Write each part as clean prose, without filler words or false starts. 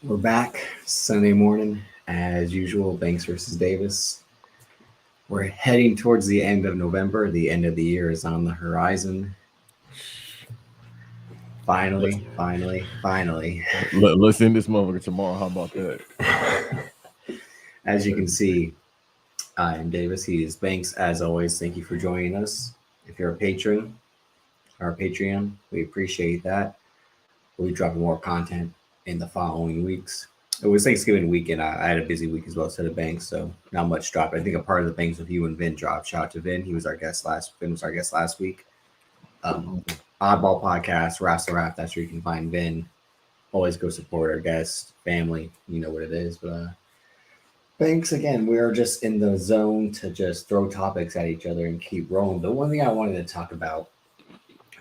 We're back Sunday morning as usual. Banks versus Davis. We're heading towards the end of November. The end of the year is on the horizon. Finally, finally, finally. Let's end this motherfucker tomorrow. How about that? As you can see, I'm Davis. He is Banks. As always, thank you for joining us. If you're a patron, our Patreon, we appreciate that. We'll be dropping more content in the following weeks. It was Thanksgiving weekend. I had a busy week as well, so the Banks, so not much dropped. I think a part of the Banks with you and Vin dropped. Shout out to Vin. He was our guest last. Vin was our guest last week. Oddball Podcast, Wrestle Rap. That's where you can find Vin. Always go support our guest, family. You know what it is. But thanks again. We are just in the zone to just throw topics at each other and keep rolling. But one thing I wanted to talk about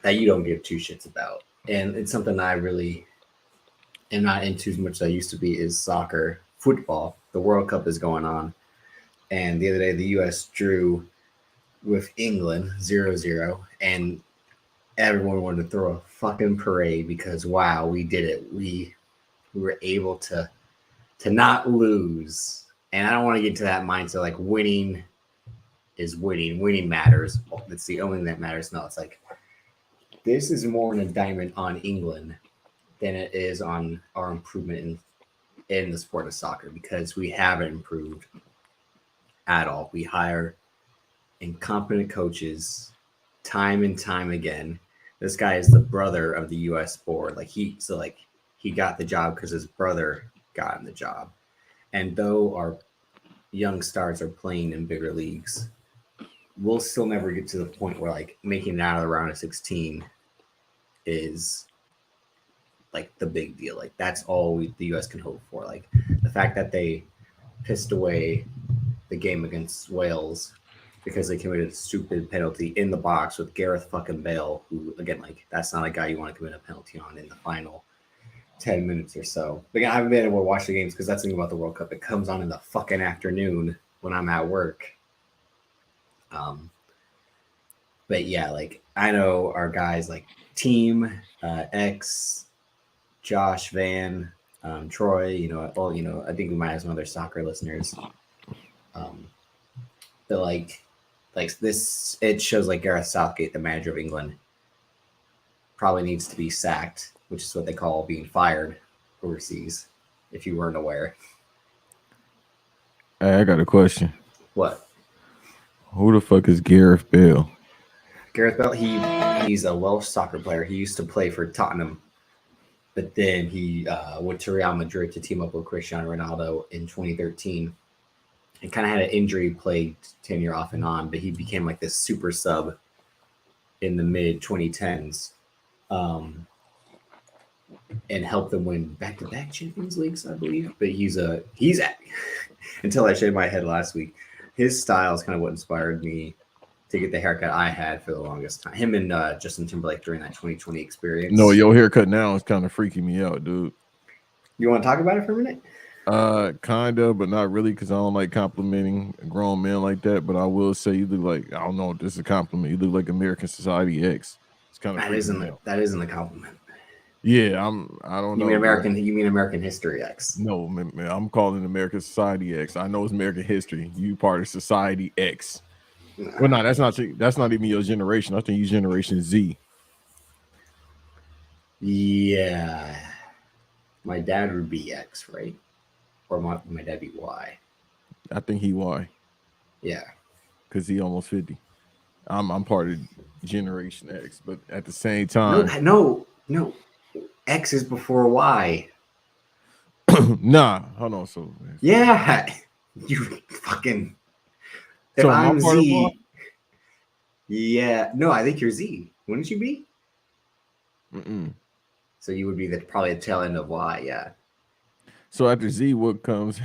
that you don't give two shits about, and it's something I really am not into as much as I used to be, is soccer, football. The World Cup is going on. And the other day, the U.S. drew with England 0-0. And everyone wanted to throw a fucking parade because wow, we did it. We were able to not lose. And I don't want to get to that mindset like winning is winning. Winning matters. That's the only thing that matters. No, it's like this is more an indictment on England than it is on our improvement in the sport of soccer because we haven't improved at all. We hire incompetent coaches time and time again. This guy is the brother of the U.S. board. He got the job because his brother got him the job. And though our young stars are playing in bigger leagues, we'll still never get to the point where like making it out of the round of 16 is like the big deal. Like that's all the U.S. can hope for. Like the fact that they pissed away the game against Wales because they committed a stupid penalty in the box with Gareth fucking Bale, who again, like that's not a guy you want to commit a penalty on in the final 10 minutes or so. But again, I haven't been able to watch the games because that's the thing about the World Cup. It comes on in the fucking afternoon when I'm at work. But yeah, like I know our guys like Team X, Josh Van, Troy. I think we might have some other soccer listeners. But like this, it shows like Gareth Southgate, the manager of England, probably needs to be sacked, which is what they call being fired overseas. If you weren't aware, Hey, I got a question. what Who the fuck is Gareth Bale? Gareth Bale? He's a Welsh soccer player. He used to play for Tottenham, but then he went to Real Madrid to team up with Cristiano Ronaldo in 2013. And kind of had an injury plagued tenure off and on, but he became like this super sub in the mid 2010s and helped them win back-to-back Champions Leagues, I believe. But he's until I shaved my head last week, his style is kind of what inspired me to get the haircut I had for the longest time. Him and Justin Timberlake during that 2020 experience. No, your haircut now is kind of freaking me out, dude. You want to talk about it for a minute? Kinda, but not really, because I don't like complimenting a grown man like that. But I will say you look like, I don't know if this is a compliment. You look like American Society X. It's kind of that isn't a compliment. Yeah, I don't know. You mean American History X? No, man, I'm calling American Society X. I know it's American history. You part of Society X. Nah. Well, no, that's not even your generation. I think you Generation Z. Yeah, my dad would be X, right? Or my dad be Y? I think he Y. Yeah, because he almost 50. I'm part of Generation X, but at the same time, no. X is before Y. Nah, hold on. So yeah, you fucking. If so I'm Z, yeah, no, I think you're Z. Wouldn't you be? Mm-mm. So you would be probably the tail end of Y, yeah. So after Z, what comes?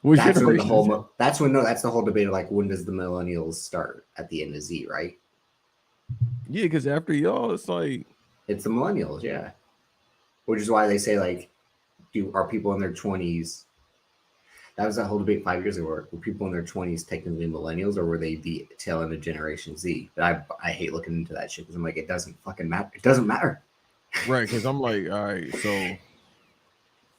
That's when that's the whole debate of like when does the millennials start at the end of Z, right? Yeah, because after y'all, it's like it's the millennials, yeah. Which is why they say like, are people in their 20s? That was that whole debate 5 years ago. Were people in their 20s technically millennials, or were they the tail end of Generation Z? But I hate looking into that shit because I'm like, it doesn't fucking matter. It doesn't matter. Right, because I'm like, all right, so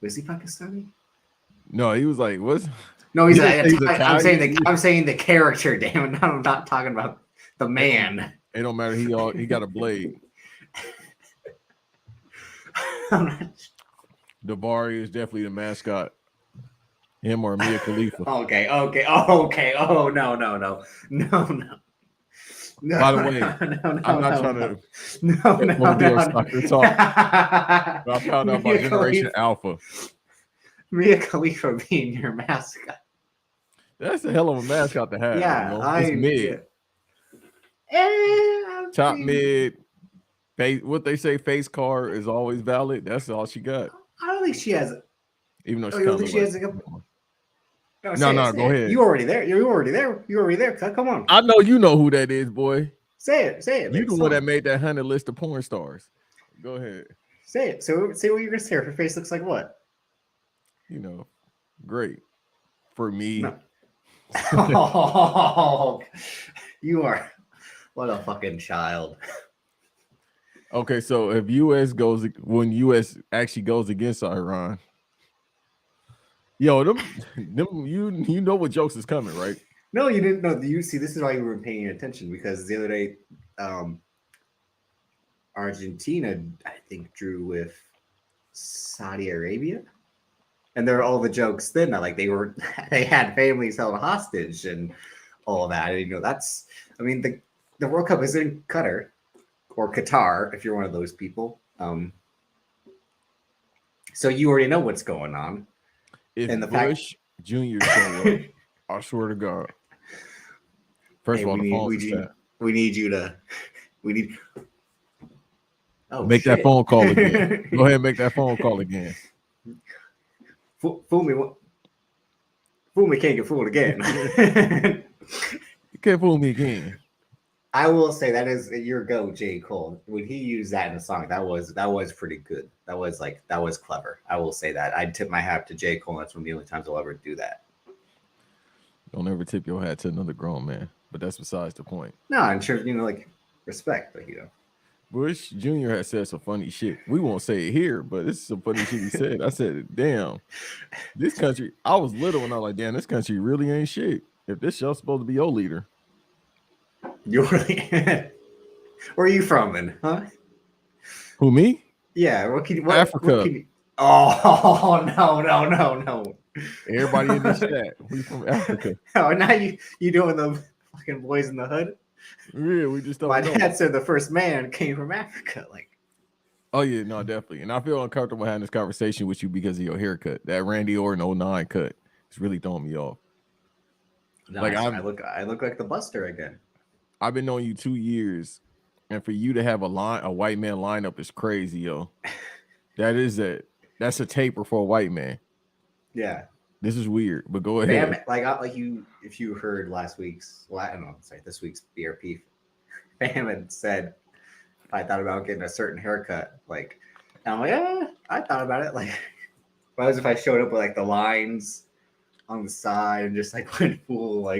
Was he Pakistani? No, he was like, what's No, you he's. didn't say he's I'm saying Italian? I'm saying the character. Damn it! I'm not talking about the man. It don't matter. He got a blade. Davari is definitely the mascot. Him or Mia Khalifa. Okay. Oh no. By the way, I'm not trying to do a sucker talk. But I found out about Generation Alpha. Mia Khalifa being your mascot. That's a hell of a mascot to have. Yeah, you know? It's mid. Top mid. Face, what they say, face card is always valid. That's all she got. I don't think she has it. Even though she you don't think she has No, go ahead. You already there. You're already there. Come on. I know you know who that is, boy. Say it. You the one that made that 100 list of porn stars. Go ahead. Say it. So say what you're gonna say. Her face looks like what? You know, great for me. No. Oh, you are what a fucking child. Okay, so if when US actually goes against Iran, yo, them you know what jokes is coming, right? No, you didn't know. You see, this is why you weren't paying attention, because the other day, Argentina, I think, drew with Saudi Arabia, and there are all the jokes then. Like they had families held hostage and all that. And, I mean, the World Cup is in Qatar or Qatar if you're one of those people. So you already know what's going on. If and the Bush Jr. show up, I swear to God. First of all, we need you to. Make that phone call again. Go ahead and make that phone call again. Fool me can't get fooled again. You can't fool me again. I will say that is your go, J. Cole. When he used that in a song, that was pretty good. That was clever. I will say that. I'd tip my hat to J. Cole. That's one of the only times I'll ever do that. Don't ever tip your hat to another grown man, but that's besides the point. No, in terms of, respect, Bush Jr. has said some funny shit. We won't say it here, but this is some funny shit he said. I said, damn, this country, I was little and I was like, damn, this country really ain't shit. If this show's supposed to be your leader. You really? Where are you from, then? Huh? Who, me? Yeah. Africa. Oh no! Everybody in this chat, we from Africa. Oh, now you doing the fucking Boys in the Hood? Yeah, we just don't My know. dad said the first man came from Africa. Oh yeah, no, definitely. And I feel uncomfortable having this conversation with you because of your haircut. That Randy Orton 09 cut. It's really throwing me off. No, I look like the Buster again. I've been knowing you 2 years, and for you to have a white man lineup is crazy, yo. That's a taper for a white man. Yeah. This is weird, but go ahead. If you heard this week's BRP, Fam had said I thought about getting a certain haircut. And I'm like, I thought about it. What if I showed up with the lines on the side and just went full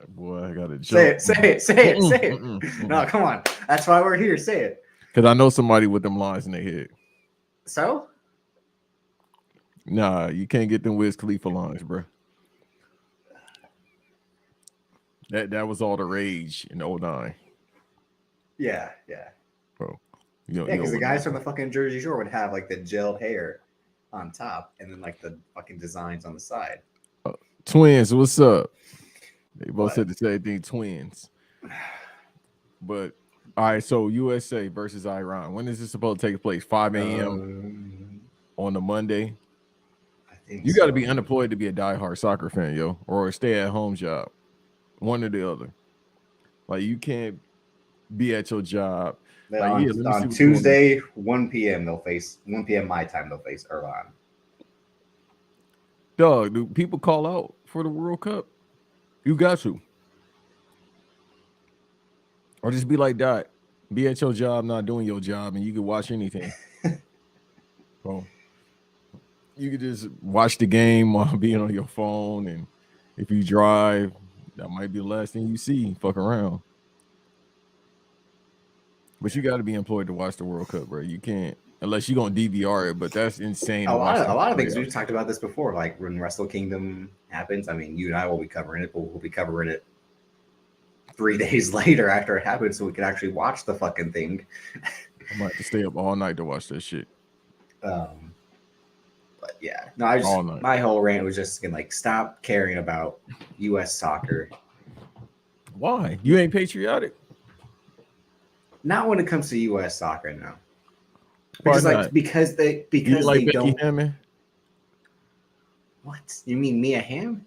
Boy, I got a joke. Say it. No, come on. That's why we're here. Say it. Because I know somebody with them lines in their head. So? Nah, you can't get them Wiz Khalifa lines, bro. That was all the rage in 09. Yeah. Bro. Because the guys from the fucking Jersey Shore would have the gelled hair on top and then the fucking designs on the side. Twins, what's up? They both said the same thing, twins. But all right, so USA versus Iran. When is this supposed to take place? 5 a.m. On a Monday. I think you got to be unemployed to be a diehard soccer fan, yo, or a stay-at-home job. One or the other. You can't be at your job. On Tuesday, 1 p.m. they'll face 1 p.m. my time. They'll face Iran. Dog, do people call out for the World Cup? You got to. Or just be like that. Be at your job, not doing your job, and you can watch anything. So you could just watch the game while being on your phone, and if you drive, that might be the last thing you see. Fuck around. But you got to be employed to watch the World Cup, bro. You can't unless you're gonna DVR it. But that's insane. A watch lot of things playoffs. we've talked about this before, like when Wrestle Kingdom happens. I mean, you and I will be covering it, but we'll be covering it 3 days later after it happens, so we can actually watch the fucking thing. I might have to stay up all night to watch that shit. But yeah, no, I just my whole rant was just like stop caring about U.S. soccer. Why? You ain't patriotic? Not when it comes to U.S. soccer, no. Why not? Because they Becky don't. Hammond? What? You mean Mia Hamm?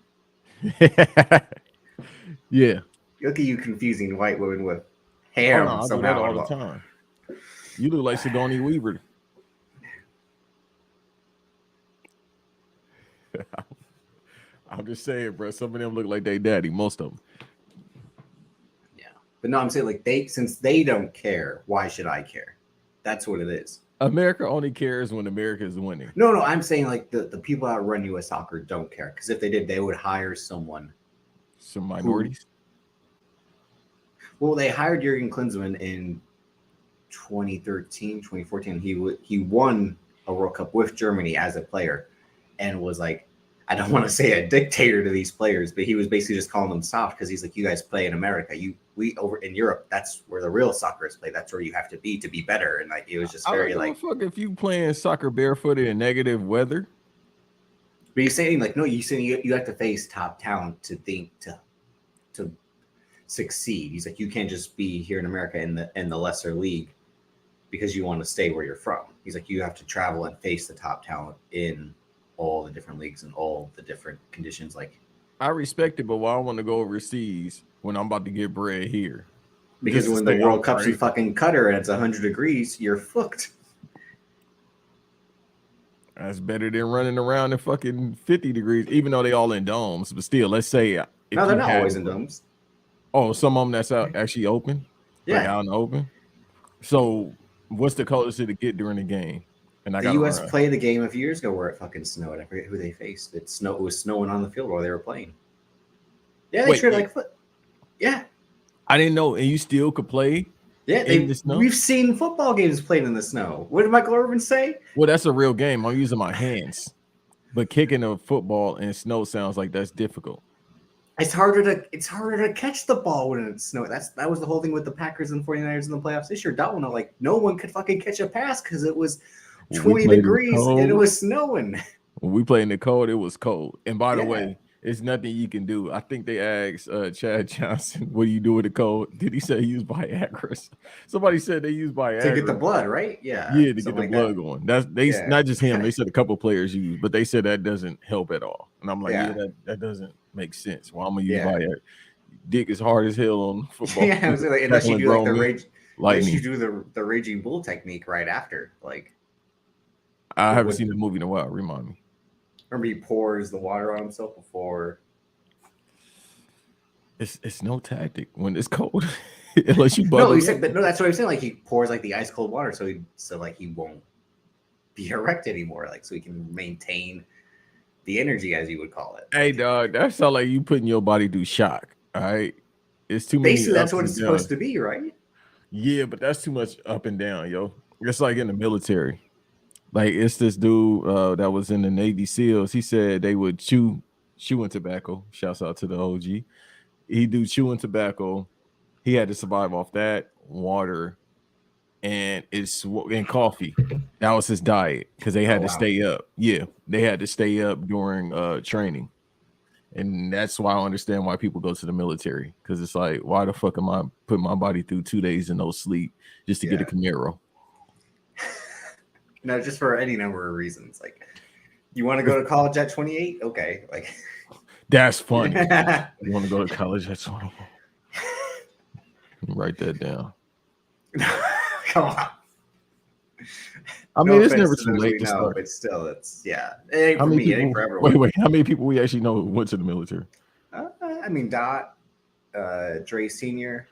Yeah. Look at you confusing white women with hair. I do that all the time. You look like Sigourney Weaver. I'm just saying, bro. Some of them look like they daddy. Most of them. Yeah, but no, I'm saying like since they don't care, why should I care? That's what it is. America only cares when America is winning. No, I'm saying like the people that run U.S. soccer don't care, because if they did, they would hire someone. Some minorities. Well, they hired Jurgen Klinsmann in 2013, 2014. He won a World Cup with Germany as a player, and was like, I don't want to say a dictator to these players, but he was basically just calling them soft, because he's like, you guys play in America. We over in Europe, that's where the real soccer is played. That's where you have to be better. And like, it was just very like, fuck if you playing soccer barefooted in negative weather. But he's saying like, no, you have to face top talent to succeed. He's like, you can't just be here in America in the lesser league because you want to stay where you're from. He's like, you have to travel and face the top talent in all the different leagues and all the different conditions. Like, I respect it, but why I want to go overseas when I'm about to get bread here? Because when the World Cup's in fucking Qatar and it's 100 degrees, you're fucked. That's better than running around in fucking 50 degrees, even though they all in domes. But still, let's say no, they're not always in domes. Oh, some of them that's actually open. Yeah, like out in the open. So, what's the coldest to get during the game? And the U.S. played the game a few years ago where it fucking snowed. I forget who they faced. It was snowing on the field while they were playing. Yeah, they treated like foot. Yeah, I didn't know, and you still could play. Yeah, we've seen football games played in the snow. What did Michael Irvin say? Well, that's a real game. I'm using my hands, but kicking a football in snow sounds like that's difficult. It's harder to catch the ball when it's snow. That was the whole thing with the Packers and 49ers in the playoffs this year. Dalton, like, no one could fucking catch a pass because it was 20 degrees and it was snowing. When we played in the cold, it was cold. And by the way, it's nothing you can do. I think they asked Chad Johnson, what do you do with the cold? Did he say he used Viagra? Somebody said they used Viagra. To get the blood, right? Yeah. Yeah, to get the blood going. Not just him. They said a couple players used, but they said that doesn't help at all. And I'm like, that doesn't make sense. Well, I'm going to use Viagra. Dick is hard as hell on football. Yeah, I was like, unless you do the Raging Bull technique right after. Like, I haven't seen the movie in a while. Remind me. Remember, he pours the water on himself before. It's no tactic when it's cold, unless you. No, he said, but no, that's what I'm saying. Like, he pours like the ice cold water, so he won't be erect anymore. Like, so he can maintain the energy, as you would call it. Hey, dog, that sounds like you putting your body through shock. All right, it's too many. Basically, that's what it's supposed to be, right? Yeah, but that's too much up and down, yo. It's like in the military. Like, it's this dude that was in the Navy SEALs. He said they would chewing tobacco. Shouts out to the OG. He do chewing tobacco. He had to survive off that, water, and coffee. That was his diet because they had to stay up. Yeah, they had to stay up during training, and that's why I understand why people go to the military, because it's like, why the fuck am I putting my body through 2 days of no sleep just to get a Camaro? No, just for any number of reasons. Like, you want to go to college at 28? Okay, like that's funny. You want to go to college at 28? Write that down. Come on. I mean, it's never too late to start. But still, it ain't for me. It ain't for everyone. Wait. How many people we actually know went to the military? I mean, Dot, Dre Sr.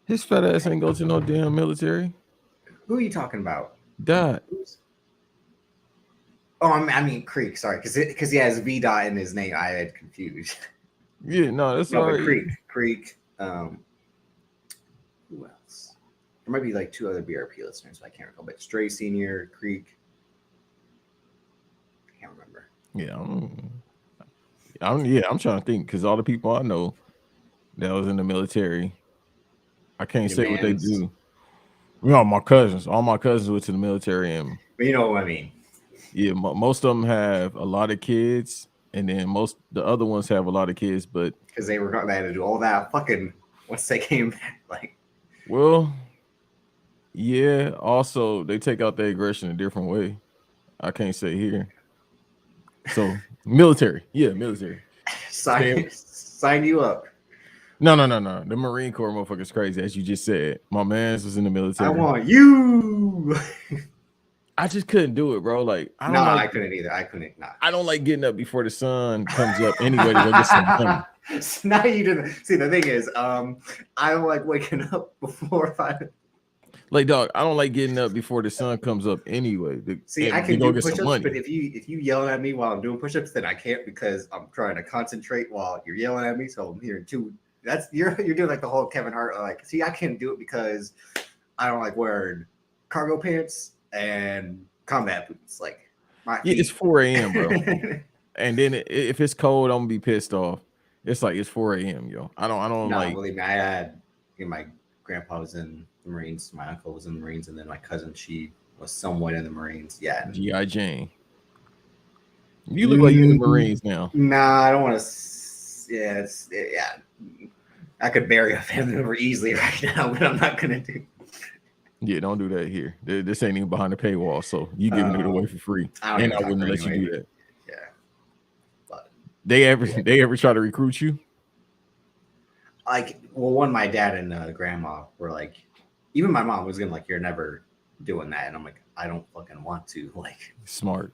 His fat ass ain't go to no damn military. Who are you talking about? Dot. Oh, I mean Creek. Sorry, because he has V Dot in his name. I had confused. Yeah, no, that's all right. Creek. Who else? There might be like 2 other BRP listeners, but I can't recall. But Stray Senior, Creek. I can't remember. Yeah, I'm trying to think because all the people I know that was in the military, I can't Your say what they mans. do. You know, my cousins, all my cousins went to the military, and But you know what I mean. yeah, most of them have a lot of kids, and then the other ones have a lot of kids, but Because they had to do all that fucking once they came back. Like, well, yeah. Also, they take out their aggression a different way. I can't say here. So military, yeah, military. sign you up. No. The Marine Corps motherfucker's crazy, as you just said. My man's was in the military. I want you. I just couldn't do it, bro. Like I couldn't either. I couldn't. Nah. I don't like getting up before the sun comes up anyway to go get some money. Now you didn't see. The thing is, I don't like waking up before 5. Like, dog, I don't like getting up before the sun comes up anyway. I can go do get some push-ups, money. but if you yell at me while I'm doing push-ups, then I can't because I'm trying to concentrate while you're yelling at me. So I'm hearing 2. That's you're doing like the whole Kevin Hart. Like, see, I can't do it because I don't like wearing cargo pants and combat boots. Like, it's 4 a.m., bro. And then if it's cold, I'm gonna be pissed off. It's like it's 4 a.m., yo. I don't no, like. Believe me, I had my grandpa was in the Marines, my uncle was in the Marines, and then my cousin, she was somewhat in the Marines. Yeah, G.I. Jane. You look like you're in the Marines now. Nah, I don't want to. Yeah, I could bury a family member easily right now, but I'm not gonna do. Yeah, don't do that here. This ain't even behind the paywall, so you giving it away for free, and I wouldn't let you do that. Yeah, but they ever try to recruit you? Like, well, my dad and grandma were like, even my mom was gonna like, you're never doing that, and I'm like, I don't fucking want to. Like, smart.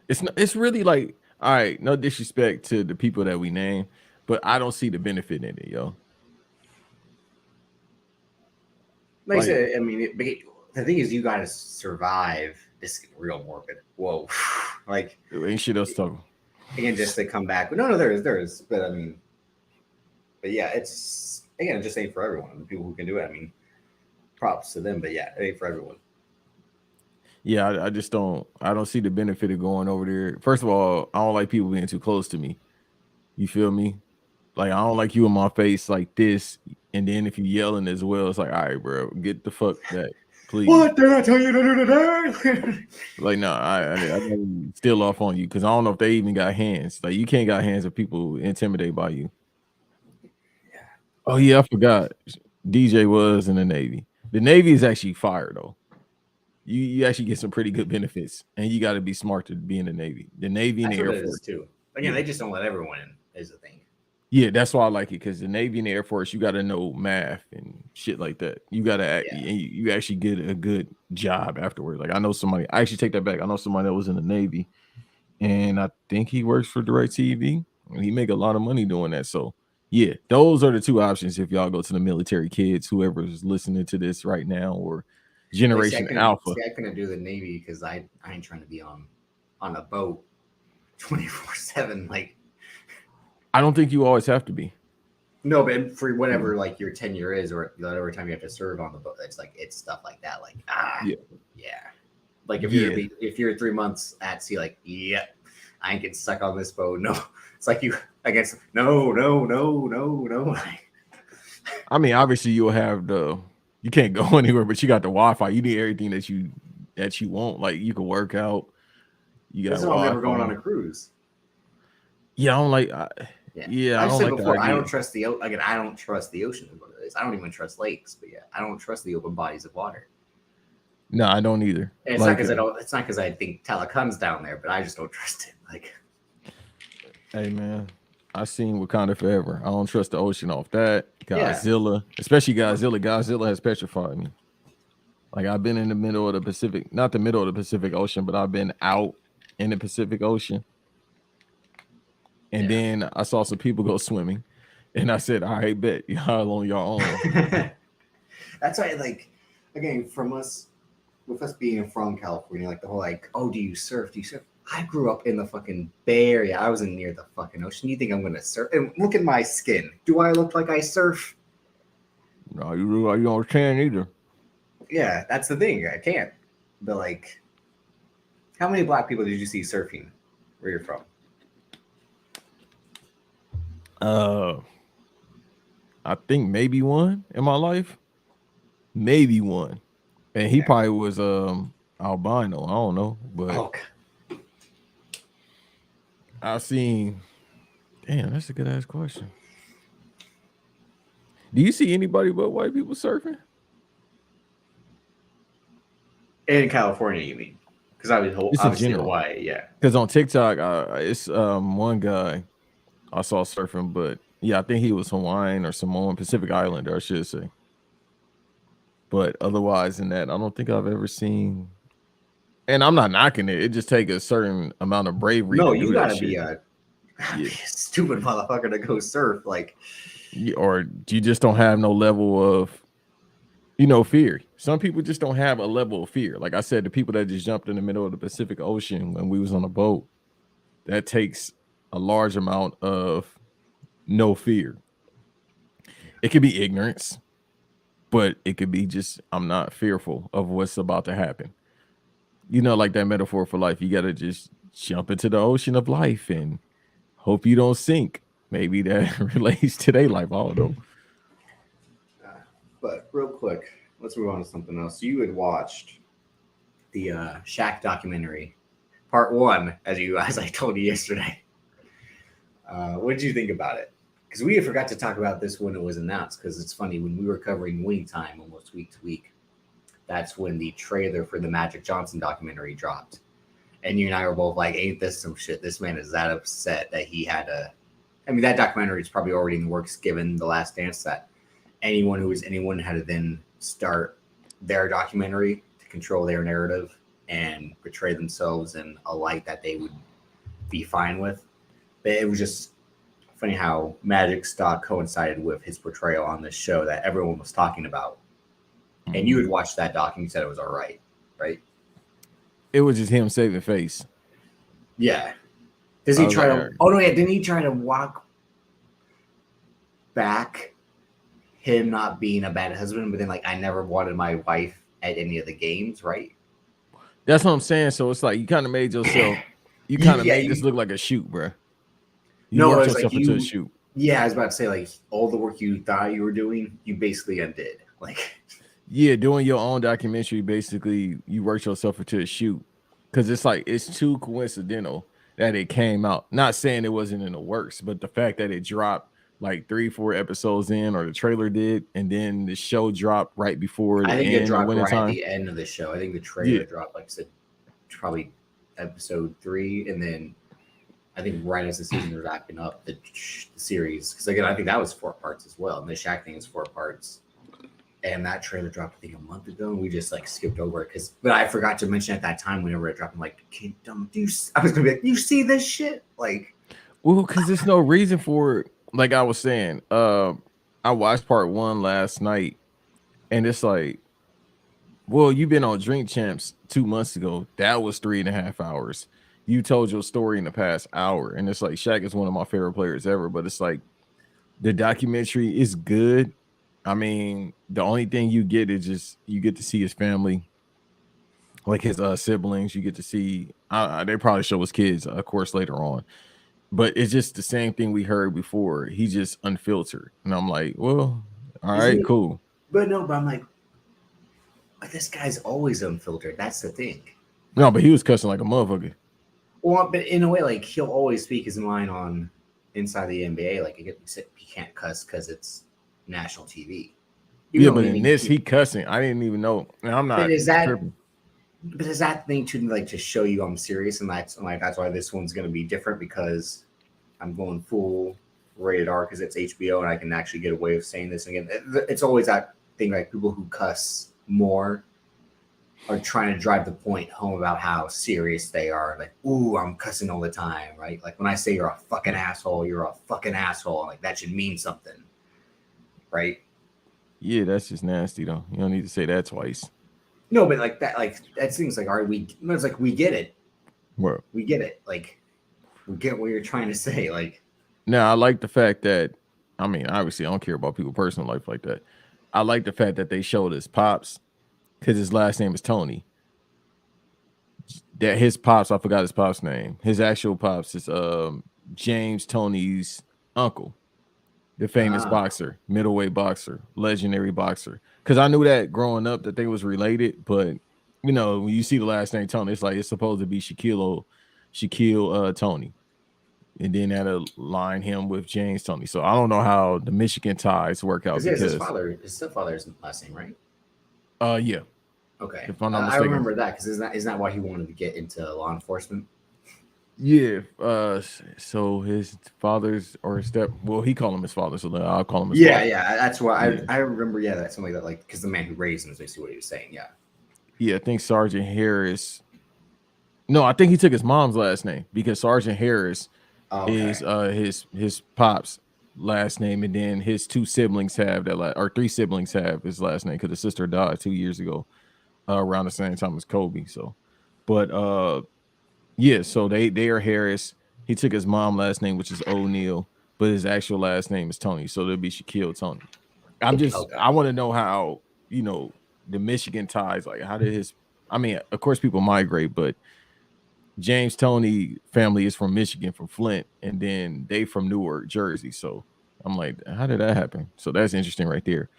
It's really like, all right, no disrespect to the people that we name, but I don't see the benefit in it, yo. Like I said, I mean, the thing is, you got to survive. This is real morbid. Whoa, like ain't shit else talking. Again, just to come back. But no, there is. But I mean, but yeah, it's again, it just ain't for everyone. The people who can do it, I mean, props to them. But yeah, it ain't for everyone. Yeah, I just don't. I don't see the benefit of going over there. First of all, I don't like people being too close to me. You feel me? Like, I don't like you in my face like this. And then if you yelling as well, it's like, all right, bro, get the fuck back, please. What did I tell you to do today? Like, no, I still off on you because I don't know if they even got hands. Like, you can't got hands if people intimidate by you. Yeah. Oh yeah, I forgot. DJ was in the Navy. The Navy is actually fire though. You actually get some pretty good benefits, and you got to be smart to be in the Navy. The Navy and the Air Force too. Again, they just don't let everyone in. Is the thing. Yeah, that's why I like it because the Navy and the Air Force, you got to know math and shit like that. You got to act, and you actually get a good job afterwards. Like, I know somebody. I actually take that back. I know somebody that was in the Navy, and I think he works for DirecTV, and he make a lot of money doing that. So yeah, those are the 2 options if y'all go to the military. Kids, whoever's listening to this right now, or Generation Alpha. I couldn't do the Navy because I ain't trying to be on a boat 24/7. Like, I don't think you always have to be. No, but for whatever like your tenure is, or whatever time you have to serve on the boat, it's stuff like that. Like, yeah. Like if you're 3 months at sea, like, I ain't getting stuck on this boat. No, it's like I guess no. I mean, obviously you'll have you can't go anywhere, but you got the Wi-Fi. You need everything that you want. Like, you can work out. You got. This is why I'm never going on a cruise. Yeah, I don't like. I don't like before. I don't trust I don't trust the ocean. Is what it is. I don't even trust lakes. But yeah, I don't trust the open bodies of water. No, I don't either. And it's not because I don't. It's not because I think Talakan's down there, but I just don't trust it. Like, hey man, I seen Wakanda Forever. I don't trust the ocean off that. Godzilla, especially Godzilla. Godzilla has petrified me. Like, I've been in the middle of the Pacific, not the middle of the Pacific Ocean, but I've been out in the Pacific Ocean. And then I saw some people go swimming, and I said, all right, bet y'all on your own. That's why, like, again, with us being from California, like the whole like, oh, do you surf? I grew up in the fucking Bay Area. I wasn't near the fucking ocean. You think I'm gonna surf? And look at my skin. Do I look like I surf? No, you don't tan either. Yeah, that's the thing. I can't. But like, how many black people did you see surfing where you're from? I think maybe one in my life, maybe one, and he Yeah. probably was albino. I don't know, but Oh, I've seen. Damn, that's a good ass question. Do you see anybody but white people surfing? in California, you mean? Because Just in obviously general, Hawaii, yeah. because on TikTok, it's one guy I saw surfing, but yeah, I think he was Hawaiian or Samoan, Pacific Islander, I should say. But otherwise than that, I don't think I've ever seen. And I'm not knocking it. It just take a certain amount of bravery No, to you do that gotta be shit. a Yeah. stupid motherfucker to go surf. Like, Or you just don't have no level of, fear. Some people just don't have a level of fear. Like I said, the people that just jumped in the middle of the Pacific Ocean when we was on a boat, that takes a large amount of no fear. It could be ignorance, but it could be just I'm not fearful of what's about to happen. Like that metaphor for life. You gotta just jump into the ocean of life and hope you don't sink. Maybe that relates to their life. I don't know. but real quick, let's move on to something else. You had watched the Shaq documentary, part one, as I told you yesterday. What did you think about it? Because we had forgot to talk about this when it was announced. Because it's funny, when we were covering Wing Time almost week to week, that's when the trailer for the Magic Johnson documentary dropped. And you and I were both like, ain't this some shit? This man is that upset that he had a. I mean, that documentary is probably already in the works given The Last Dance, that anyone who was anyone had to then start their documentary to control their narrative and portray themselves in a light that they would be fine with. But it was just funny how Magic stock coincided with his portrayal on this show that everyone was talking about. And you had watched that doc and you said it was all right, right? It was just him saving face. Yeah. Does he try to? Oh no, yeah. Didn't he try to walk back him not being a bad husband? But then, like, I never wanted my wife at any of the games, right? That's what I'm saying. So it's like you kind of made yourself. You kind of made this look like a shoot, bro. You worked yourself into a shoot. Yeah, I was about to say, like, all the work you thought you were doing, you basically undid. Like, yeah, doing your own documentary, basically, you worked yourself into a shoot. Because it's like, it's too coincidental that it came out. Not saying it wasn't in the works, but the fact that it dropped like 3-4 episodes in, or the trailer did, and then the show dropped right before the I think end. it dropped right at the end of the show. I think the trailer dropped, like I said, probably episode 3, and then I think right as the season was wrapping up the series, because again, I think that was 4 parts as well, and the Shaq thing is 4 parts. And that trailer dropped, I think, a month ago, and we just like skipped over it but I forgot to mention at that time whenever it dropped, I'm like, I was gonna be like, you see this shit? Like, well, because there's no reason for it. Like I was saying, I watched part 1 last night, and it's like, well, you've been on Drink Champs 2 months ago. That was 3.5 hours. You told your story in the past hour, and it's like Shaq is one of my favorite players ever. But it's like the documentary is good. I mean, the only thing you get is just you get to see his family, like his siblings. You get to see. They probably show his kids, of course, later on. But it's just the same thing we heard before. He's just unfiltered, and I'm like, well, all right, cool. But I'm like, but this guy's always unfiltered. That's the thing. No, but he was cussing like a motherfucker. Well, but in a way, like, he'll always speak his mind on inside the NBA. Like, he can't cuss because it's national TV. Yeah, but in this, he cussing. I didn't even know. I'm not. But is that thing to show you I'm serious, and that's why this one's going to be different, because I'm going full rated R because it's HBO and I can actually get away with saying this again. It's always that thing, like, people who cuss more are trying to drive the point home about how serious they are. Like, ooh, I'm cussing all the time, right? Like, when I say you're a fucking asshole, you're a fucking asshole. Like, that should mean something, right? Yeah, that's just nasty, though. You don't need to say that twice. No, but that seems like, all right, we get it. What? We get it. Like, we get what you're trying to say. Like, now I like the fact that, obviously I don't care about people's personal life like that. I like the fact that they showed his pops because his last name is Tony. That his pops, I forgot his pops name. His actual pops is James Tony's uncle, the famous Ah, boxer, middleweight boxer, legendary boxer. Because I knew that growing up that they was related, but you know, when you see the last name Tony, it's like it's supposed to be Shaquille Tony. And then that'll line him with James Tony. So I don't know how the Michigan ties work out because he has because his stepfather's last name, right? yeah, Okay, if I'm not I mistaken. remember that because isn't that why he wanted to get into law enforcement? Yeah. So his father's or his well, he called him his father, so then I'll call him his Yeah, father. yeah, that's why Yeah. I remember. Yeah, that's something like that. Like, because the man who raised him is basically what he was saying. Yeah. Yeah, I think Sergeant Harris. No, I think he took his mom's last name because Sergeant Harris is Okay. his pop's last name, and then his two siblings have that or three siblings have his last name because his sister died 2 years ago, around the same time as Kobe. So, but yeah, so they are Harris. He took his mom last name, which is O'Neal, but his actual last name is Tony. So there'll be Shaquille Tony. Okay. I want to know how, you know, the Michigan ties, like how did I mean, of course people migrate, but James Tony family is from Michigan, from Flint, and then they from Newark, Jersey. So I'm like, how did that happen? So that's interesting right there.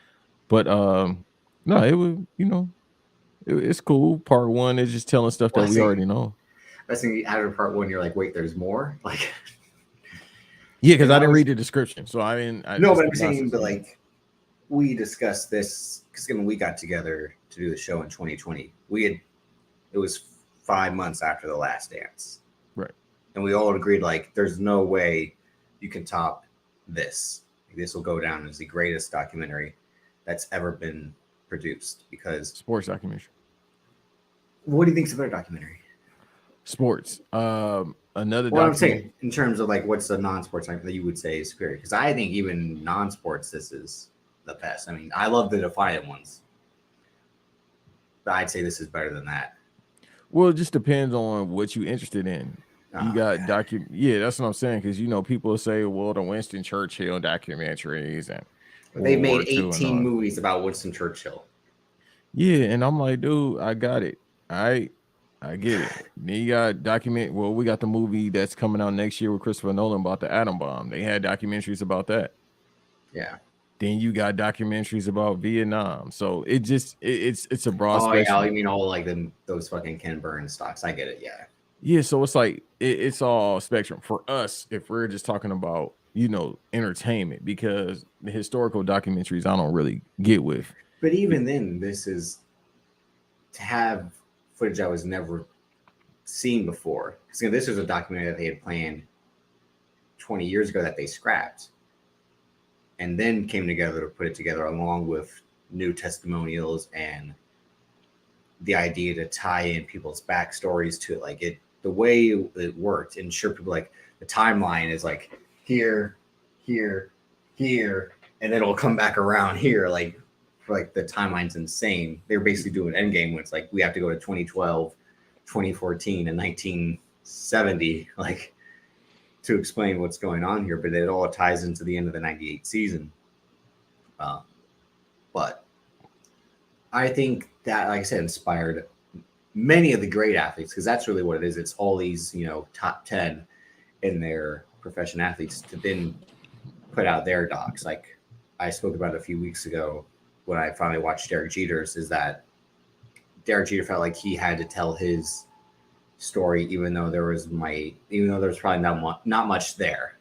But no, it was, you know, it's cool. Part one is just telling stuff Well, that we already know. I think after part one, you're like, wait, there's more. Like, Yeah, because and I I didn't was read the description, so I didn't. no, It's but the I'm saying, process. but Yeah. like, we discussed this because when we got together to do the show in 2020, it was 5 months after the Last Dance, Right. and we all agreed like, there's no way you can top this. This will go down as the greatest documentary that's ever been produced. Because Sports documentary. what do you think's a better documentary? Sports. Another Well, I'm document. saying in terms of like what's the non-sports that you would say is superior? Because I think even non-sports, this is the best. I mean, I love the Defiant ones, but I'd say this is better than that. Well, it just depends on what you're interested in. You Oh got God, Yeah, that's what I'm saying. Because you know, people say, well, the Winston Churchill documentaries and but they've World made War II and 18 all. movies about Winston Churchill. Yeah, and I'm like, dude, I got it. I get it. Then you got well, we got the movie that's coming out next year with Christopher Nolan about the atom bomb. They had documentaries about that. Yeah. Then you got documentaries about Vietnam. So it's a broad Oh yeah, you spectrum. mean all like those fucking Ken Burns stocks? I get it. Yeah. Yeah, so it's like it's all spectrum for us if we're just talking about, you know, entertainment, because the historical documentaries I don't really get with. But even then, this is to have footage I was never seen before. Because this was a documentary that they had planned 20 years ago that they scrapped, and then came together to put it together along with new testimonials and the idea to tie in people's backstories to it. Like, the way it worked, and sure, people like the timeline is like here, here, here, and then it'll come back around here. Like, for like the timeline's insane. They're basically doing Endgame when it's like we have to go to 2012, 2014, and 1970, like, to explain what's going on here. But it all ties into the end of the '98 season. Uh, but I think that, like I said, inspired many of the great athletes, because that's really what it is. It's all these, top 10 in their profession athletes to then put out their docs. Like I spoke about a few weeks ago when I finally watched Derek Jeter's, is that Derek Jeter felt like he had to tell his story, even though there was probably not much there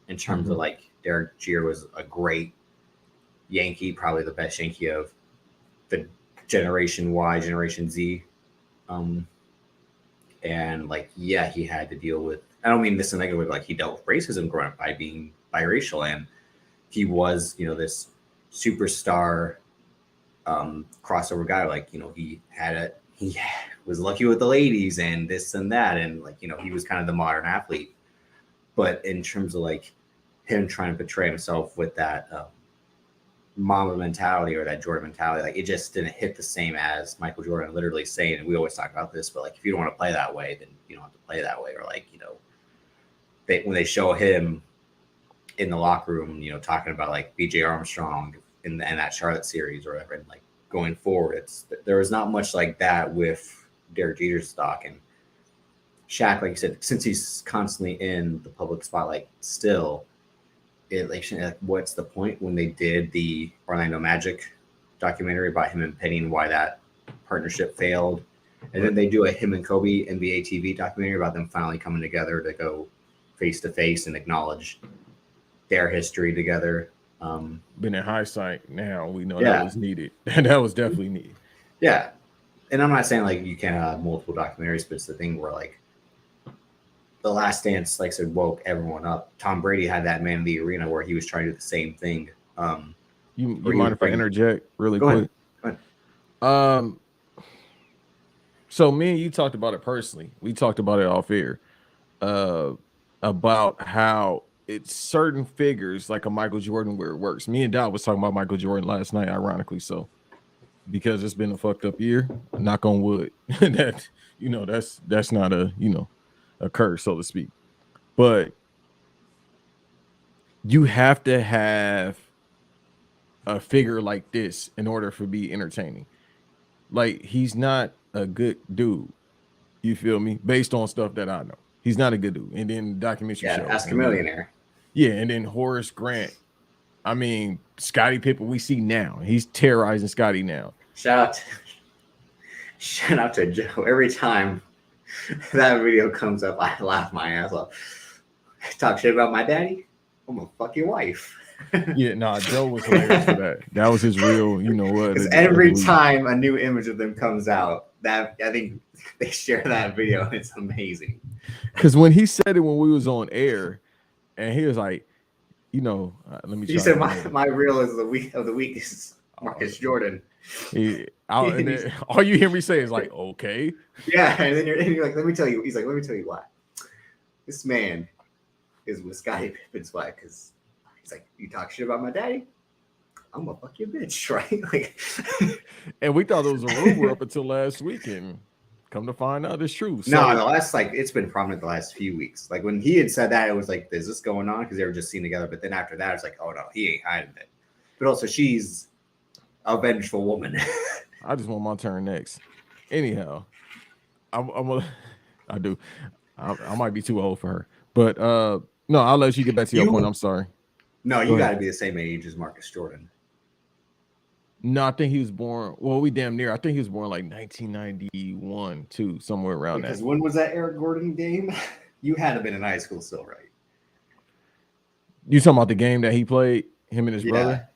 in terms of, like, Derek Jeter was a great Yankee, probably the best Yankee of the Generation Y, Generation Z. And like, yeah, he had to deal with, I don't mean this in a negative way, but like, he dealt with racism growing up by being biracial. And he was, this superstar crossover guy. Like, he was lucky with the ladies and this and that. And like, he was kind of the modern athlete. But in terms of like him trying to portray himself with that Mamba mentality or that Jordan mentality, like, it just didn't hit the same as Michael Jordan literally saying, and we always talk about this, but like, if you don't want to play that way, then you don't have to play that way. Or like, when they show him in the locker room, talking about like BJ Armstrong in that Charlotte series or whatever, and like going forward. There was not much like that with Derek Jeter's stock, and Shaq, like you said, since he's constantly in the public spotlight still, what's the point when they did the Orlando Magic documentary about him and Penny and why that partnership failed? And then they do a him and Kobe NBA TV documentary about them finally coming together to go face to face and acknowledge their history together. But in hindsight, now we know that was needed. That was definitely needed. Yeah. And I'm not saying like you can't have multiple documentaries, but it's the thing where like The Last Dance, like I said, woke everyone up. Tom Brady had that Man in the Arena where he was trying to do the same thing. You mind if I interject really quick? Go ahead. So me and you talked about it personally. We talked about it off air about how it's certain figures like a Michael Jordan where it works. Me and Dot was talking about Michael Jordan last night, ironically so, because it's been a fucked up year. Knock on wood. That that's not a a curse, so to speak. But you have to have a figure like this in order for be entertaining. Like, he's not a good dude. You feel me? Based on stuff that I know, he's not a good dude. And then documentary show, Ask a Millionaire. Yeah, and then Horace Grant. I mean, Scottie Pippen. We see now he's terrorizing Scottie now. Shout out to Joe. Every time that video comes up, I laugh my ass off. Talk shit about my daddy. I'm gonna fuck your wife. Yeah, Joe was hilarious for that. That was his real, what? Because every time a new image of them comes out, that I think they share that video, and it's amazing. Because when he said it when we was on air, and he was like, let me. He said my reel is the week is Marcus Jordan. And then, all you hear me say is like, okay. Yeah, and then you're like, let me tell you. He's like, let me tell you why. This man is with Scottie Pippen's wife because he's like, you talk shit about my daddy, I'm gonna fuck your bitch, right? Like, and we thought it was a rumor up until last week, and come to find out it's true. So, no, it's been prominent the last few weeks. Like when he had said that, it was like, is this going on? Because they were just seen together. But then after that, it's like, oh no, he ain't hiding it. But also, she's a vengeful woman. I just want my turn next. Anyhow, I do. I might be too old for her, but no, I'll let you get back to your point. I'm sorry. No, you got to be the same age as Marcus Jordan. No, I think he was born. Well, we damn near. I think he was born like 1991 too, somewhere around that. Because when was that Eric Gordon game? You had to have been in high school still, right? You talking about the game that he played, him and his brother?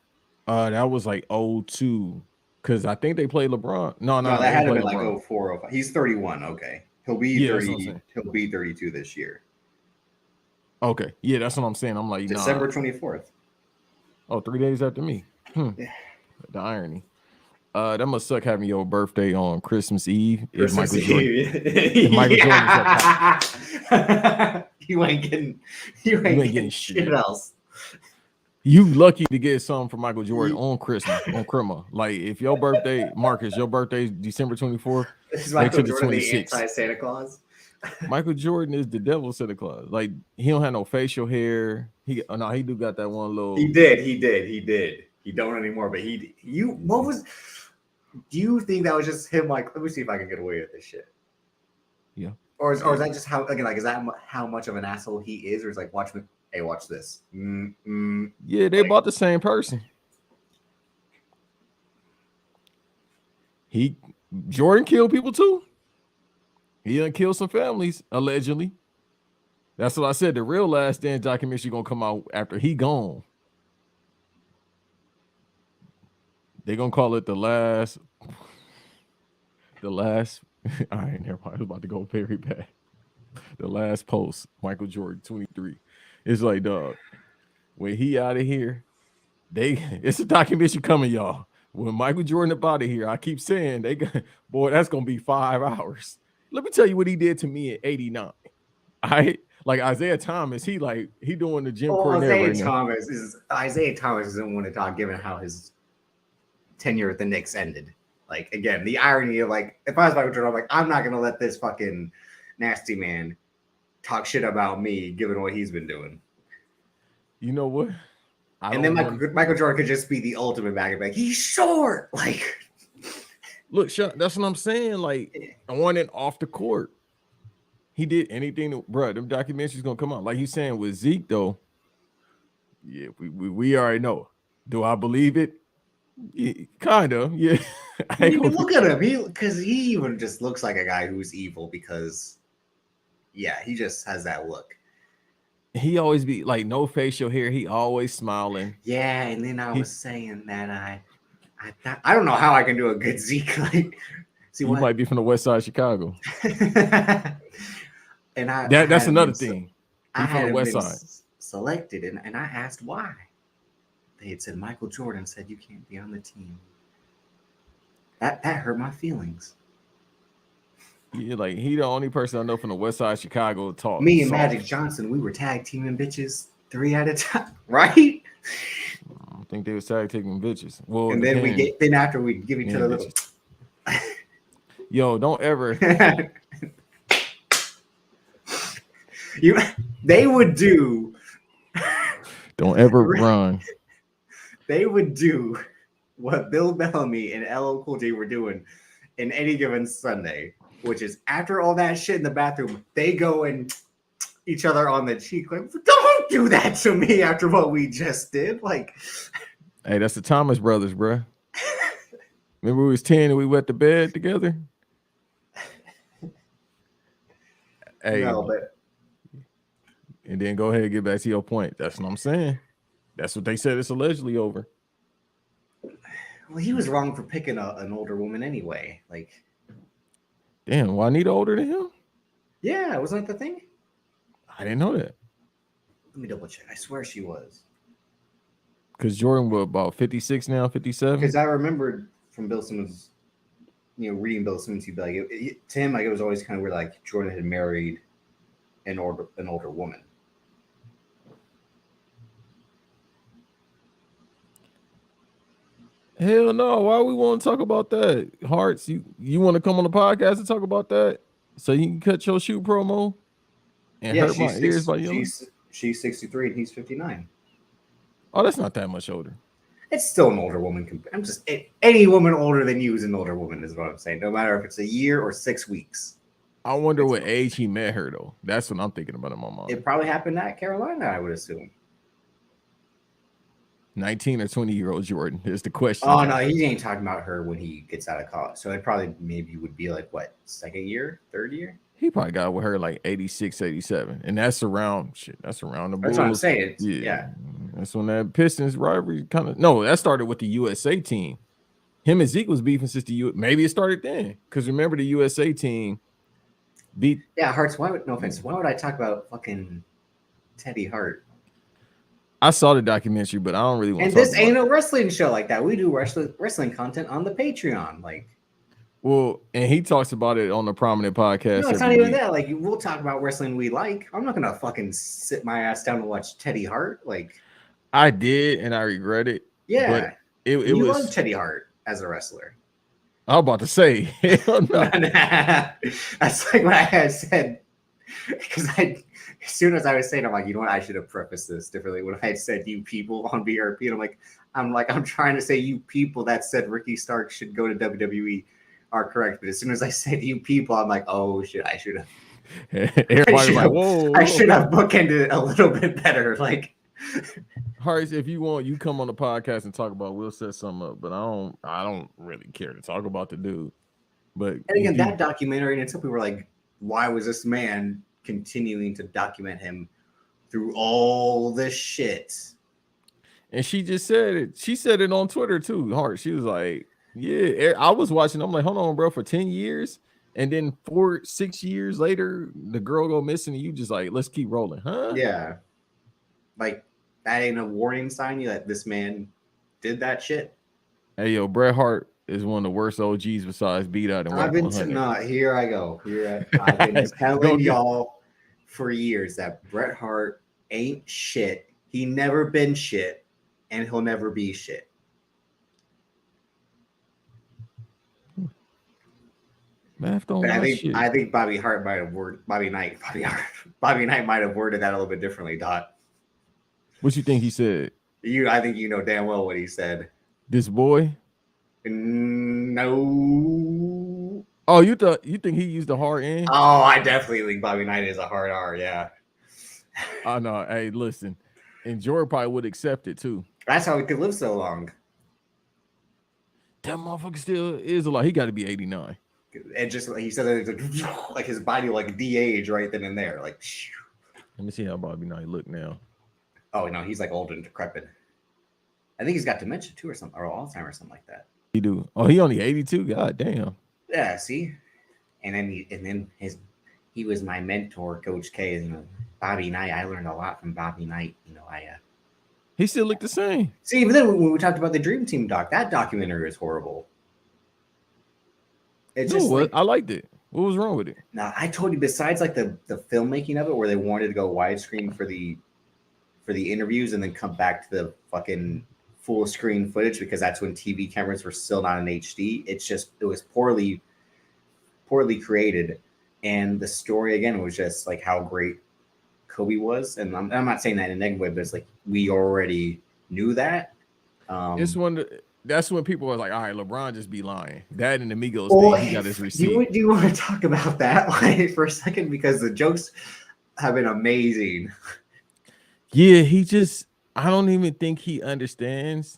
That was like 02. Because I think they played LeBron. No, that had to be like 04, 05. He's 31. Okay, he'll be 30. He'll be 32 this year. Okay, yeah, that's what I'm saying. I'm like, December 24th. Oh, 3 days after me. Yeah. The irony. That must suck having your birthday on Christmas Eve. If Michael Jordan. You ain't getting shit else. You lucky to get something from Michael Jordan on Christmas, on Christmas. Like if your birthday, Marcus, your birthday is December 24th. Is Michael Jordan the anti-Santa Claus? Michael Jordan is the devil Santa Claus. Like he don't have no facial hair. He do got that one little. He did. He don't anymore. But do you think that was just him? Like, let me see if I can get away with this shit. Yeah. Or is that just how again? Like, is that how much of an asshole he is? Or is like, watch me. Hey, watch this. Yeah, they bought the same person. Jordan killed people too. He done killed some families, allegedly. That's what I said. The real Last Dance documentary gonna come out after he gone. They're gonna call it the last. All right, never mind. I was about to go very bad. The Last Post, Michael Jordan, 23. It's like, dog, when he out of here, it's a documentary coming, y'all. When Michael Jordan up out of here, I keep saying that's gonna be 5 hours. Let me tell you what he did to me at 89. All right, like Isaiah Thomas, he doing the Jim Cornette Isaiah Thomas doesn't want to talk, given how his tenure at the Knicks ended. Like again, the irony of like, if I was Michael Jordan, I'm like, I'm not gonna let this fucking nasty man talk shit about me, given what he's been doing. You know what? Michael Jordan could just be the ultimate back and back. He's short, like. Look, Sean, that's what I'm saying. Like on and off the court, he did anything. Bro, them documentaries gonna come out. Like he's saying with Zeke, though. Yeah, we already know. Do I believe it? Yeah, kind of. Yeah. I mean, you can look at him. He even just looks like a guy who's evil because, yeah, he just has that look. He always be like no facial hair. He always smiling. Yeah, and then I was saying that I thought I don't know how I can do a good Zeke. Like, see, you might be from the West Side of Chicago. And that's another thing. I from the West Side selected, and I asked why. They had said Michael Jordan said you can't be on the team. That hurt my feelings. Yeah, like he the only person I know from the West Side of Chicago to talk. Me and Magic Johnson, we were tag teaming bitches 3 at a time, right? I don't think they were tag teaming bitches. Well, and then after we give each other a little. Yo, don't ever. They would do. Don't ever run. They would do what Bill Bellamy and LL Cool J were doing in any given Sunday, which is after all that shit in the bathroom, they go and each other on the cheek like, don't do that to me after what we just did. Like, hey, that's the Thomas brothers, bro. Remember we was 10 and we went to bed together? Hey, no, but and then go ahead and get back to your point. That's what I'm saying. That's what they said it's allegedly over. Well, he was wrong for picking an older woman anyway. Like, damn, Juanita older than him? Yeah, wasn't that the thing? I didn't know that. Let me double check. I swear she was. Because Jordan was about 56 now, 57? Because I remembered from Bill Simmons, reading Bill Simmons, he'd be like, to him, like, it was always kind of weird, like, Jordan had married an older woman. Hell no. Why we want to talk about that? Hearts, you want to come on the podcast and talk about that? So you can cut your shoe promo and hurt my ears by you. She's 63 and he's 59. Oh, that's not that much older. It's still an older woman. I'm just any woman older than you is an older woman, is what I'm saying. No matter if it's a year or 6 weeks. I wonder what age he met her though. That's what I'm thinking about in my mind. It probably happened at Carolina, I would assume. 19 or 20-year-old Jordan is the question. Oh no, he ain't talking about her when he gets out of college. So it probably maybe would be like what, second year, third year? He probably got with her like 86, 87. And that's around That's around the Bulls. That's what I'm saying. Yeah. That's when that Pistons rivalry that started with the USA team. Him and Zeke was beefing since maybe it started then. Because remember the USA team beat. Yeah, Hearts, why would I talk about fucking Teddy Hart? I saw the documentary, but I don't really want to. And this ain't a wrestling show like that. We do wrestling content on the Patreon. Like, well, and he talks about it on the Prominent podcast. No, it's not even that. Like, we'll talk about wrestling we like. I'm not gonna fucking sit my ass down and watch Teddy Hart. Like, I did, and I regret it. Yeah, but it was. You love Teddy Hart as a wrestler. I was about to say, hell no. That's like what I had said. Because as soon as I was saying, I'm like, you know what? I should have prefaced this differently. When I had said "you people" on BRP, and I'm trying to say "you people" that said Ricky Stark should go to WWE are correct. But as soon as I said "you people," I'm like, oh shit, I should have. Everybody's like, whoa. I should have bookended it a little bit better. Like, Harris, if you want, you come on the podcast and talk about. We'll set something up, but I don't really care to talk about the dude. But and again, that documentary, and some people were like, why was this man continuing to document him through all this shit? And she just said it. She said it on Twitter too. Hard. She was like, yeah, I was watching. I'm like, hold on, bro, for 10 years. And then 6 years later, the girl go missing. And you just like, let's keep rolling. Huh? Yeah. Like, that ain't a warning sign you that this man did that shit. Hey, yo, Bret Hart is one of the worst OGs besides Beat Out and I've been here I go. I've been telling y'all for years that Bret Hart ain't shit. He never been shit, and he'll never be shit. I think Bobby Hart might have worded Bobby Knight might have worded that a little bit differently. Dot. What you think he said? I think you know damn well what he said. This boy. No. Oh, you think he used the hard N? Oh, I definitely think Bobby Knight is a hard R. Yeah. Oh no, hey, listen, and Jordan probably would accept it too. That's how he could live so long. That motherfucker still is a lot. He got to be 89. And just he said that like his body like de-age right then and there. Like, Let me see how Bobby Knight look now. oh no, he's like old and decrepit. I think he's got dementia too, or something, or Alzheimer's, or something like that. He do. Oh, he only 82. God damn. Yeah, see, and then he was my mentor, Coach K. And Bobby Knight. I learned a lot from Bobby Knight. He still look the same. See, even then when we talked about the Dream Team that documentary is horrible. It's just what? I liked it. What was wrong with it? Now I told you, besides like the filmmaking of it, where they wanted to go widescreen for the interviews and then come back to the fucking full screen footage because that's when TV cameras were still not in HD. It was poorly created, and the story again was just like how great Kobe was. And I'm not saying that in a negative way, but it's like we already knew that. That's when people are like, all right, LeBron just be lying. That and the Migos thing, he got his receipt. Do you want to talk about that like for a second? Because the jokes have been amazing. Yeah, I don't even think he understands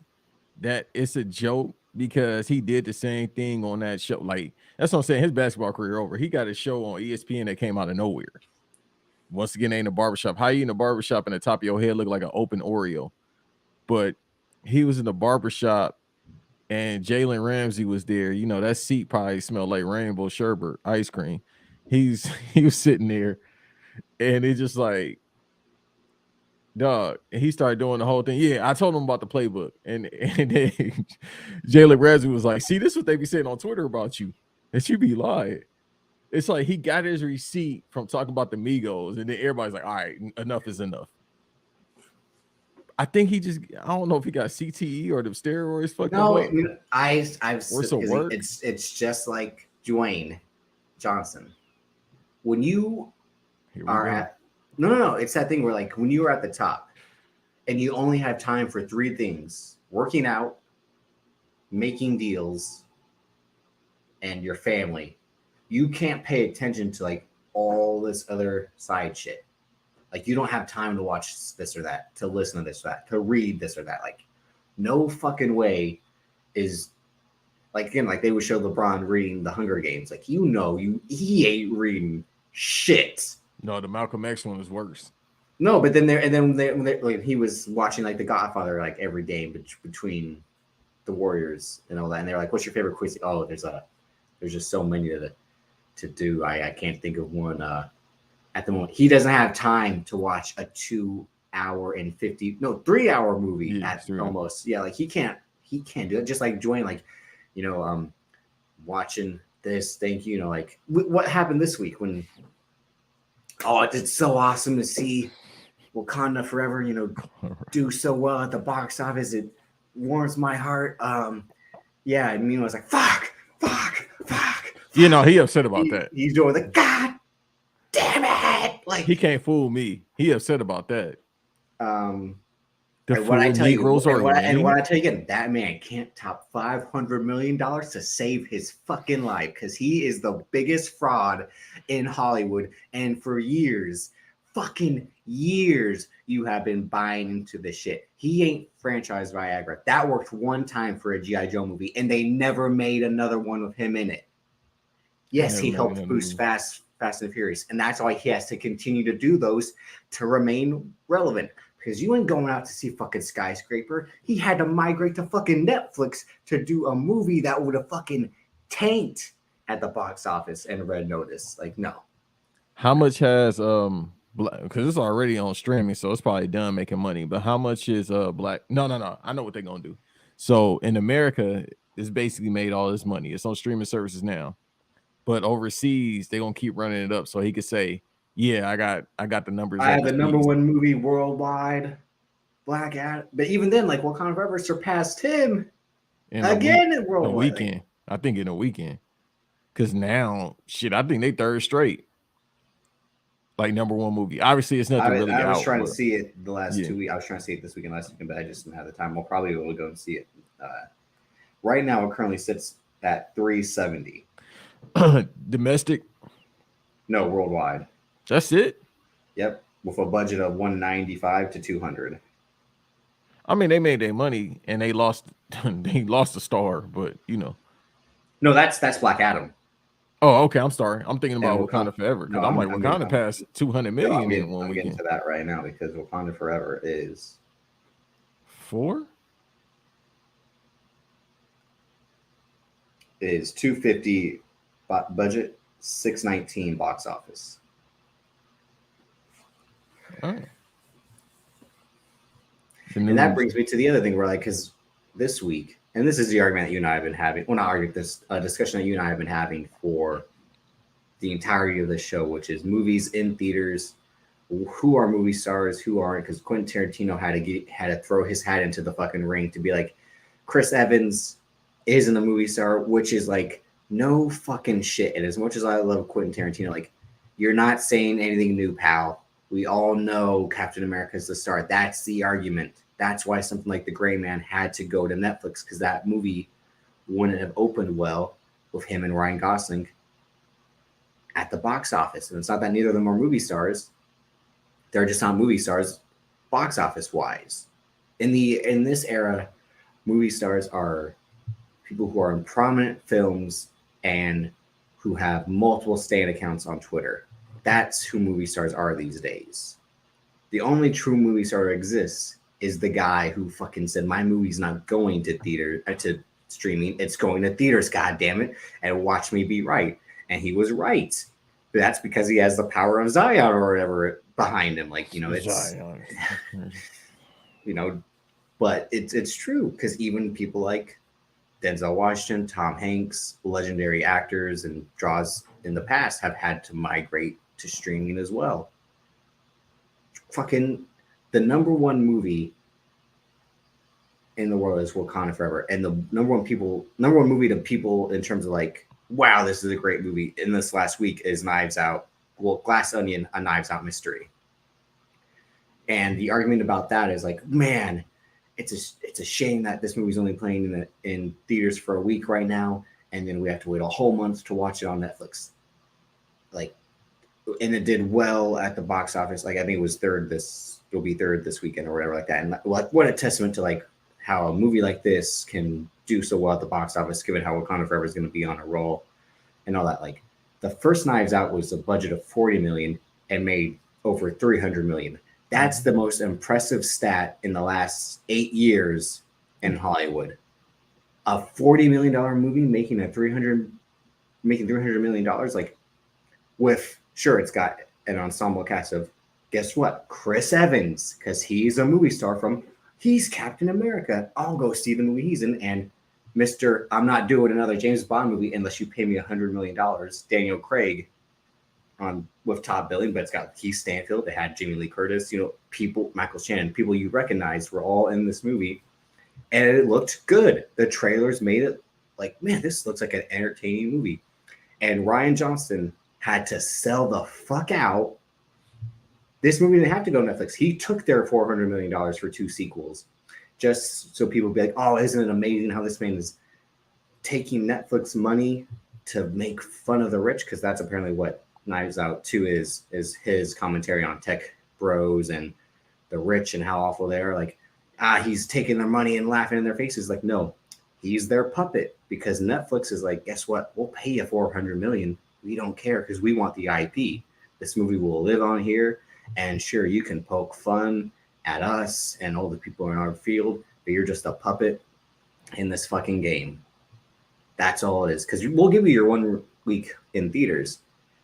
that it's a joke because he did the same thing on that show. Like, that's what I'm saying. His basketball career over. He got a show on ESPN that came out of nowhere. Once again, ain't a barbershop. How you in a barbershop and the top of your head look like an open Oreo? But he was in the barbershop and Jalen Ramsey was there. You know, that seat probably smelled like rainbow sherbet ice cream. He was sitting there and it's just like, dog, and he started doing the whole thing. Yeah, I told him about the playbook, and then Jalen Ramsey was like, "See, this is what they be saying on Twitter about you, that you be lying." It's like he got his receipt from talking about the Migos, and then everybody's like, "All right, enough is enough." I think I don't know if he got CTE or the steroids fucked No, up. it's just like Dwayne Johnson. When you are at no, it's that thing where like when you are at the top and you only have time for three things: working out, making deals, and your family. You can't pay attention to like all this other side shit. Like you don't have time to watch this or that, to listen to this or that, to read this or that. Like no fucking way is like, again, like they would show LeBron reading the Hunger Games. Like, he ain't reading shit. No, the Malcolm X one was worse. No, but then like, he was watching like The Godfather like every day between the Warriors and all that. And they're like, "What's your favorite quiz?" Oh, there's just so many to do. I can't think of one at the moment. He doesn't have time to watch a 3 hour movie almost. Yeah, like he can't do it. Just like Dwayne, like, watching this thing, like what happened this week when, it's so awesome to see Wakanda Forever, do so well at the box office. It warms my heart. Yeah, and I was like, fuck. He upset about that. He's doing the God damn it. Like he can't fool me. He upset about that. What I tell you again, that man can't top $500 million to save his fucking life because he is the biggest fraud in Hollywood. And for fucking years, you have been buying into this shit. He ain't franchised Viagra. That worked one time for a G.I. Joe movie, and they never made another one with him in it. Yes, he helped boost Fast and Furious, and that's why he has to continue to do those to remain relevant. Because you ain't going out to see fucking Skyscraper. He had to migrate to fucking Netflix to do a movie that would have fucking tanked at the box office and Red Notice. Like, no. How much has because it's already on streaming, so it's probably done making money. But how much is Black? No. I know what they're gonna do. So in America, it's basically made all this money. It's on streaming services now. But overseas, they're gonna keep running it up so he could say, "Yeah, I got the numbers." I have the number one movie worldwide, Black Adam. But even then, like Wakanda Forever surpassed him again worldwide. A weekend. I think in a weekend. Because now, I think they third straight. Like number one movie. Obviously, it's nothing really out. I was trying to see it the last 2 weeks. I was trying to see it this weekend, last weekend, but I just didn't have the time. We'll probably go and see it Right now, it currently sits at 370. Domestic. No, worldwide. That's it. Yep, with a budget of 195 to 200. I mean, they made their money and they lost. They lost a star, but you know. No, that's Black Adam. Oh, okay. I'm sorry. I'm thinking about And Wakanda Forever because no, I'm like Wakanda passed 200 million in one I'm getting weekend. to that right now because Wakanda Forever is 4. 250 budget, 619 box office. Oh. And that brings me to the other thing where, like, because this week, and this is the argument that you and I have been having. Well, not argument, this discussion that you and I have been having for the entirety of the show, which is movies in theaters. Who are movie stars? Who aren't? Because Quentin Tarantino had to throw his hat into the fucking ring to be like, Chris Evans isn't a movie star, which is like no fucking shit. And as much as I love Quentin Tarantino, like, you're not saying anything new, pal. We all know Captain America is the star. That's the argument. That's why something like The Gray Man had to go to Netflix, because that movie wouldn't have opened well with him and Ryan Gosling at the box office. And it's not that neither of them are movie stars. They're just not movie stars box office wise. In this era, movie stars are people who are in prominent films and who have multiple stan accounts on Twitter. That's who movie stars are these days. The only true movie star that exists is the guy who fucking said, my movie's not going to theater to streaming, it's going to theaters, god damn it, and watch me be right. And he was right. But that's because he has the power of Zion or whatever behind him. Like, you know, it's Zion. You know, but it's true, because even people like Denzel Washington, Tom Hanks, legendary actors and draws in the past have had to migrate to streaming as well. Fucking the number one movie in the world is Wakanda Forever, and the number one movie to people in terms of like, wow, this is a great movie in this last week is Knives Out. Well, Glass Onion, a Knives Out mystery. And the argument about that is like, man, it's a shame that this movie's only playing in theaters for a week right now, and then we have to wait a whole month to watch it on Netflix. Like, and it did well at the box office. Like, I think it was it'll be third this weekend or whatever like that. And like, what a testament to like how a movie like this can do so well at the box office, given how Wakanda Forever is going to be on a roll and all that. Like, the first Knives Out was a budget of 40 million and made over 300 million. That's the most impressive stat in the last 8 years in Hollywood. A $40 million movie making $300 million, like, with, sure, it's got an ensemble cast of, guess what? Chris Evans, because he's a movie star he's Captain America. I'll go see the movie he's in. And Mr. I'm not doing another James Bond movie unless you pay me $100 million. Daniel Craig with top billing, but it's got Keith Stanfield. It had Jamie Lee Curtis, you know, people, Michael Shannon, people you recognized were all in this movie. And it looked good. The trailers made it like, man, this looks like an entertaining movie. And Rian Johnson had to sell the fuck out. This movie didn't have to go to Netflix. He took their $400 million for 2 sequels, just so people would be like, oh, isn't it amazing how this man is taking Netflix money to make fun of the rich? Because that's apparently what Knives Out 2 is his commentary on tech bros and the rich and how awful they are. Like, he's taking their money and laughing in their faces. Like, no, he's their puppet, because Netflix is like, guess what? We'll pay you $400 million. We don't care, because we want the IP. This movie will live on here. And sure, you can poke fun at us and all the people in our field, but you're just a puppet in this fucking game. That's all it is. Because we'll give you your 1 week in theaters,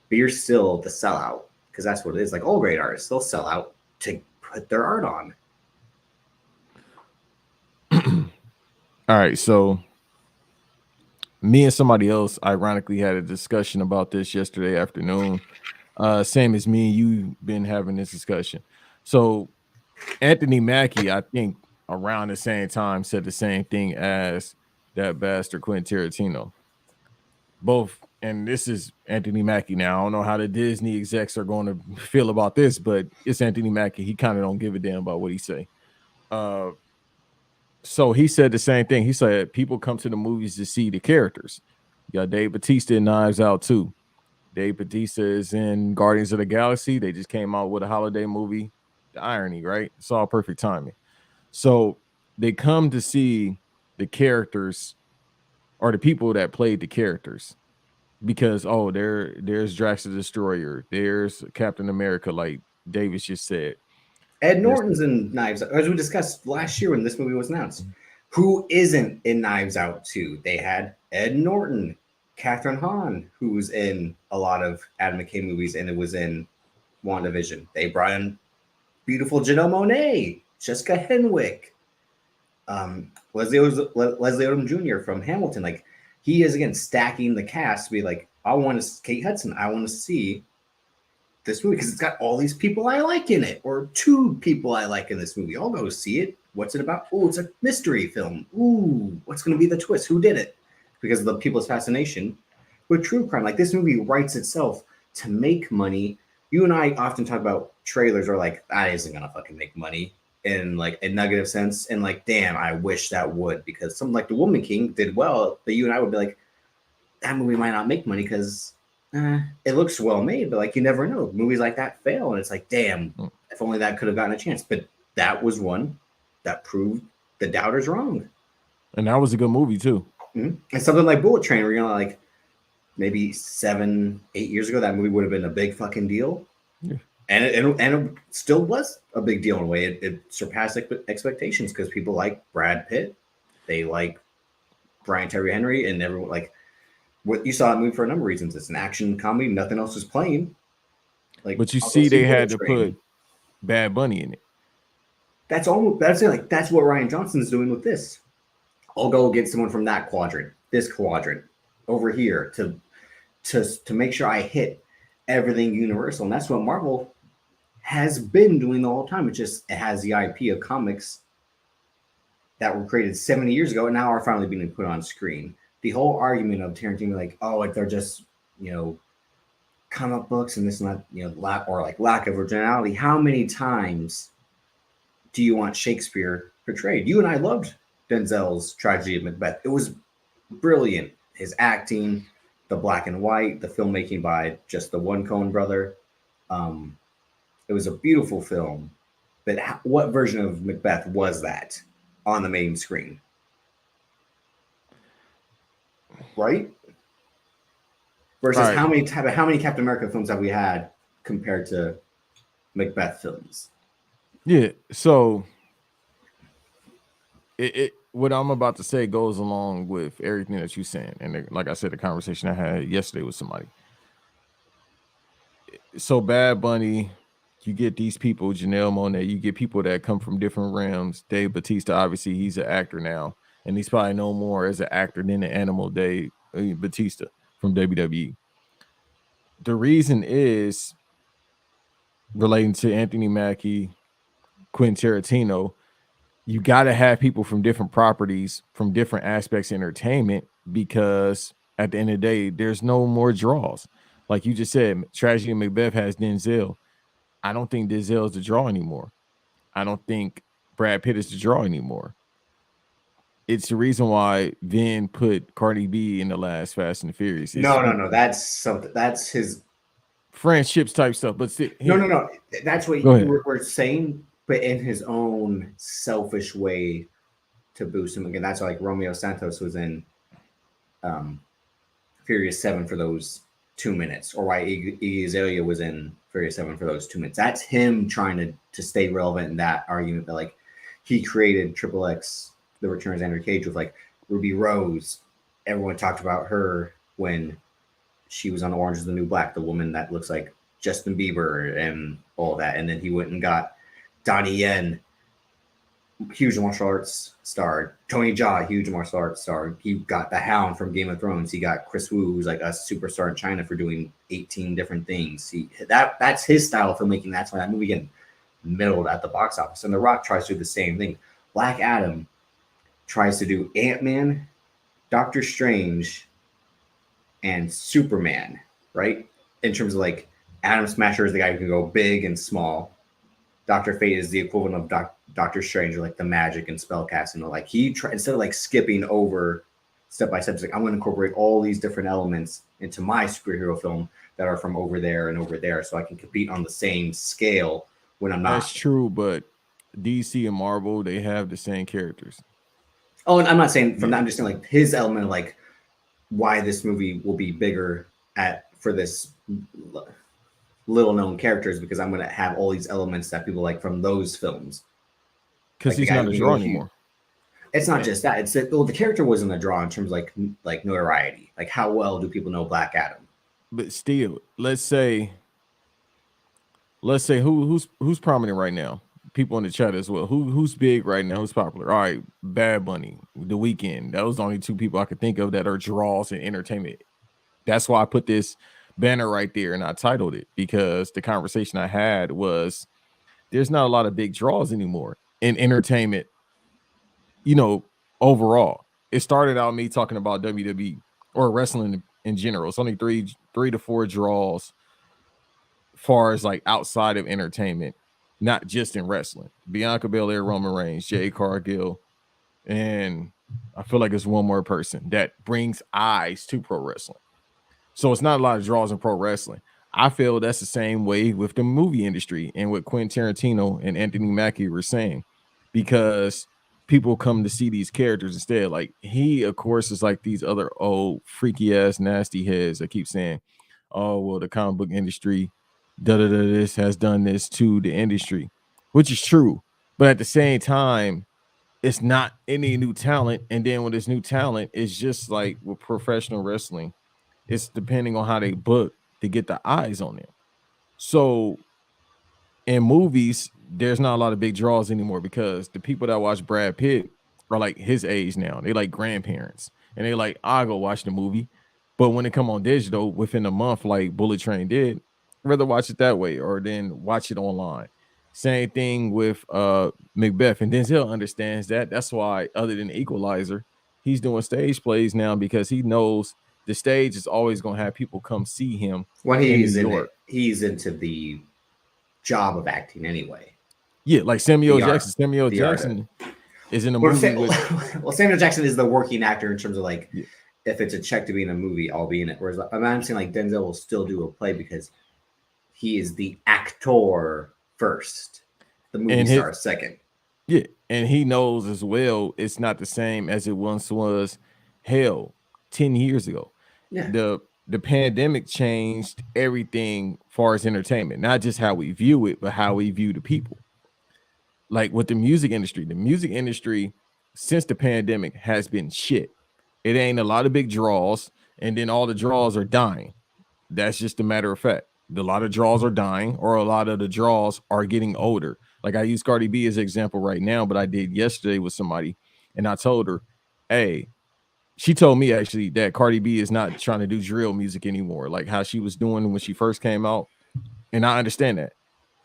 but you're still the sellout, because that's what it is. Like, all great artists, they'll sell out to put their art on. All right, so me and somebody else ironically had a discussion about this yesterday afternoon. Same as me and you been having this discussion. So Anthony Mackie, I think around the same time, said the same thing as that bastard Quentin Tarantino. Both, and this is Anthony Mackie now. I don't know how the Disney execs are going to feel about this, but it's Anthony Mackie. He kind of don't give a damn about what he say. So he said the same thing. He said people come to the movies to see the characters. You got Dave Bautista in Knives Out too. Dave Bautista is in Guardians of the Galaxy. They just came out with a holiday movie. The irony, right? It's all perfect timing. So they come to see the characters or the people that played the characters because there's Drax the Destroyer, there's Captain America, like Davis just said. Ed There's Norton's in Knives Out, as we discussed last year when this movie was announced. Who isn't in Knives Out 2? They had Ed Norton, Catherine Hahn, who's in a lot of Adam McKay movies, and it was in WandaVision. They brought in beautiful Janelle Monáe, Jessica Henwick, Leslie Odom Jr. from Hamilton. Like, he is again stacking the cast to be like, I want to Kate Hudson. I want to see this movie because it's got all these people I like in it, or two people I like in this movie. I'll go see it. What's it about? Oh, it's a mystery film. Ooh, what's going to be the twist? Who did it? Because of the people's fascination with true crime. Like, this movie writes itself to make money. You and I often talk about trailers are like, that isn't going to fucking make money in like a negative sense. And like, damn, I wish that would, because something like The Woman King did well, but you and I would be like, that movie might not make money because it looks well made, but like, you never know. Movies like that fail, and it's like, damn, if only that could have gotten a chance. But that was one that proved the doubters wrong. And that was a good movie too. Mm-hmm. And something like Bullet Train, where you're gonna like maybe 7-8 years ago, that movie would have been a big fucking deal. Yeah. And it still was a big deal in a way. It surpassed expectations because people like Brad Pitt, they like Brian Terry Henry, and everyone like what you saw that movie for a number of reasons. It's an action comedy, nothing else is playing. Like, but you see, they had to put Bad Bunny in it. That's what Ryan Johnson is doing with this. I'll go get someone from that quadrant, this quadrant, over here to make sure I hit everything Universal, and that's what Marvel has been doing the whole time. It has the IP of comics that were created 70 years ago and now are finally being put on screen. The whole argument of Tarantino, like, oh, like they're just, comic books and this and that, lack of originality. How many times do you want Shakespeare portrayed? You and I loved Denzel's tragedy of Macbeth. It was brilliant. His acting, the black and white, the filmmaking by just the one Coen brother. It was a beautiful film. But what version of Macbeth was that on the main screen? Right? Versus right. How many Captain America films have we had compared to Macbeth films? Yeah. So what I'm about to say goes along with everything that you're saying. And like I said, the conversation I had yesterday with somebody. So Bad Bunny, you get these people, Janelle Monáe, you get people that come from different realms. Dave Bautista, obviously, he's an actor now. And he's probably no more as an actor than the animal Dave Bautista from WWE. The reason is relating to Anthony Mackie, Quentin Tarantino. You got to have people from different properties, from different aspects of entertainment, because at the end of the day, there's no more draws. Like you just said, Tragedy of Macbeth has Denzel. I don't think Denzel is the draw anymore. I don't think Brad Pitt is the draw anymore. It's the reason why Vin put Cardi B in the last Fast and the Furious. No. That's something. That's his friendships type stuff. But no. That's what we're saying, but in his own selfish way to boost him again. That's why, like, Romeo Santos was in Furious 7 for those 2 minutes, or why Iggy Azalea was in Furious 7 for those 2 minutes. That's him trying to stay relevant in that argument that, like, he created Triple X, The Return of Xander Cage, with like Ruby Rose. Everyone talked about her when she was on Orange is the New Black, the woman that looks like Justin Bieber and all that. And then he went and got Donnie Yen, huge martial arts star. Tony Jaa, huge martial arts star. He got the Hound from Game of Thrones. He got Chris Wu, who's like a superstar in China for doing 18 different things. That's his style of filmmaking. That's why that movie getting middled at the box office. And The Rock tries to do the same thing. Black Adam tries to do Ant-Man, Doctor Strange, and Superman, right? In terms of like, Adam Smasher is the guy who can go big and small. Dr. Fate is the equivalent of Doctor Strange, or like the magic and spellcasting. Like he instead of like skipping over step by step, it's like I'm going to incorporate all these different elements into my superhero film that are from over there and over there, so I can compete on the same scale when I'm not. That's true, but DC and Marvel, they have the same characters. Oh, and I'm not saying from that. I'm just saying like his element of like why this movie will be bigger for this little known characters, because I'm going to have all these elements that people like from those films. Because he's not a draw anymore. It's not just that. It's that, well, the character wasn't a draw in terms of like notoriety. Like how well do people know Black Adam? But still, let's say who's prominent right now? People in the chat as well. Who's big right now? Who's popular? All right, Bad Bunny, The Weeknd. Those are the only two people I could think of that are draws in entertainment. That's why I put this banner right there and I titled it, because the conversation I had was there's not a lot of big draws anymore in entertainment, you know, overall. It started out me talking about WWE or wrestling in general. It's only three to four draws far as like outside of entertainment, not just in wrestling. Bianca Belair, Roman Reigns, Jade Cargill, and I feel like it's one more person that brings eyes to pro wrestling. So it's not a lot of draws in pro wrestling. I feel that's the same way with the movie industry and what Quentin Tarantino and Anthony Mackie were saying, because people come to see these characters instead. Like he, of course, is like these other old freaky ass nasty heads that keep saying, oh, well, the comic book industry, this has done this to the industry, which is true. But at the same time, it's not any new talent. And then when this new talent, it's just like with professional wrestling, it's depending on how they book to get the eyes on them. So in movies, there's not a lot of big draws anymore, because the people that watch Brad Pitt are like his age now. They like grandparents, and they like, I'll go watch the movie. But when it come on digital within a month, like Bullet Train did, I'd rather watch it that way or then watch it online. Same thing with Macbeth, and Denzel understands that. That's why, other than Equalizer, he's doing stage plays now, because he knows the stage is always going to have people come see him. When he's he's into the job of acting anyway. Yeah, like Samuel Jackson. Samuel Jackson is in a movie well, Samuel Jackson is the working actor in terms of like, if it's a check to be in a movie, I'll be in it. Whereas I'm saying like Denzel will still do a play because he is the actor first. The movie star second. Yeah, and he knows as well it's not the same as it once was. Hell, 10 years ago. Yeah. The pandemic changed everything as far as entertainment, not just how we view it, but how we view the people. Like with the music industry since the pandemic has been shit. It ain't a lot of big draws, and then all the draws are dying. That's just a matter of fact. A lot of draws are dying, or a lot of the draws are getting older. Like I use Cardi B as an example right now, but I did yesterday with somebody, and I told her, hey, she told me actually that Cardi B is not trying to do drill music anymore, like how she was doing when she first came out. And I understand that.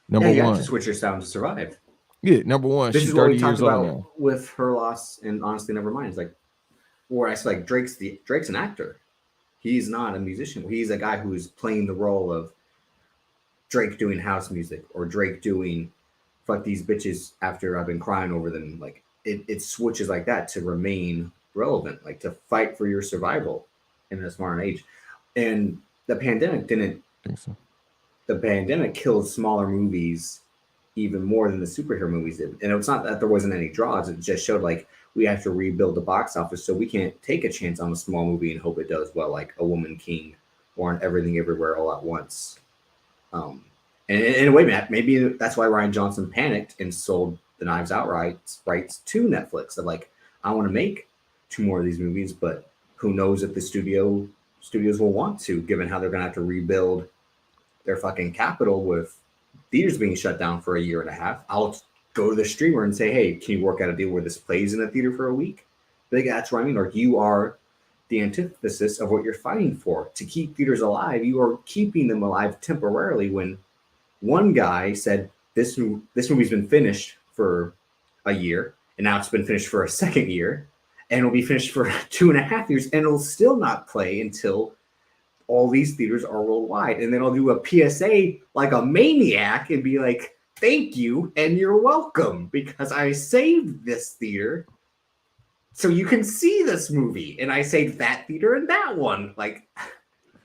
Number one, you have to switch your sound to survive. Yeah, number one, this she's is what we talked about with her loss, and honestly, never mind. It's like, or I said, like Drake's an actor. He's not a musician. He's a guy who's playing the role of Drake doing house music, or Drake doing fuck these bitches after I've been crying over them. Like it switches like that to remain relevant, like to fight for your survival in this modern age. And the pandemic didn't think so. The pandemic killed smaller movies even more than the superhero movies did. And it's not that there wasn't any draws. It just showed like we have to rebuild the box office, so we can't take a chance on a small movie and hope it does well, like A Woman King or an Everything Everywhere All at Once. And in a way, Matt, maybe that's why Rian Johnson panicked and sold the Knives Out rights to Netflix. Of like, I want to make 2 more of these movies, but who knows if the studios will want to, given how they're going to have to rebuild their fucking capital with theaters being shut down for a year and a half. I'll go to the streamer and say, hey, can you work out a deal where this plays in a theater for a week? Like, that's what I mean. Like, you are the antithesis of what you're fighting for. To keep theaters alive, you are keeping them alive temporarily, when one guy said this movie's been finished for a year, and now it's been finished for a second year, and it'll be finished for 2.5 years, and it'll still not play until all these theaters are worldwide. And then I'll do a PSA like a maniac and be like, thank you and you're welcome, because I saved this theater so you can see this movie, and I saved that theater and that one. Like,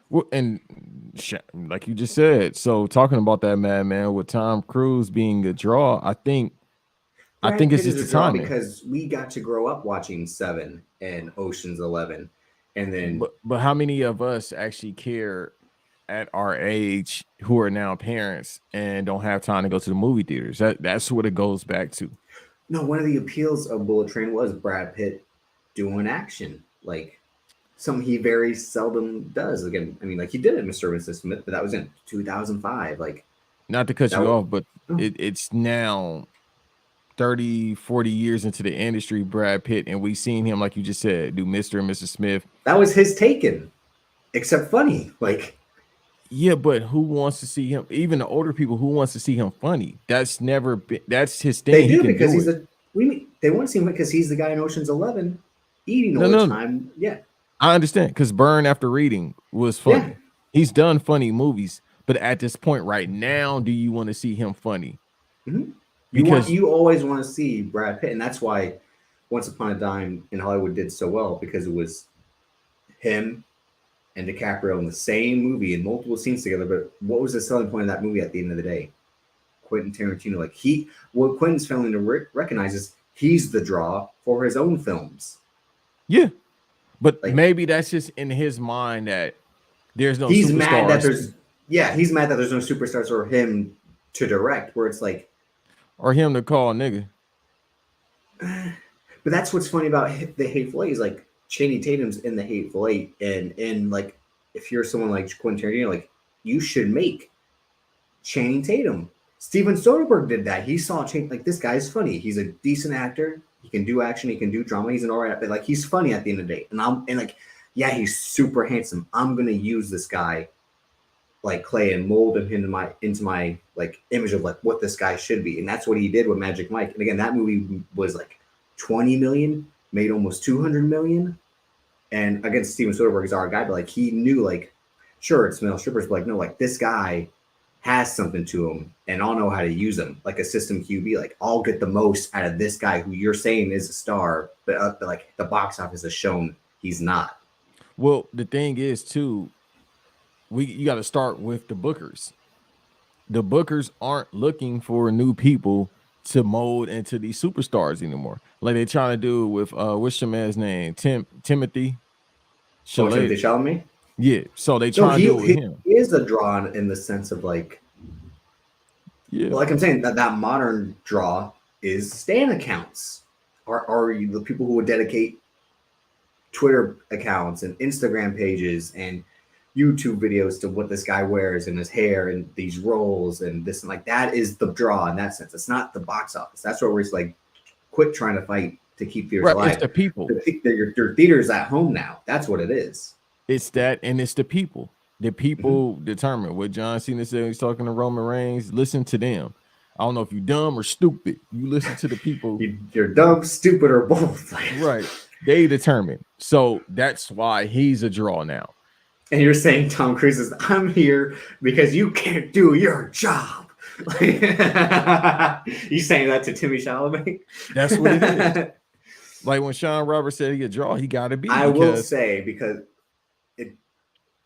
well, and like you just said, so talking about that Madman with Tom Cruise being a draw, I think Brad it's Pitt is just a the draw timing. because we got to grow up watching Seven and Ocean's 11, and then But how many of us actually care at our age who are now parents and don't have time to go to the movie theaters? That's what it goes back to. no, one of the appeals of Bullet Train was Brad Pitt doing action, like something he very seldom does. Again, I mean, like he did it in Mr. and Mrs. Smith, but that was in 2005. Like Not to cut that. you off, but Oh, it's now 30, 40 years into the industry, Brad Pitt, and we seen him, like you just said, do Mr. and Mrs. Smith. that was his Taken, except funny. Like, yeah, but who wants to see him? Even the older people, who wants to see him funny? That's never been, that's his thing. they do He can because do he's it. they want to see him because he's the guy in Ocean's 11 eating all No, the time. Yeah. I understand, because Burn After Reading was funny. Yeah. He's done funny movies, but at this point right now, do you want to see him funny? Mm-hmm. Because You always want to see Brad Pitt, and that's why Once Upon a Time in Hollywood did so well, because it was him and DiCaprio in the same movie in multiple scenes together. But what was the selling point of that movie at the end of the day? Quentin Tarantino, like what Quentin's failing to recognize is he's the draw for his own films. yeah, but Like, maybe that's just in his mind that there's no he's superstars. mad that he's mad that there's no superstars or him to direct, where it's like, or him to call nigga. But that's what's funny about the Hateful Eight is like Channing Tatum's in the Hateful Eight, and like if you're someone like Quentin Tarantino, like you should make Channing Tatum. Steven Soderbergh did that. He saw Channing, like, this guy's funny. He's a decent actor. He can do action. He can do drama. He's an alright, but like he's funny at the end of the day. And like, yeah, he's super handsome. I'm gonna use this guy like clay and mold him into my like image of like what this guy should be. And that's what he did with Magic Mike. And again, that movie was like 20 million, made almost 200 million. And again, Steven Soderbergh is our guy, but like he knew, like, sure, it's male strippers, but like, no, like this guy has something to him and I'll know how to use him like a system QB. Like, I'll get the most out of this guy who you're saying is a star, but like the box office has shown he's not. Well, the thing is too, you got to start with the bookers. The bookers aren't looking for new people to mold into these superstars anymore. Like they're trying to do with what's your man's name? Timothy Chalamet. Yeah, so they try to do it with him. He is a draw in the sense of like, yeah, like I'm saying that modern draw is Stan accounts, are the people who would dedicate Twitter accounts and Instagram pages and YouTube videos to what this guy wears and his hair and these roles and this, and like that is the draw in that sense. It's not the box office. That's where we're just like, quit trying to fight to keep theaters alive. It's the people. Your theaters at home now. That's what it is. It's that, and it's the people. The people determine what John Cena said. He's talking to Roman Reigns. Listen to them. I don't know if you're dumb or stupid. You listen to the people. You're dumb, stupid, or both. Right. They determine. So that's why he's a draw now. And you're saying Tom Cruise is, I'm here because you can't do your job. You saying that to Timmy Chalamet? That's what it is. Like when Sean Roberts said he a draw, he got to be. I will say, because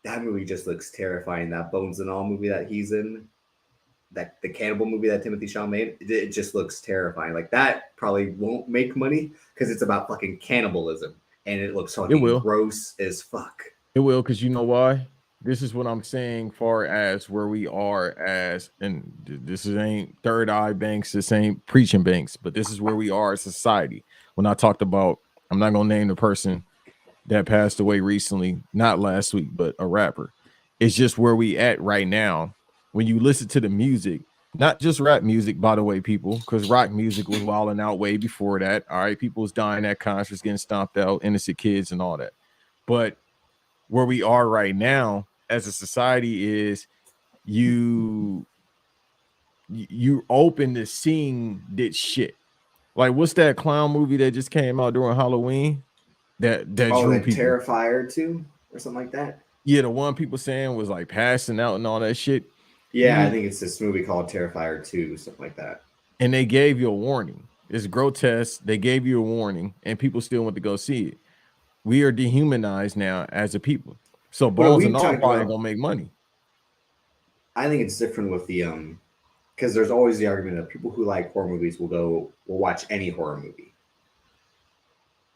that movie just looks terrifying. That Bones and All movie that he's in, that the cannibal movie that Timothy Chalamet made, it just looks terrifying. Like that probably won't make money because it's about fucking cannibalism and it looks fucking gross as fuck. It will, because you know why? This is what I'm saying, far as where we are as, and this ain't third eye banks, this ain't preaching banks, but this is where we are as society. When I talked about, I'm not gonna name the person that passed away recently, not last week, but a rapper. It's just where we at right now. When you listen to the music, not just rap music, by the way, people, because rock music was wilding out way before that. All right, people was dying at concerts, getting stomped out, innocent kids and all that. But where we are right now as a society is you open to seeing this shit. Like, what's that clown movie that just came out during Halloween? That drew people. Terrifier 2 or something like that. Yeah, the one people saying was like passing out and all that shit. Yeah, I think it's this movie called Terrifier 2, something like that. And they gave you a warning. It's grotesque. They gave you a warning, and people still want to go see it. We are dehumanized now as a people. So But Bones we and all talked probably about. gonna make money. I think it's different with the because there's always the argument of people who like horror movies will watch any horror movie.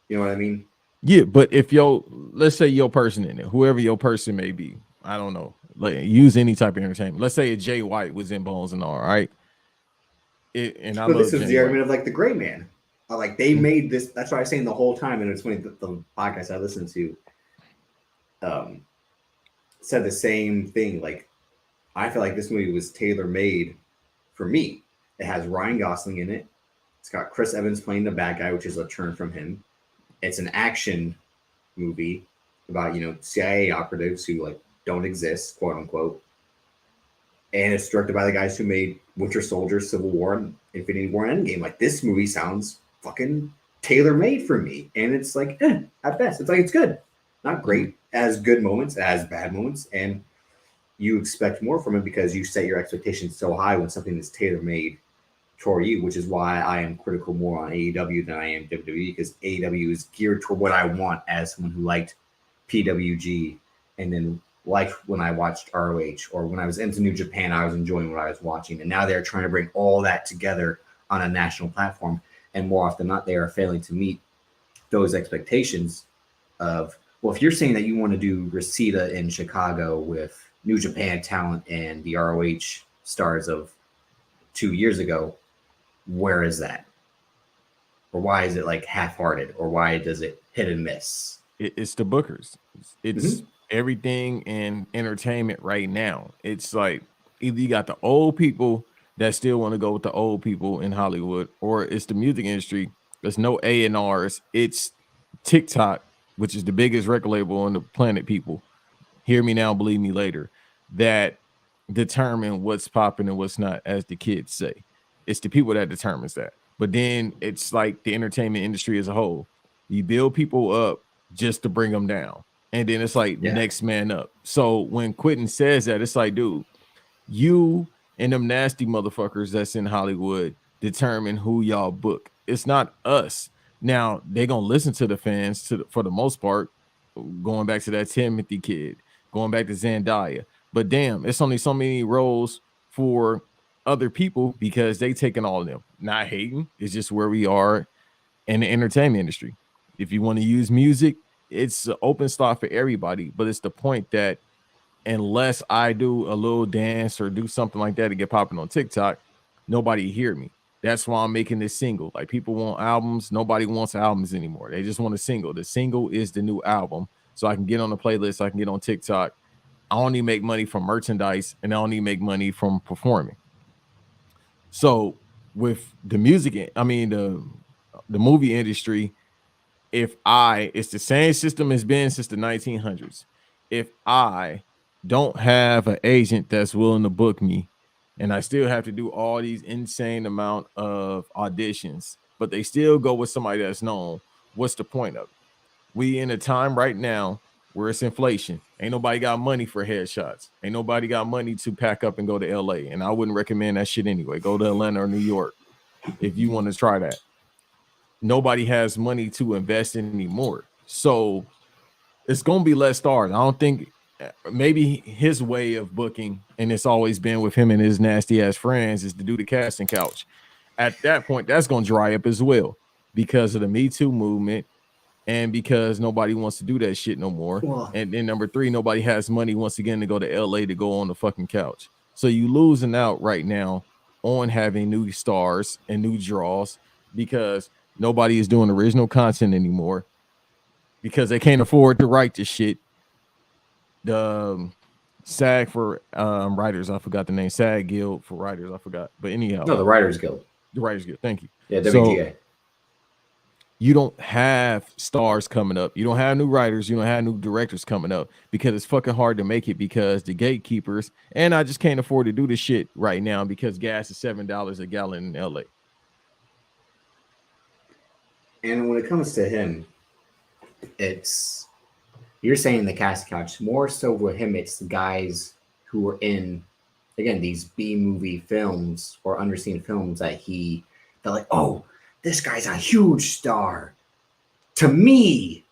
You know what I mean? Yeah, but if let's say your person in it, whoever your person may be, I don't know, like use any type of entertainment. Let's say a Jay White was in Bones and all right. And I But this love is Jay the White. argument of like the Gray Man. Like they made this. That's what I was saying the whole time, and it's funny that the podcast I listened to um, said the same thing. Like I feel like this movie was tailor made for me. It has Ryan Gosling in it. It's got Chris Evans playing the bad guy, which is a turn from him. It's an action movie about CIA operatives who like don't exist, quote unquote. And it's directed by the guys who made Winter Soldier, Civil War, and Infinity War, and Endgame. Like this movie sounds fucking tailor made for me, and it's like at best, it's like it's good, not great. As good moments, as bad moments, and you expect more from it because you set your expectations so high when something is tailor made for you, which is why I am critical more on AEW than I am WWE because AEW is geared toward what I want as someone who liked PWG and then like when I watched ROH or when I was into New Japan, I was enjoying what I was watching. And now they're trying to bring all that together on a national platform. And more often than not, they are failing to meet those expectations of, well, if you're saying that you want to do Reseda in Chicago with New Japan talent and the ROH stars of 2 years ago, where is that? Or why is it like half-hearted? Or why does it hit and miss? It's the bookers. It's everything in entertainment right now. It's like either you got the old people that still want to go with the old people in Hollywood, or it's the music industry. There's no A&Rs. It's TikTok, which is the biggest record label on the planet, people. Hear me now, believe me later. That determine what's popping and what's not, as the kids say. It's the people that determines that. But then it's like the entertainment industry as a whole. You build people up just to bring them down. And then it's like next man up. So when Quentin says that, it's like, dude, you and them nasty motherfuckers that's in Hollywood determine who y'all book. It's not us. Now, they're going to listen to the fans for the most part, going back to that Timothy kid, going back to Zendaya. But damn, it's only so many roles for other people because they taking all of them. Not hating. It's just where we are in the entertainment industry. If you want to use music, it's an open slot for everybody. But it's the point that unless I do a little dance or do something like that to get popping on TikTok, nobody hear me. That's why I'm making this single. Like people want albums. Nobody wants albums anymore. They just want a single. The single is the new album. So I can get on the playlist. I can get on TikTok. I only make money from merchandise and I only make money from performing. So with the music, I mean the movie industry, it's the same system has been since the 1900s. If I don't have an agent that's willing to book me and I still have to do all these insane amount of auditions, but they still go with somebody that's known, what's the point of it? We in a time right now where it's inflation. Ain't nobody got money for headshots. Ain't nobody got money to pack up and go to LA. And I wouldn't recommend that shit anyway. Go to Atlanta or New York if you want to try that. Nobody has money to invest in anymore. So it's going to be less stars. I don't think maybe his way of booking, and it's always been with him and his nasty ass friends, is to do the casting couch. At that point, that's going to dry up as well because of the Me Too movement and because nobody wants to do that shit no more. Well, and then number 3, nobody has money once again to go to LA to go on the fucking couch. So you losing out right now on having new stars and new draws because nobody is doing original content anymore because they can't afford to write this shit. The SAG for writers, I forgot the name. SAG Guild for writers, I forgot. But anyhow, no, the Writers Guild. The Writers Guild. Thank you. Yeah, WGA. So you don't have stars coming up. You don't have new writers. You don't have new directors coming up because it's fucking hard to make it because the gatekeepers, and I just can't afford to do this shit right now because gas is $7 a gallon in LA. And when it comes to him, you're saying the cast couch more so with him. It's the guys who were in again, these B movie films or underseen films that they're like, oh, this guy's a huge star to me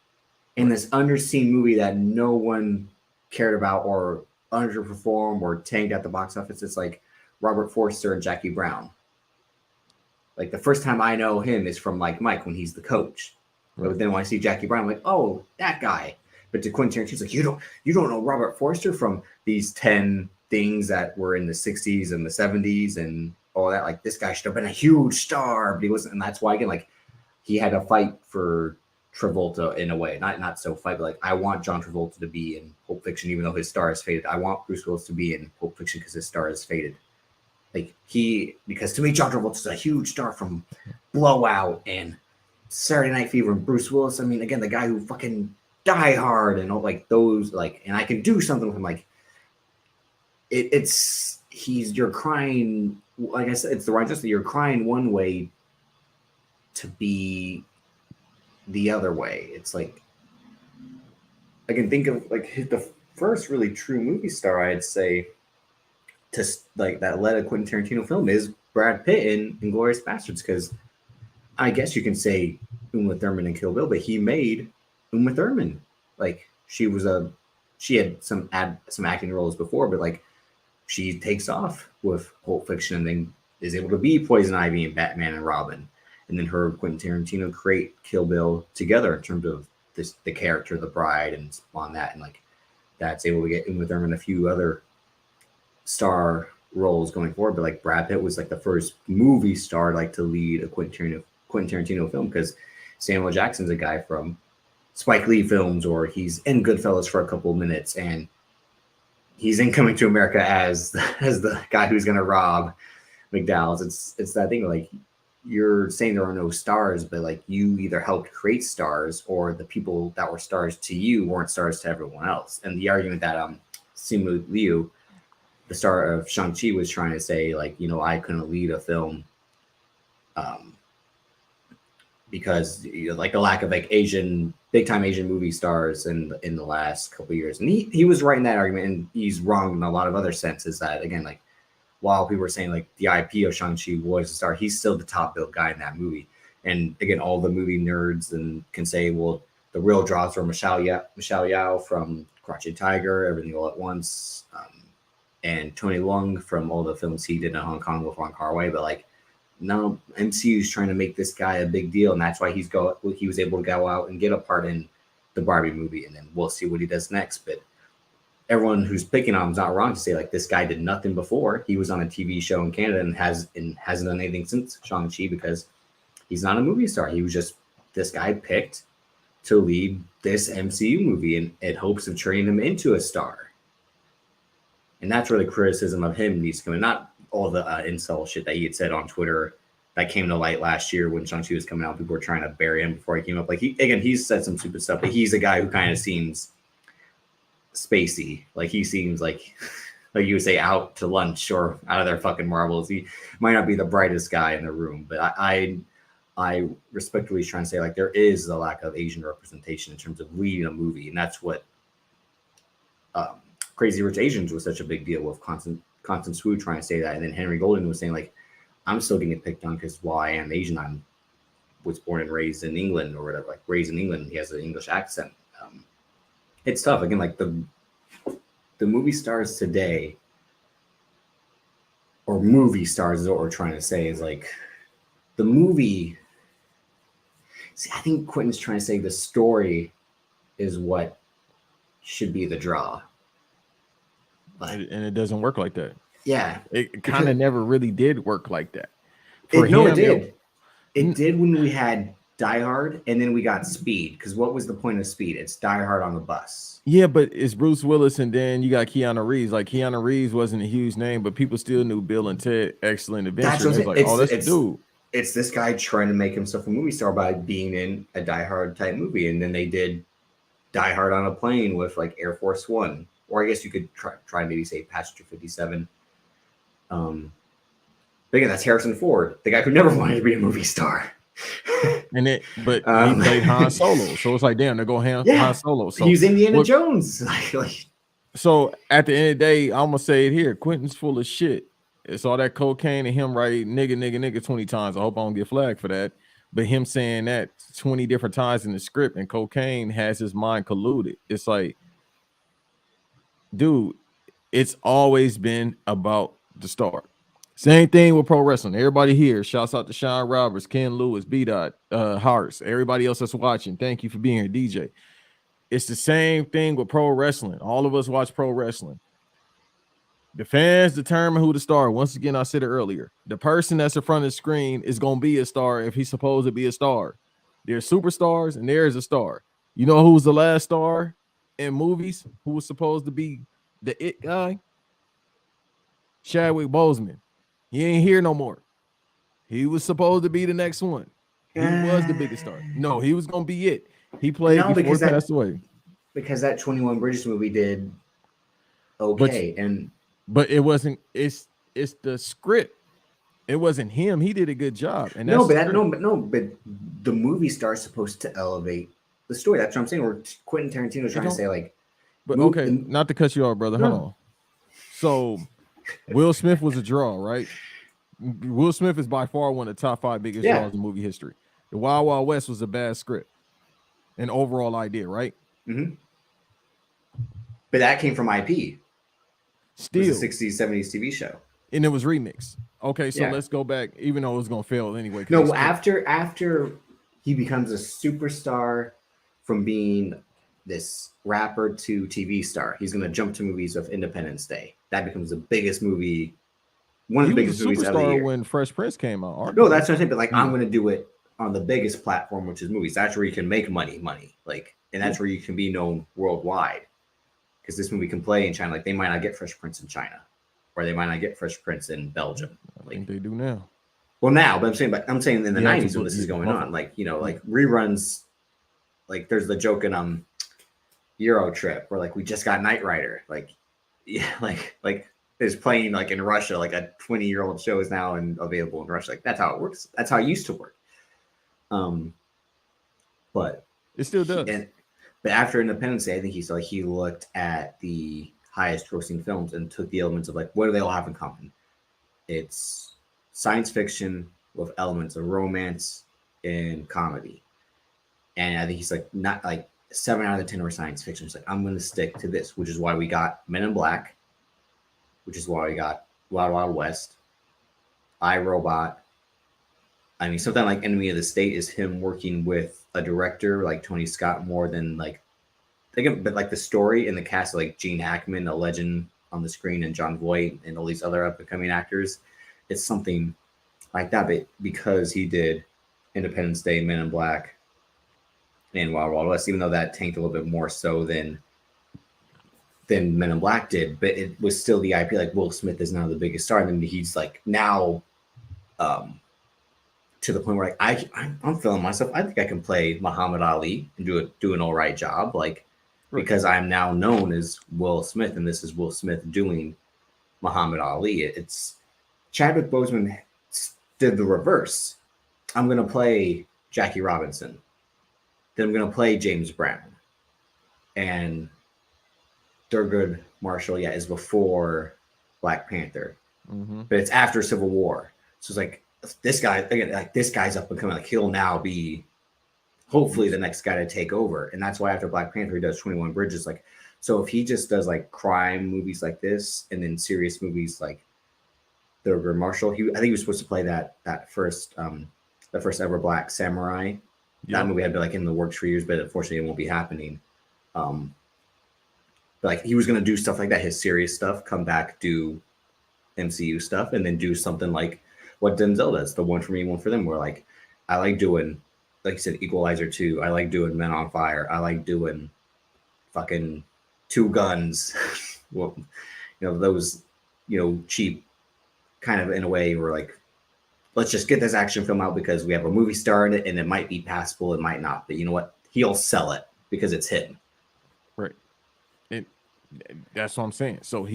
in this underseen movie that no one cared about or underperformed or tanked at the box office. It's like Robert Forster and Jackie Brown. Like the first time I know him is from like Mike when he's the coach. Right. But then when I see Jackie Brown, I'm like, oh, that guy. But to Quentin Tarantino's like, you don't know Robert Forster from these 10 things that were in the 60s and the 70s and all that. Like this guy should have been a huge star, but he wasn't. And that's why again, like he had to fight for Travolta in a way. Not so fight, but like I want John Travolta to be in Pulp Fiction, even though his star is faded. I want Bruce Willis to be in Pulp Fiction because his star is faded. Like because to me, John Travolta's a huge star from Blowout and Saturday Night Fever and Bruce Willis. I mean, again, the guy who fucking Die Hard and all like those, like, and I can do something with him. Like, you're crying. Like I said, it's the right just that you're crying one way to be the other way. It's like I can think of like the first really true movie star I'd say to like that led a Quentin Tarantino film is Brad Pitt in Inglourious Basterds, because I guess you can say Uma Thurman in Kill Bill, but he made Uma Thurman. Like she had some acting roles before, but like she takes off with Pulp Fiction and then is able to be Poison Ivy and Batman and Robin. And then her Quentin Tarantino create Kill Bill together in terms of the character, the bride, and spawn that, and like that's able to get Uma Thurman a few other star roles going forward. But like Brad Pitt was like the first movie star like to lead a Quentin Tarantino film, because Samuel Jackson's a guy from Spike Lee films, or he's in Goodfellas for a couple of minutes, and he's in Coming to America as the guy who's gonna rob McDowell's. It's that thing like you're saying there are no stars, but like you either helped create stars or the people that were stars to you weren't stars to everyone else. And the argument that Simu Liu, the star of Shang-Chi, was trying to say, like, you know, I couldn't lead a film because like the lack of like big time Asian movie stars in the last couple of years. And he was right in that argument, and he's wrong in a lot of other senses. That again, like while people were saying like the IP of Shang-Chi was a star, he's still the top billed guy in that movie. And again, all the movie nerds and can say, well, the real draws were Michelle Yeoh from Crouching Tiger, Everything All at Once, and Tony Leung from all the films he did in Hong Kong with Wong Kar-wai. But like, no, MCU's trying to make this guy a big deal, and that's why he was able to go out and get a part in the Barbie movie, and then we'll see what he does next. But everyone who's picking on him is not wrong to say like this guy did nothing before. He was on a TV show in Canada and hasn't done anything since Shang-Chi, because he's not a movie star. He was just this guy picked to lead this MCU movie in hopes of turning him into a star. And that's where the criticism of him needs to come in, not all the incel shit that he had said on Twitter that came to light last year when Shang-Chi was coming out. People were trying to bury him before he came up. Like he's said some stupid stuff, but he's a guy who kind of seems spacey. Like he seems like you would say out to lunch or out of their fucking marbles. He might not be the brightest guy in the room, but I respectfully trying to say like there is a lack of Asian representation in terms of leading a movie, and that's what Crazy Rich Asians was such a big deal with Constance Wu trying to say that, and then Henry Golden was saying like, I'm still getting picked on because while I am Asian, I was born and raised in England or whatever. Like raised in England, he has an English accent. It's tough. Again, like the movie stars today, or movie stars is what we're trying to say, is like the movie. See, I think Quentin's trying to say the story is what should be the draw. But, and it doesn't work like that. Yeah. It kind of never really did work like that. It did. It did when we had Die Hard, and then we got Speed. Because what was the point of Speed? It's Die Hard on the bus. Yeah, but it's Bruce Willis, and then you got Keanu Reeves. Like Keanu Reeves wasn't a huge name, but people still knew Bill and Ted, Excellent Adventure. It's like, that's a dude. It's this guy trying to make himself a movie star by being in a Die Hard type movie, and then they did Die Hard on a Plane with like Air Force One, or I guess you could try maybe say Passenger 57. But again, that's Harrison Ford, the guy who never wanted to be a movie star. But he played Han Solo, so it's like, damn, they go Han Solo. So he's Indiana Jones. So at the end of the day, I'm gonna say it here. Quentin's full of shit. It's all that cocaine and him writing nigga 20 times. I hope I don't get flagged for that. But him saying that 20 different times in the script, and cocaine has his mind colluded. It's like, dude, it's always been about the start. Same thing with pro wrestling. Everybody here, shouts out to Sean Roberts, Ken Lewis, B. Dot, Harris, everybody else that's watching. Thank you for being here, DJ. It's the same thing with pro wrestling. All of us watch pro wrestling. The fans determine who the star. Once again, I said it earlier. The person that's in front of the screen is going to be a star if he's supposed to be a star. There's superstars and there's a star. You know who was the last star in movies? Who was supposed to be the it guy? Chadwick Boseman. He ain't here no more. He was supposed to be the next one. He was the biggest star. No, he was going to be it. He played before he passed away. Because that 21 Bridges movie did okay. But it wasn't, it's the script. It wasn't him. He did a good job. And but the movie star's supposed to elevate the story. That's what I'm saying. Or Quentin Tarantino's trying to say, like, but okay, not to cut you off, brother. Hold on. So Will Smith was a draw, right? Will Smith is by far one of the top 5 biggest draws in movie history. The Wild Wild West was a bad script, an overall idea, right? Mm-hmm. But that came from IP. Still, it was a 60s, 70s TV show, and it was remixed. Okay, so let's go back, even though it was gonna fail anyway. No, after he becomes a superstar from being this rapper to TV star, he's gonna jump to movies of Independence Day. That becomes the biggest movie, one of the biggest movies of the year. When Fresh Prince came out. No, that's what I'm saying. But like, I'm gonna do it on the biggest platform, which is movies. That's where you can make money. Like, and that's where you can be known worldwide. Because this movie can play in China. Like, they might not get Fresh Prince in China, or they might not get Fresh Prince in Belgium. I think they do now. Well, now, but I'm saying in the 90s when this is going on, like, like reruns. Like, there's the joke in Euro Trip where, like, we just got Knight Rider. Like, yeah, like is playing like in Russia, like a 20-year-old show is now available in Russia. Like, that's how it works. That's how it used to work. But it still does. But after Independence Day, I think he looked at the highest grossing films and took the elements of, like, what do they all have in common? It's science fiction with elements of romance and comedy. And I think he's like, not like 7 out of 10 were science fiction. It's like, I'm going to stick to this, which is why we got Men in Black, which is why we got Wild Wild West, iRobot. I mean, something like Enemy of the State is him working with a director like Tony Scott more than like, but like the story and the cast, like Gene Hackman, a legend on the screen, and John Voight and all these other up and coming actors. It's something like that, but because he did Independence Day, Men in Black, and Wild Wild West, even though that tanked a little bit more so than Men in Black did, but it was still the IP. Like, Will Smith is now the biggest star, and then he's like now to the point where, like, I'm feeling myself. I think I can play Muhammad Ali and do an all right job, like, because I'm now known as Will Smith, and this is Will Smith doing Muhammad Ali. It's Chadwick Boseman did the reverse. I'm gonna play Jackie Robinson, then I'm gonna play James Brown, and Thurgood Marshall, is before Black Panther, but it's after Civil War. So it's like, this guy, again, like, this guy's up and coming. Like, he'll now be hopefully the next guy to take over. And that's why after Black Panther, he does 21 Bridges. Like, so if he just does like crime movies like this and then serious movies like Thurgood Marshall, I think he was supposed to play that first ever Black Samurai. That movie had been like in the works for years, but unfortunately it won't be happening. But like, he was going to do stuff like that, his serious stuff, come back, do MCU stuff, and then do something like what Denzel does, the One for Me, One for Them, where, like, I like doing, like you said, Equalizer 2. I like doing Men on Fire. I like doing fucking Two Guns. Well, those, cheap kind of, in a way, where, like, let's just get this action film out because we have a movie star in it, and it might be passable, it might not, but you know what? He'll sell it because it's him. Right. That's what I'm saying. So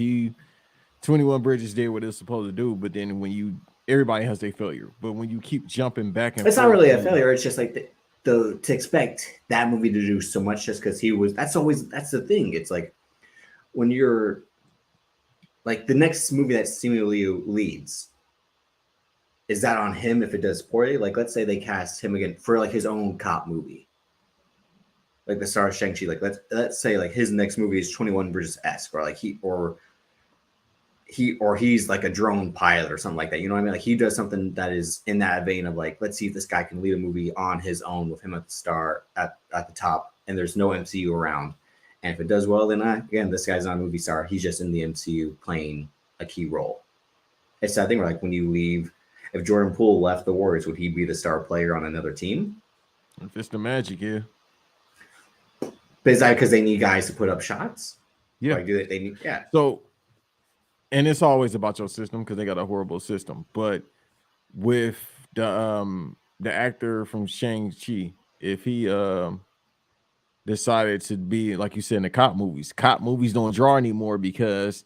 21 Bridges did what it's supposed to do, but then everybody has their failure. But when you keep jumping back and it's not really a failure. It's just like to expect that movie to do so much just because he was. That's the thing. It's like, when you're like the next movie that seemingly leads, is that on him if it does poorly? Like, let's say they cast him again for like his own cop movie, like the star of Shang-Chi. Like, let's say like his next movie is 21 Bridges esque, or like he's like a drone pilot or something like that. You know what I mean? Like he does something that is in that vein of like, let's see if this guy can lead a movie on his own with him at the star at the top, and there's no MCU around. And if it does well, then again, this guy's not a movie star. He's just in the MCU playing a key role. It's that thing where like when you leave, if Jordan Poole left the Warriors, would he be the star player on another team? If it's the Magic, yeah. But is that because they need guys to put up shots? Yeah. Like, do they need, yeah. So, and it's always about your system because they got a horrible system. But with the actor from Shang-Chi, if he decided to be, like you said, in the cop movies don't draw anymore because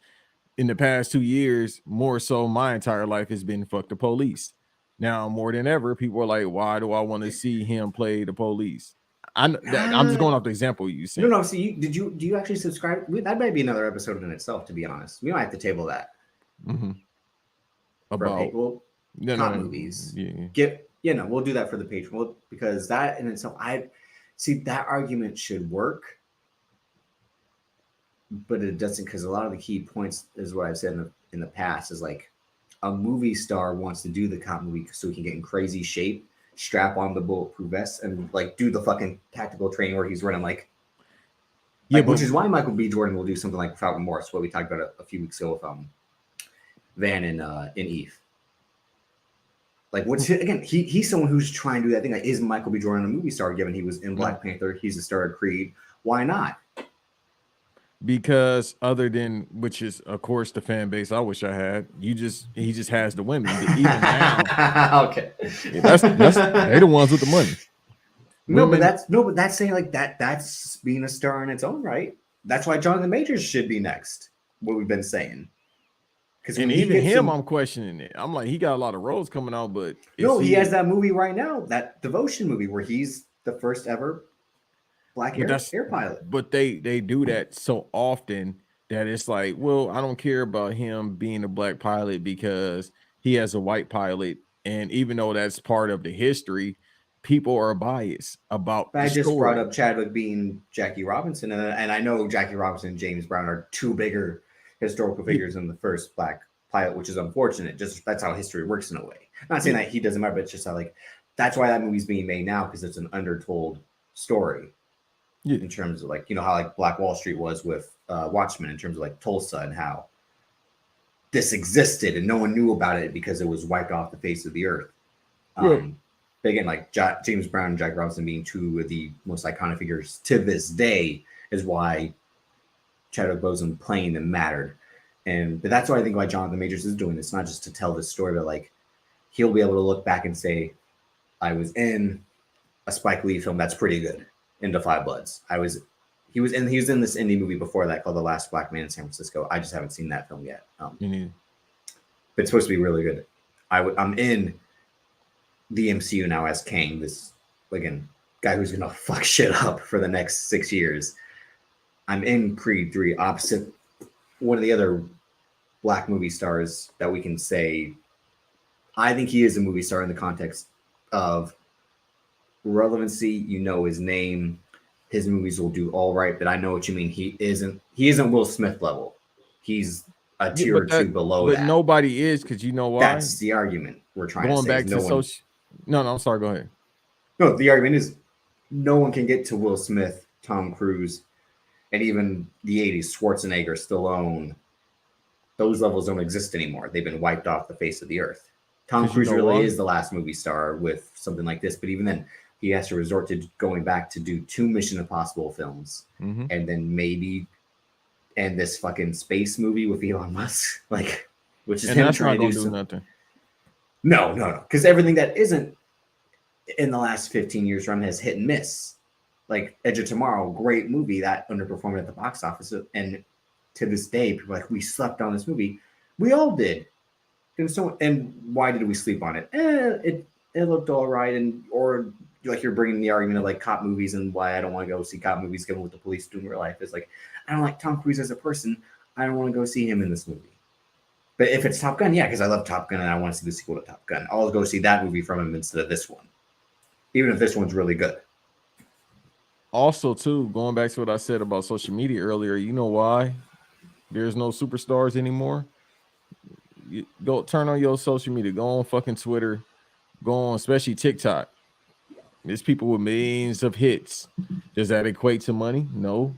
in the past 2 years, more so my entire life has been fuck the police. Now, more than ever, people are like, why do I want to see him play the police? I'm just going off the example you said. No. So do you actually subscribe? That might be another episode in itself, to be honest. We might have to table that. Mm-hmm. About cop movies. Yeah. We'll do that for the Patreon because that in itself, I see that argument should work, but it doesn't, because a lot of the key points is what I've said in the past is like a movie star wants to do the cop movie so he can get in crazy shape, strap on the bulletproof vest, and like do the fucking tactical training where he's running which is why Michael B. Jordan will do something like Falcon Morris, what we talked about a few weeks ago with Van in Eve. Like, he's someone who's trying to do that thing. Like, is Michael B. Jordan a movie star? Given he was in Black Panther, he's a star of Creed. Why not? Because other than, which is of course the fan base I wish I had, he just has the women. But even now, okay, that's they're the ones with the money. But that's saying like that's being a star in its own right. That's why Jonathan Majors should be next. What we've been saying. And even him, I'm questioning it. I'm like, he got a lot of roles coming out, but he has that movie right now, that Devotion movie, where he's the first ever black air pilot. But they do that so often that it's like, well, I don't care about him being a black pilot because he has a white pilot, and even though that's part of the history, people are biased about. I just brought up Chadwick being Jackie Robinson, and I know Jackie Robinson and James Brown are two bigger historical figures in the first black pilot, which is unfortunate. Just that's how history works in a way. I'm not saying that he doesn't matter, but it's just how like that's why that movie's being made now, because it's an undertold story in terms of like, how like Black Wall Street was with Watchmen, in terms of like Tulsa and how this existed and no one knew about it because it was wiped off the face of the earth. But again, like James Brown and Jack Robinson being two of the most iconic figures to this day is why Chadwick Boseman playing them mattered. But that's why I think why Jonathan Majors is doing this, not just to tell this story, but like he'll be able to look back and say, I was in a Spike Lee film that's pretty good, in Da 5 Bloods. He was in this indie movie before that called The Last Black Man in San Francisco. I just haven't seen that film yet. But it's supposed to be really good. I'm in the MCU now as Kang, this again guy who's gonna fuck shit up for the next 6 years. I'm in Creed 3, opposite one of the other black movie stars that we can say. I think he is a movie star in the context of relevancy. His name, his movies will do all right, but I know what you mean. He isn't Will Smith level. He's a tier or two below that. But nobody is, because you know why? That's the argument we're trying to say. Going back to No, I'm sorry. Go ahead. No, the argument is no one can get to Will Smith, Tom Cruise, and even the 80s, Schwarzenegger, Stallone. Those levels don't exist anymore. They've been wiped off the face of the earth. Tom Cruise really is the last movie star with something like this, but even then, he has to resort to going back to do 2 Mission Impossible films, and then maybe end this fucking space movie with Elon Musk, which is him trying to do nothing. No, because everything that isn't in the last 15 years from him has hit and miss. Like Edge of Tomorrow, great movie that underperformed at the box office, and to this day, people are like, we slept on this movie. We all did. And why did we sleep on it? It looked all right, or like you're bringing the argument of like cop movies and why I don't want to go see cop movies given what the police do in real life. It's like, I don't like Tom Cruise as a person. I don't want to go see him in this movie. But if it's Top Gun, yeah, because I love Top Gun and I want to see the sequel to Top Gun. I'll go see that movie from him instead of this one, even if this one's really good. Also, too, going back to what I said about social media earlier, you know why there's no superstars anymore? You go turn on your social media, go on fucking Twitter, go on, especially TikTok. There's people with millions of hits. Does that equate to money? No.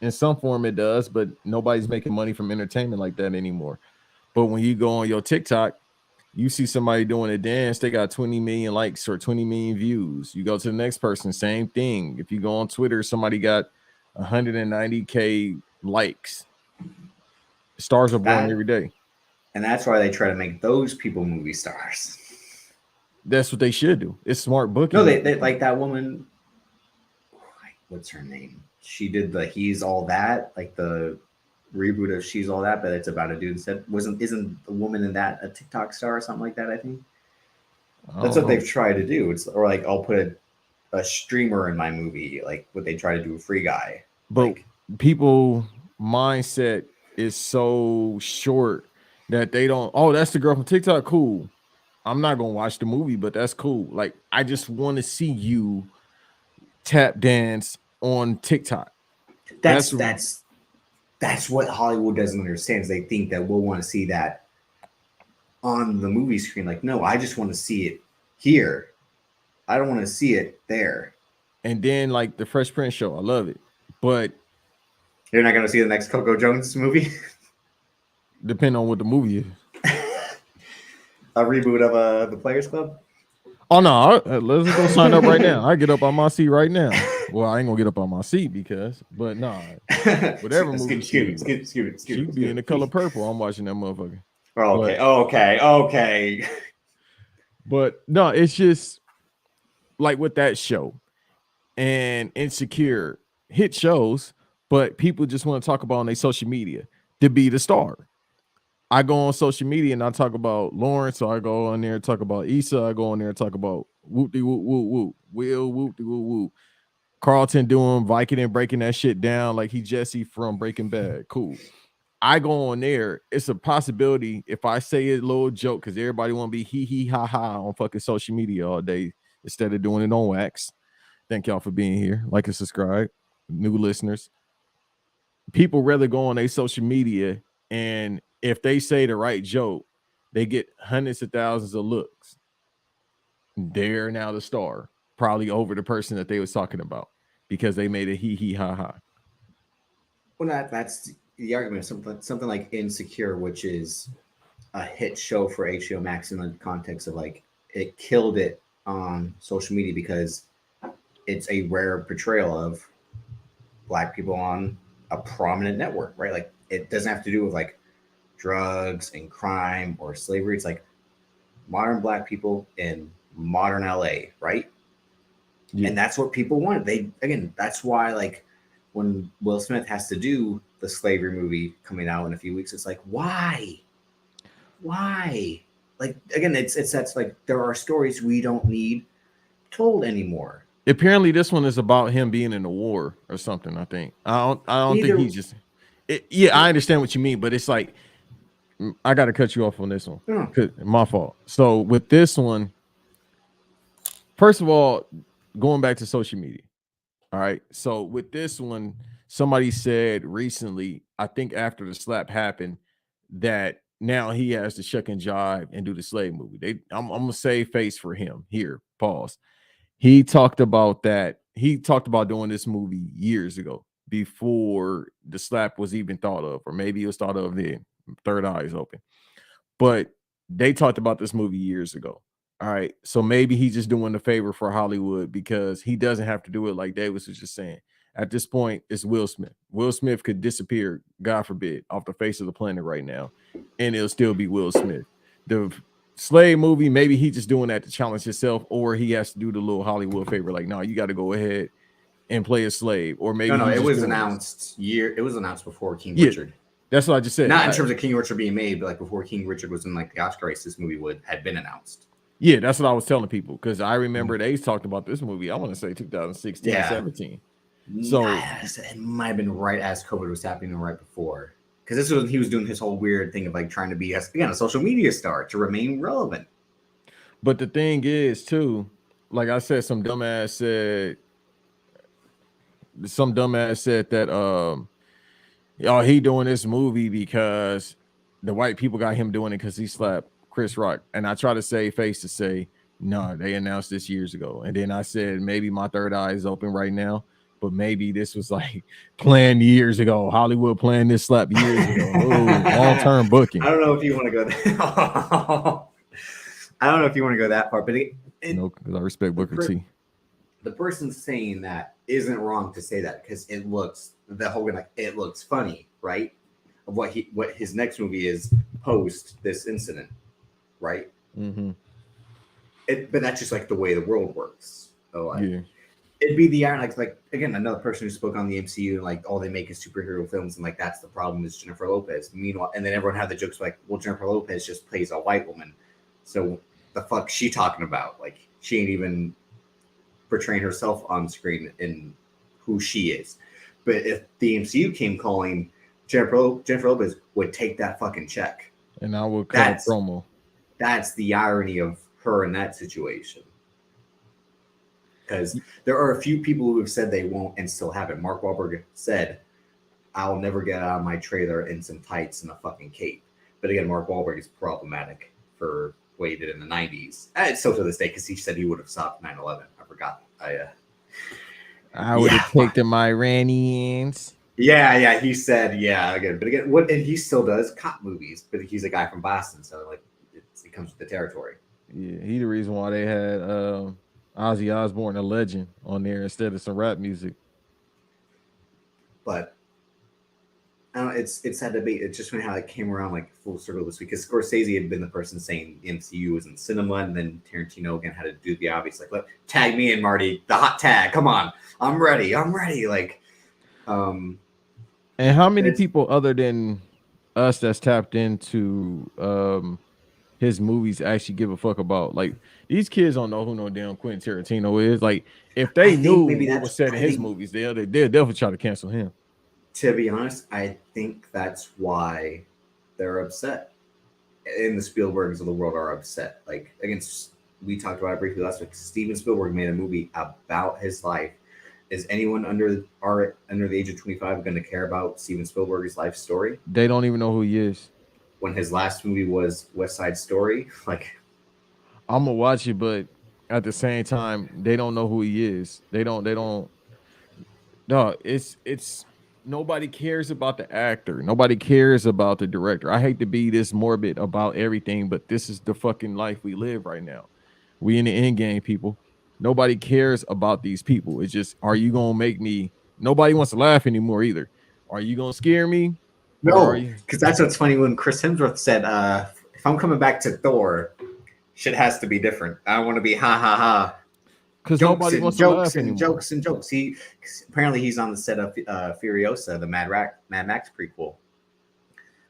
In some form it does, but nobody's making money from entertainment like that anymore. But when you go on your TikTok, you see somebody doing a dance, they got 20 million likes or 20 million views. You go to the next person, same thing. If you go on Twitter, somebody got 190K likes. Stars are born every day. And that's why they try to make those people movie stars. That's what they should do. It's smart booking. No, they like that woman. What's her name? She did the He's All That, like the reboot of She's All That, but it's about a dude instead. Isn't the woman in that a TikTok star or something like that? I think that's what they've tried to do. It's or like I'll put a streamer in my movie, like what they try to do with Free Guy. But like, people mindset is so short that they don't. Oh, that's the girl from TikTok. Cool. I'm not gonna watch the movie, but that's cool. Like I just want to see you tap dance on TikTok. That's what Hollywood doesn't understand. Is they think that we'll want to see that on the movie screen. Like, no, I just want to see it here. I don't want to see it there. And then like the Fresh Prince show, I love it, but you're not gonna see the next Coco Jones movie. Depending on what the movie is. A reboot of the Players Club. Oh no, let's go sign up right now. I get up on my seat right now. Well, I ain't gonna get up on my seat but nah, whatever movie. She be in The Color Purple. I'm watching that motherfucker. Okay. But no, it's just like with that show and Insecure hit shows, but people just want to talk about on their social media to be the star. I go on social media and I talk about Lawrence, so I go on there and talk about Issa. I go on there and talk about whoop-de whoop whoop whoop, Will whoop-de whoop whoop. Carlton doing Viking and breaking that shit down like he Jesse from Breaking Bad. Cool. I go on there. It's a possibility if I say a little joke because everybody want to be hee ha ha on fucking social media all day instead of doing it on wax. Thank y'all for being here. Like and subscribe. New listeners. People rather go on their social media and if they say the right joke, they get hundreds of thousands of looks. They're now the star, probably over the person that they was talking about because they made a hee ha ha. Well, that's the argument. Something like Insecure, which is a hit show for HBO Max in the context of like it killed it on social media because it's a rare portrayal of Black people on a prominent network, right? Like it doesn't have to do with like drugs and crime or slavery. It's like modern Black people in modern LA, right? Yeah. And that's what people want. That's why like when Will Smith has to do the slavery movie coming out in a few weeks, it's like, why? Like, again, that's like there are stories we don't need told anymore. Apparently this one is about him being in a war or something. I think I don't think he just I understand what you mean, but it's like I got to cut you off on this one. My fault. So with this one, first of all, going back to social media. All right. So with this one, somebody said recently, I think after the slap happened, that now he has to shuck and jive and do the slave movie. I'm gonna save face for him here. Pause. He talked about that. He talked about doing this movie years ago before the slap was even thought of, or maybe it was thought of then. Third eye is open. But they talked about this movie years ago. All right. So maybe he's just doing a favor for Hollywood because he doesn't have to do it like Davis was just saying. At this point, it's Will Smith. Will Smith could disappear, God forbid, off the face of the planet right now, and it'll still be Will Smith. The slave movie, maybe he's just doing that to challenge himself, or he has to do the little Hollywood favor, like, no, you got to go ahead and play a slave. Or maybe it was announced before King Richard. That's what I just said. Not in terms of King Richard being made, but like before King Richard was in like the Oscar race, this movie had been announced. Yeah, that's what I was telling people because I remember they talked about this movie. I want to say 2016, Yeah. 17. So it might have been right as COVID was happening or right before. Because this was when he was doing his whole weird thing of like trying to be again a social media star to remain relevant. but the thing is, too, like I said, some dumbass said that oh, he doing this movie because the white people got him doing it because he slapped Chris Rock. And I try to save face to say, no, they announced this years ago. And then I said, maybe my third eye is open right now, but maybe this was like planned years ago. Hollywood planned this slap years ago. Oh, long-term booking. I don't know if you want to go there. I don't know if you want to go that far, but no, because I respect Booker T. The person saying that isn't wrong to say that because it looks it looks funny, right? Of what his next movie is post this incident, right? Mm-hmm. But that's just like the way the world works. So yeah, it'd be the iron like again another person who spoke on the MCU and like all they make is superhero films and like that's the problem is Jennifer Lopez. Meanwhile, and then everyone had the jokes like, well, Jennifer Lopez just plays a white woman, so the fuck she talking about? Like she ain't even portraying herself on screen in who she is. But if the MCU came calling, Jennifer Lopez would take that fucking check. And I would cut a promo. That's the irony of her in that situation. Because there are a few people who have said they won't and still haven't. Mark Wahlberg said, I'll never get out of my trailer in some tights and a fucking cape. But again, Mark Wahlberg is problematic for what he did in the 90s. It's still to this day because he said he would have stopped 9/11. I forgot. I would have taken my Iranians. Yeah, he said, again. But again, and he still does cop movies, but he's a guy from Boston, so like it comes with the territory. Yeah, he the reason why they had Ozzy Osbourne, a legend, on there instead of some rap music. But I don't know, it's sad debate. It's just funny how it came around like full circle this week. Because Scorsese had been the person saying the MCU was in cinema, and then Tarantino again had to do the obvious, like, look, tag me in, Marty, the hot tag. Come on, I'm ready. Like, and how many people other than us that's tapped into his movies actually give a fuck about? Like, these kids don't know who no damn Quentin Tarantino is. Like, if they knew what was said in his movies, they'll definitely try to cancel him. To be honest, I think that's why they're upset. And the Spielbergs of the world are upset. Like, against, we talked about it briefly last week. Steven Spielberg made a movie about his life. Is anyone under the age of 25 going to care about Steven Spielberg's life story? They don't even know who he is. When his last movie was West Side Story, like, I'm gonna watch it, but at the same time, they don't know who he is. They don't. No, it's. Nobody cares about the actor. Nobody cares about the director. I hate to be this morbid about everything, but this is the fucking life we live right now. We in the end game, people. Nobody cares about these people. It's just, are you gonna make me? Nobody wants to laugh anymore either. Are you gonna scare me? No, because that's what's funny when Chris Hemsworth said, "If I'm coming back to Thor, shit has to be different. I want to be ha ha ha." Because nobody wants to laugh anymore. Jokes. Apparently he's on the set of Furiosa, the Mad Max prequel,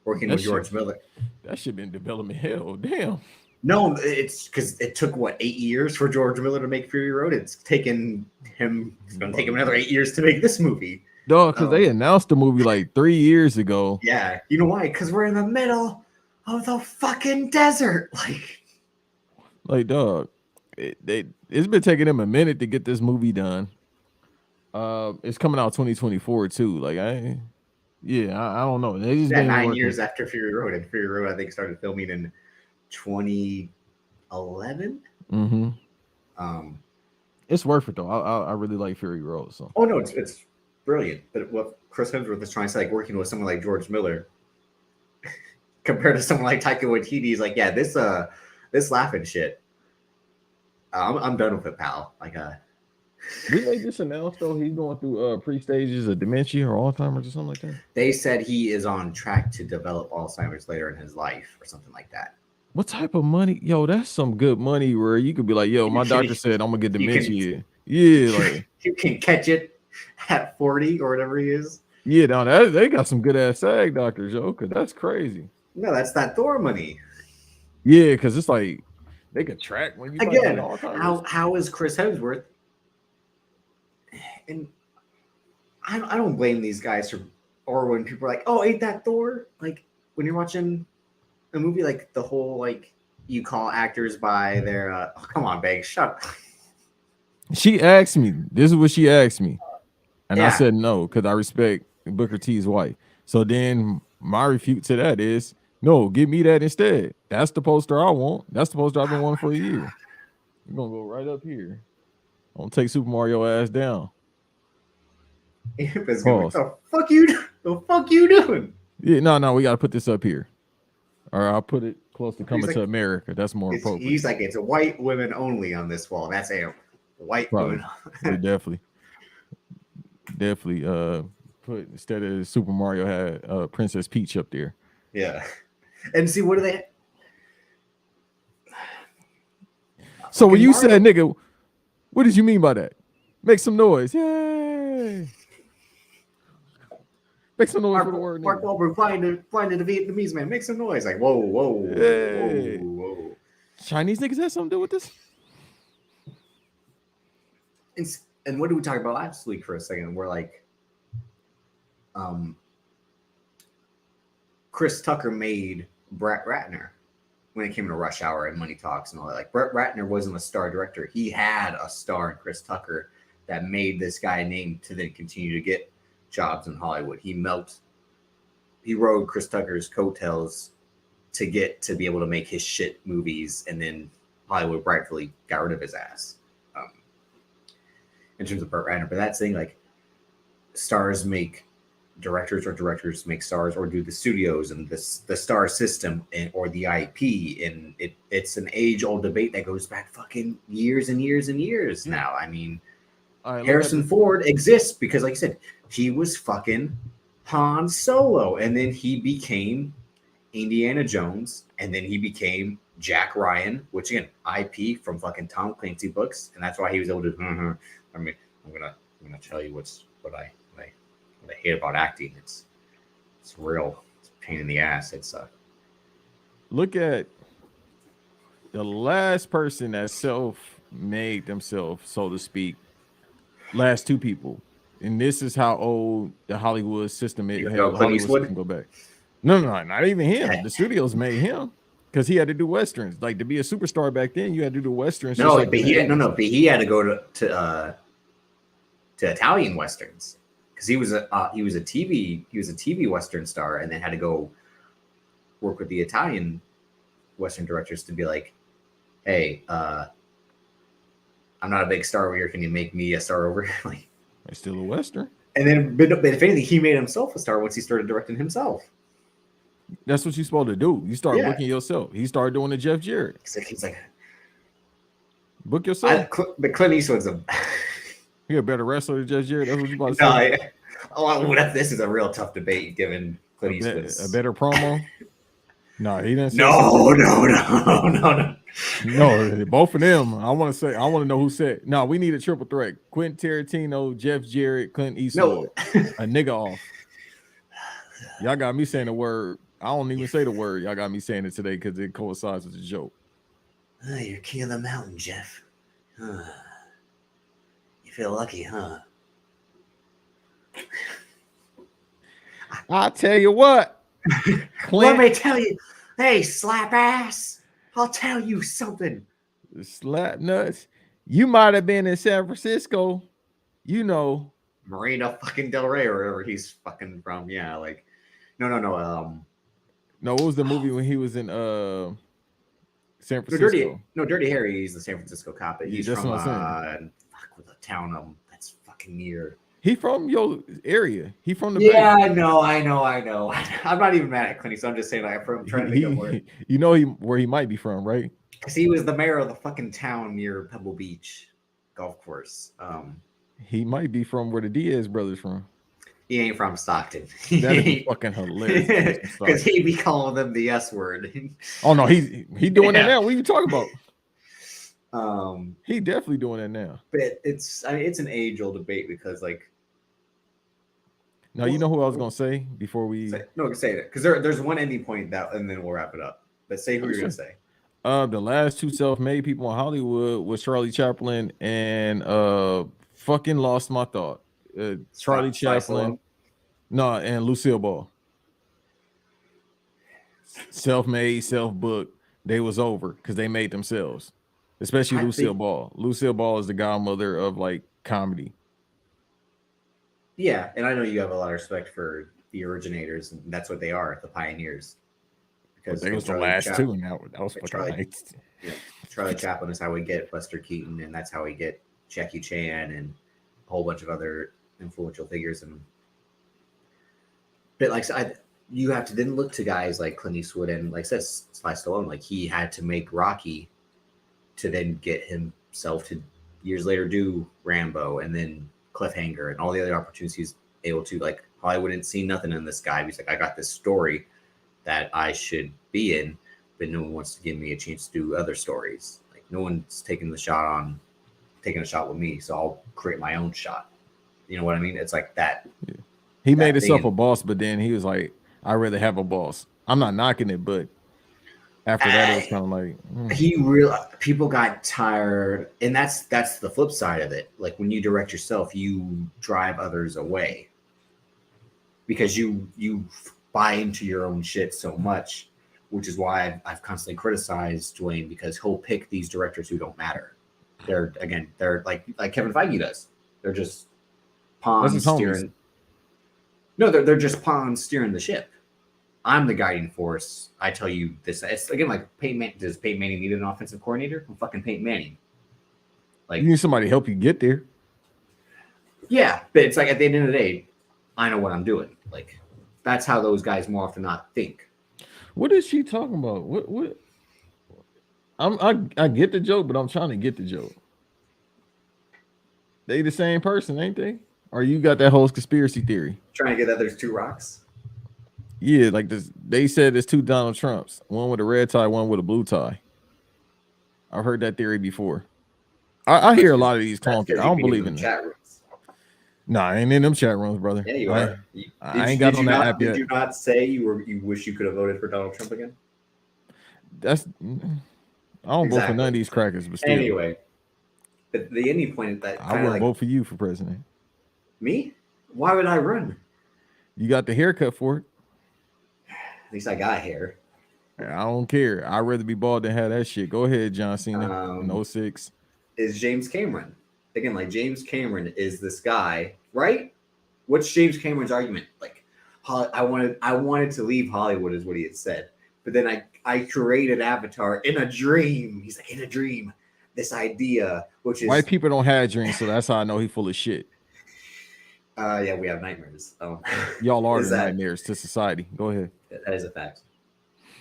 working with George Miller. That should be in development hell. Damn. No, it's because it took 8 years for George Miller to make Fury Road. It's going to take him another 8 years to make this movie. No, because they announced the movie like 3 years ago. Yeah, you know why? Because we're in the middle of the fucking desert. Like dog. It's been taking them a minute to get this movie done. It's coming out 2024 too. Like I don't know. They just been 9 years after Fury Road, and Fury Road I think started filming in 2011. Mm-hmm. It's worth it though. I really like Fury Road. So no, it's brilliant. But what Chris Hemsworth is trying to say, like working with someone like George Miller, compared to someone like Taika Waititi, is like, yeah, this laughing shit. I'm done with it, pal. Like, didn't they just announce though he's going through pre-stages of dementia or Alzheimer's or something like that? They said he is on track to develop Alzheimer's later in his life or something like that. What type of money? Yo, that's some good money where you could be like, yo, my doctor said I'm gonna get dementia. Like you can catch it at 40 or whatever he is. Yeah, no, they got some good ass SAG doctors, yo, because that's crazy. No, that's that Thor money. Yeah, because it's like They could track when you about to Again, get Alzheimer's. how is Chris Hemsworth? And I don't blame these guys for, or when people are like, oh, ain't that Thor? Like when you're watching a movie, like the whole like you call actors by their oh, come on, Banks, shut up. She asked me. This is what she asked me, and I Yeah. said no because I respect Booker T's wife. So then my refute to that is no. Give me that instead. That's the poster I want. That's the poster I've been wanting for a year. We're gonna go right up here. I'm gonna take Super Mario ass down. Like, Pause. the fuck you doing? Yeah, no, we gotta put this up here. Or I'll put it close to coming like, to America. That's more appropriate. He's like, it's white women only on this wall. That's a white Probably. women. definitely put instead of Super Mario had Princess Peach up there. Yeah. And see, what do they? So when you said, nigga, what did you mean by that? Make some noise. Yay. Make some noise for the word. Mark Wahlberg flying to the Vietnamese man. Make some noise. Like, whoa. Chinese niggas have something to do with this? And what did we talk about last week for a second? We're like, Chris Tucker made Brett Ratner when it came to Rush Hour and Money Talks and all that. Like, Brett Ratner wasn't a star director. He had a star in Chris Tucker that made this guy a name to then continue to get jobs in Hollywood. He rode Chris Tucker's coattails to get to be able to make his shit movies, and then Hollywood rightfully got rid of his ass. In terms of Brett Ratner, but that's thing, like, stars make directors, or directors make stars, or do the studios and the star system or the IP, and it's an age-old debate that goes back fucking years and years and years now. I mean, Harrison Ford exists because, like I said, he was fucking Han Solo, and then he became Indiana Jones, and then he became Jack Ryan, which again, IP from fucking Tom Clancy books, and that's why he was able to. I mean, I'm gonna tell you what I hate about acting. It's real. It's a pain in the ass. It's look at the last person that self-made themselves, so to speak. Last two people, and this is how old the Hollywood system is. Hollywood system go back. No, not even him. The studios made him because he had to do westerns. Like, to be a superstar back then, you had to do westerns. No, but he had to go to Italian westerns because he was a TV western star, and then had to go work with the Italian western directors to be like, hey, I'm not a big star over here. Can you make me a star over here? Like, it's still a western. And then, but if anything, he made himself a star once he started directing himself. That's what you're supposed to do. You start booking yourself. He started doing the Jeff Jarrett. He's like book yourself. But Clint Eastwood's You're a better wrestler than Jeff Jarrett. That's what you about to say. This is a real tough debate given Clint Eastwood's a better promo. No, he didn't say No, both of them. I want to know who said. No, we need a triple threat. Quentin Tarantino, Jeff Jarrett, Clint Eastwood. A nigga off. Y'all got me saying the word. I don't even say the word. Y'all got me saying it today because it coincides with the joke. You're king of the mountain, Jeff. You feel lucky, huh? I'll tell you what. Let me tell you. Hey, slap ass. I'll tell you something. Slap nuts. You might have been in San Francisco. You know. Marina fucking Del Rey or wherever he's fucking from. Yeah, like. No. No, what was the movie when he was in San Francisco? Dirty Harry. He's the San Francisco cop. He's from with a town that's fucking near. He from your area. He from the Bay. I know. I'm not even mad at Clint Eastwood. I'm just saying, like, I'm trying to think of where. You know where he might be from, right? Because he was the mayor of the fucking town near Pebble Beach golf course. He might be from where the Diaz brothers from. He ain't from Stockton. That'd be fucking hilarious. Because he be calling them the S word. Oh no, he doing that now. What are you talking about? He definitely doing that now. But it's an age-old debate because, like. Now, you know who I was gonna say before we say that because there's one ending point and then we'll wrap it up. But say who you're gonna say. The last two self-made people in Hollywood was Charlie Chaplin and fucking lost my thought. Charlie Sly Chaplin, Stallone. no, and Lucille Ball. Self-made, self-booked. They was over because they made themselves. Especially I Lucille think, Ball. Lucille Ball is the godmother of like comedy. yeah, and I know you have a lot of respect for the originators, and that's what they are, the pioneers. But Because they again, was the last two, and that was fucking Charlie, nice. you know, Charlie Chaplin is how we get Buster Keaton, and that's how we get Jackie Chan and a whole bunch of other influential figures. And but like you have to then look to guys like Clint Eastwood and like says Sly Stallone. Like he had to make Rocky to then get himself to years later do Rambo and then Cliffhanger and all the other opportunities he's able to. Like Hollywood didn't see nothing in this guy. He's like, I got this story that I should be in, but no one wants to give me a chance to do other stories. Like no one's taking a shot with me, so I'll create my own shot. You know what I mean? It's like that. Yeah. He made himself thing. a boss, but then he was like, I'd rather have a boss. I'm not knocking it, but after that, it was kind of like people got tired, and that's the flip side of it. Like when you direct yourself, you drive others away because you buy into your own shit so much, which is why I've constantly criticized Dwayne because he'll pick these directors who don't matter. They're like Kevin Feige does. They're just pawns steering. No, they're just pawns steering the ship. I'm the guiding force. I tell you this. It's again like does Peyton Manning need an offensive coordinator? I'm fucking Peyton Manning. Like you need somebody to help you get there. Yeah, but it's like at the end of the day, I know what I'm doing. Like that's how those guys more often not think. What is she talking about? What? I get the joke, but I'm trying to get the joke. They the same person, ain't they? Or you got that whole conspiracy theory? Trying to get that there's two rocks. Yeah, like this. They said there's two Donald Trumps, one with a red tie, one with a blue tie. I've heard that theory before. I hear a lot of these clone things. I don't believe in chat rooms. Nah, I ain't in them chat rooms, brother. Yeah, you are. I ain't got on that app yet. Did you not say you wish you could have voted for Donald Trump again? I don't vote for none of these crackers, but still. Anyway, but the ending point is that I wouldn't vote for you for president. Me? Why would I run? You got the haircut for it. At least I got hair. I don't care. I'd rather be bald than have that shit. Go ahead, John Cena in 06. Is James Cameron. Again, like James Cameron is this guy, right? What's James Cameron's argument? Like, I wanted to leave Hollywood is what he had said. But then I created Avatar in a dream. He's like, in a dream. This idea, which is... White people don't have dreams, so that's how I know he's full of shit. Yeah, we have nightmares. Y'all are the nightmares to society. Go ahead. That is a fact.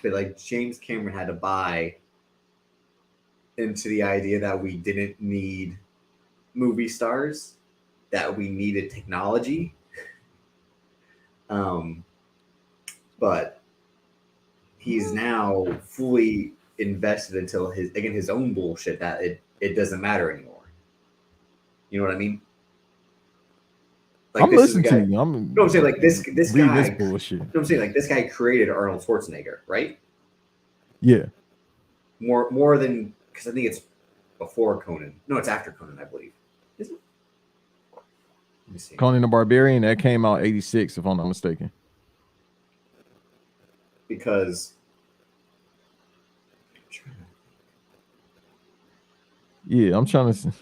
But like James Cameron had to buy into the idea that we didn't need movie stars, that we needed technology. But he's now fully invested until his own bullshit that it doesn't matter anymore. You know what I mean? Like, I'm listening to you. I'm saying like this guy. This bullshit. I'm saying like this guy created Arnold Schwarzenegger, right? Yeah. More than because I think it's before Conan. No, it's after Conan, I believe. Is it? Let me see. Conan the Barbarian, that came out 86, if I'm not mistaken. Because I'm trying to.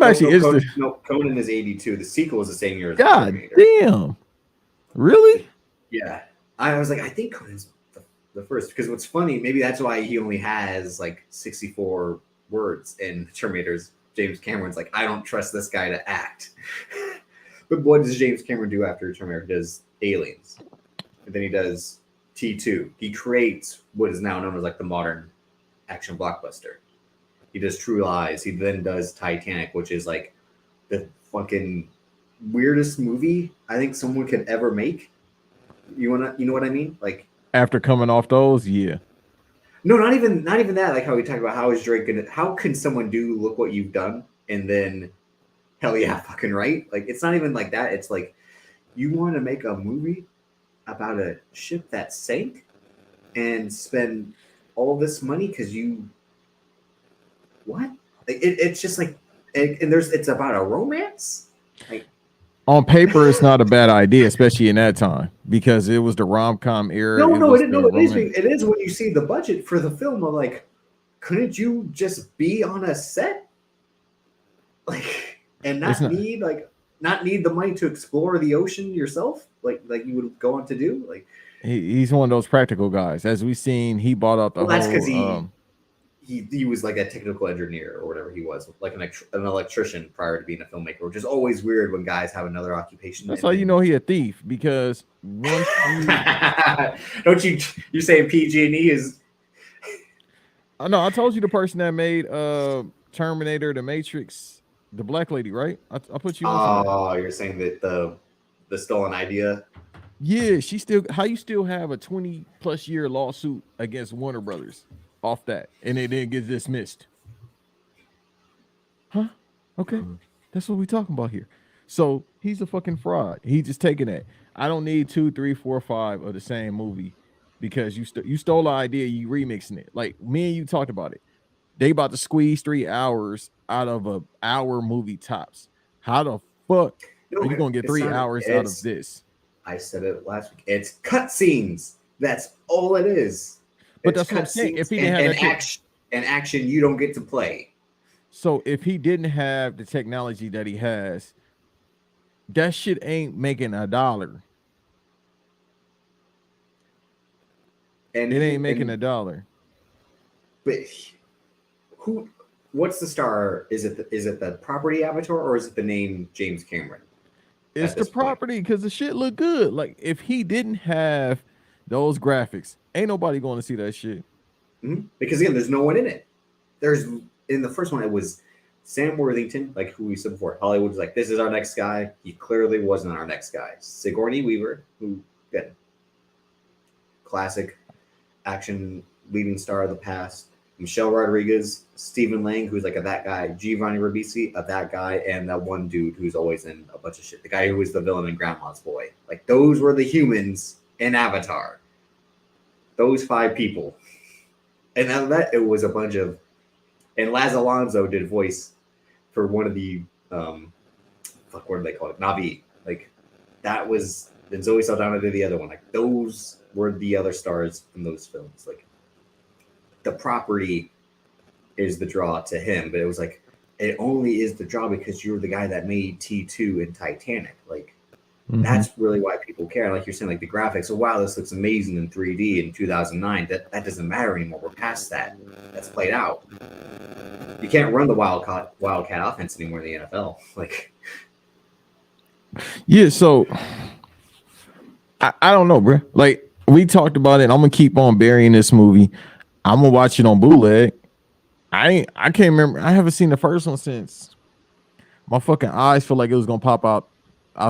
Actually. Conan is 82. The sequel is the same year as God damn. Really? Yeah. I was like, I think Conan's the first because what's funny, maybe that's why he only has like 64 words in Terminator's. James Cameron's like, I don't trust this guy to act. But what does James Cameron do after Terminator? He does Aliens. And then he does T2. He creates what is now known as like the modern action blockbuster. He does True Lies. He then does Titanic, which is like the fucking weirdest movie I think someone could ever make. You know what I mean? Like after coming off those, yeah. No, not even that. Like how we talk about how is Drake gonna? How can someone do look what you've done and then hell yeah, fucking right? Like it's not even like that. It's like you want to make a movie about a ship that sank and spend all this money because you what? It's just like, and it's about a romance. Like, on paper, it's not a bad idea, especially in that time because it was the rom-com era. no, Was it, no, it is. It is when you see the budget for the film. I'm like, couldn't you just be on a set, like, and not need the money to explore the ocean yourself, like you would go on to do? Like, he's one of those practical guys. As we've seen, he bought out the whole. That's because he was like a technical engineer or whatever he was, like an electrician prior to being a filmmaker, which is always weird when guys have another occupation. That's how you know he a thief, because once don't you say PG&E is? I know. I told you the person that made Terminator, The Matrix, the black lady, right? I put you on. Oh, you're saying that the stolen idea? Yeah, how you still have a 20+ year lawsuit against Warner Brothers off that, and it didn't get dismissed? Huh? Okay, that's what we talking about here. So he's a fucking fraud. He just taking that. I don't need 2, 3, 4, 5 of the same movie because you stole the idea, you remixing it. Like me and you talked about it. They about to squeeze 3 hours out of a hour movie tops. How the fuck are you gonna get 3 hours out of this? I said it last week. It's cutscenes. That's all it is. But that's what I'm saying. If he didn't have action, you don't get to play. So if he didn't have the technology that he has, that shit ain't making $1. And it ain't making $1. But what's the star? Is it the property Avatar, or is it the name James Cameron? It's the property, because the shit look good. Like, if he didn't have those graphics, ain't nobody going to see that shit. Mm-hmm. Because again, there's no one in it. There's in the first one, it was Sam Worthington, like who we said before. Hollywood was like, this is our next guy. He clearly wasn't our next guy. Sigourney Weaver, who again, classic action leading star of the past. Michelle Rodriguez, Stephen Lang, who's like that guy, Giovanni Ribisi, that guy, and that one dude who's always in a bunch of shit. The guy who was the villain in Grandma's Boy. Like, those were the humans in Avatar. Those 5 people. And out of that, it was a bunch of... And Laz Alonso did voice for one of the... what do they call it? Navi. Like, that was... Then Zoe Saldana did the other one. Like, those were the other stars in those films. Like, the property is the draw to him, but it was like, it only is the draw because you're the guy that made T2 and Titanic. Like, that's really why people care. Like you're saying, like the graphics, oh wow, this looks amazing in 3D in 2009. That doesn't matter anymore. We're past that. That's played out. You can't run the Wildcat offense anymore in the NFL. Like, yeah, so I don't know, bro. Like, we talked about it. I'm gonna keep on burying this movie. I'm gonna watch it on bootleg. I can't remember. I haven't seen the first one since my fucking eyes feel like it was gonna pop out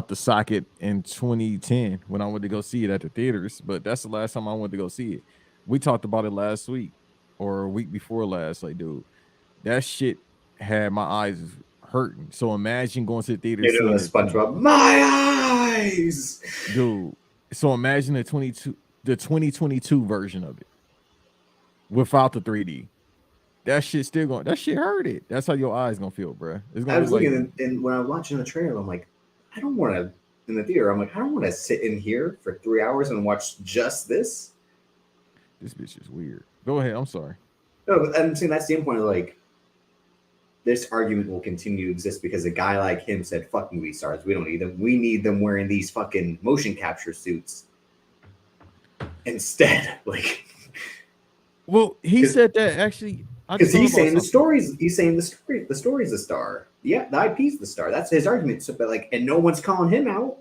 the socket in 2010 when I went to go see it at the theaters. But that's the last time I went to go see it. We talked about it last week or a week before last. Like, dude, that shit had my eyes hurting. So imagine going to the theater. Seeing the SpongeBob, my eyes, dude. So imagine the 2022 version of it without the 3D. That shit still going. That shit hurt it. That's how your eyes gonna feel, bro. It's gonna I was looking, and when I'm watching the trailer, I'm like, I don't want to. In the theater, I'm like, I don't want to sit in here for 3 hours and watch just this. This bitch is weird. Go ahead. I'm sorry. No, but I'm saying that's the end point of like, this argument will continue to exist because a guy like him said, fuck movie stars. We don't need them. We need them wearing these fucking motion capture suits instead. Like, well, he said that actually because he's saying the story's the star. Yeah, the IP's the star. That's his argument. So, but like, and no one's calling him out.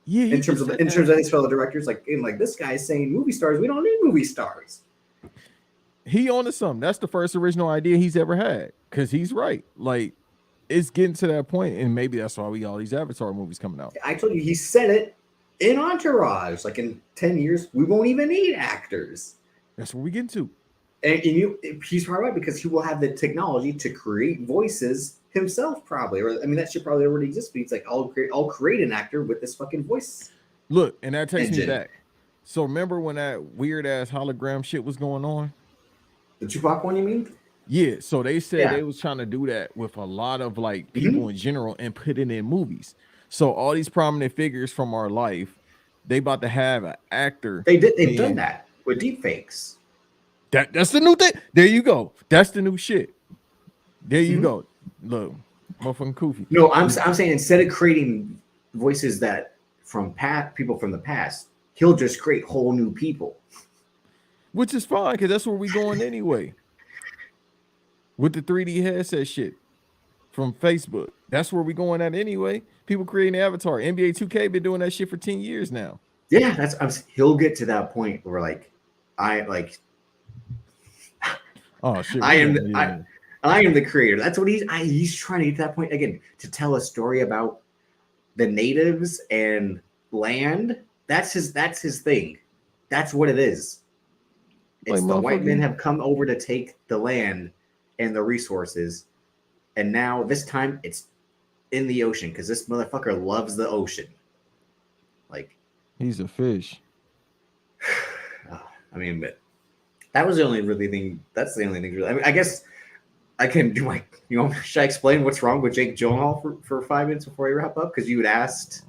Yeah, in terms of his fellow directors, like this guy's saying movie stars. We don't need movie stars. He on to something. That's the first original idea he's ever had. Because he's right. Like, it's getting to that point, and maybe that's why we got all these Avatar movies coming out. I told you, he said it in Entourage. Like, in 10 years, we won't even need actors. That's what we get to. And he's probably right, because he will have the technology to create voices himself, probably. Or I mean, that shit probably already exists. But he's like, I'll create an actor with this fucking voice. Look, and that takes me back. So remember when that weird ass hologram shit was going on? The Tupac one, you mean? Yeah, so they said Yeah. they was trying to do that with a lot of like Mhm. people in general and put it in movies. So all these prominent figures from our life, they about to have an actor. They've done And that with deepfakes. that's the new thing. There you go. That's the new shit. There you Mhm. go. Look, motherfucking Koofy. No, I'm saying instead of creating voices that from people from the past, he'll just create whole new people. Which is fine because that's where we going anyway. With the 3D headset shit from Facebook. That's where we going at anyway. People creating avatar. NBA 2K been doing that shit for 10 years now. Yeah, he'll get to that point where I Oh shit, I we am going yeah. I am the creator. That's what he's trying to get to that point again, to tell a story about the natives and land. That's his thing. That's what it is. Like It's the white men motherfucking have come over to take the land and the resources, and now this time it's in the ocean because this motherfucker loves the ocean. Like, he's a fish. I mean, but that was the only really thing. That's the only thing. Really, I mean, I guess I can do my. Should I explain what's wrong with Jake Gyllenhaal for 5 minutes before we wrap up? Because you had asked.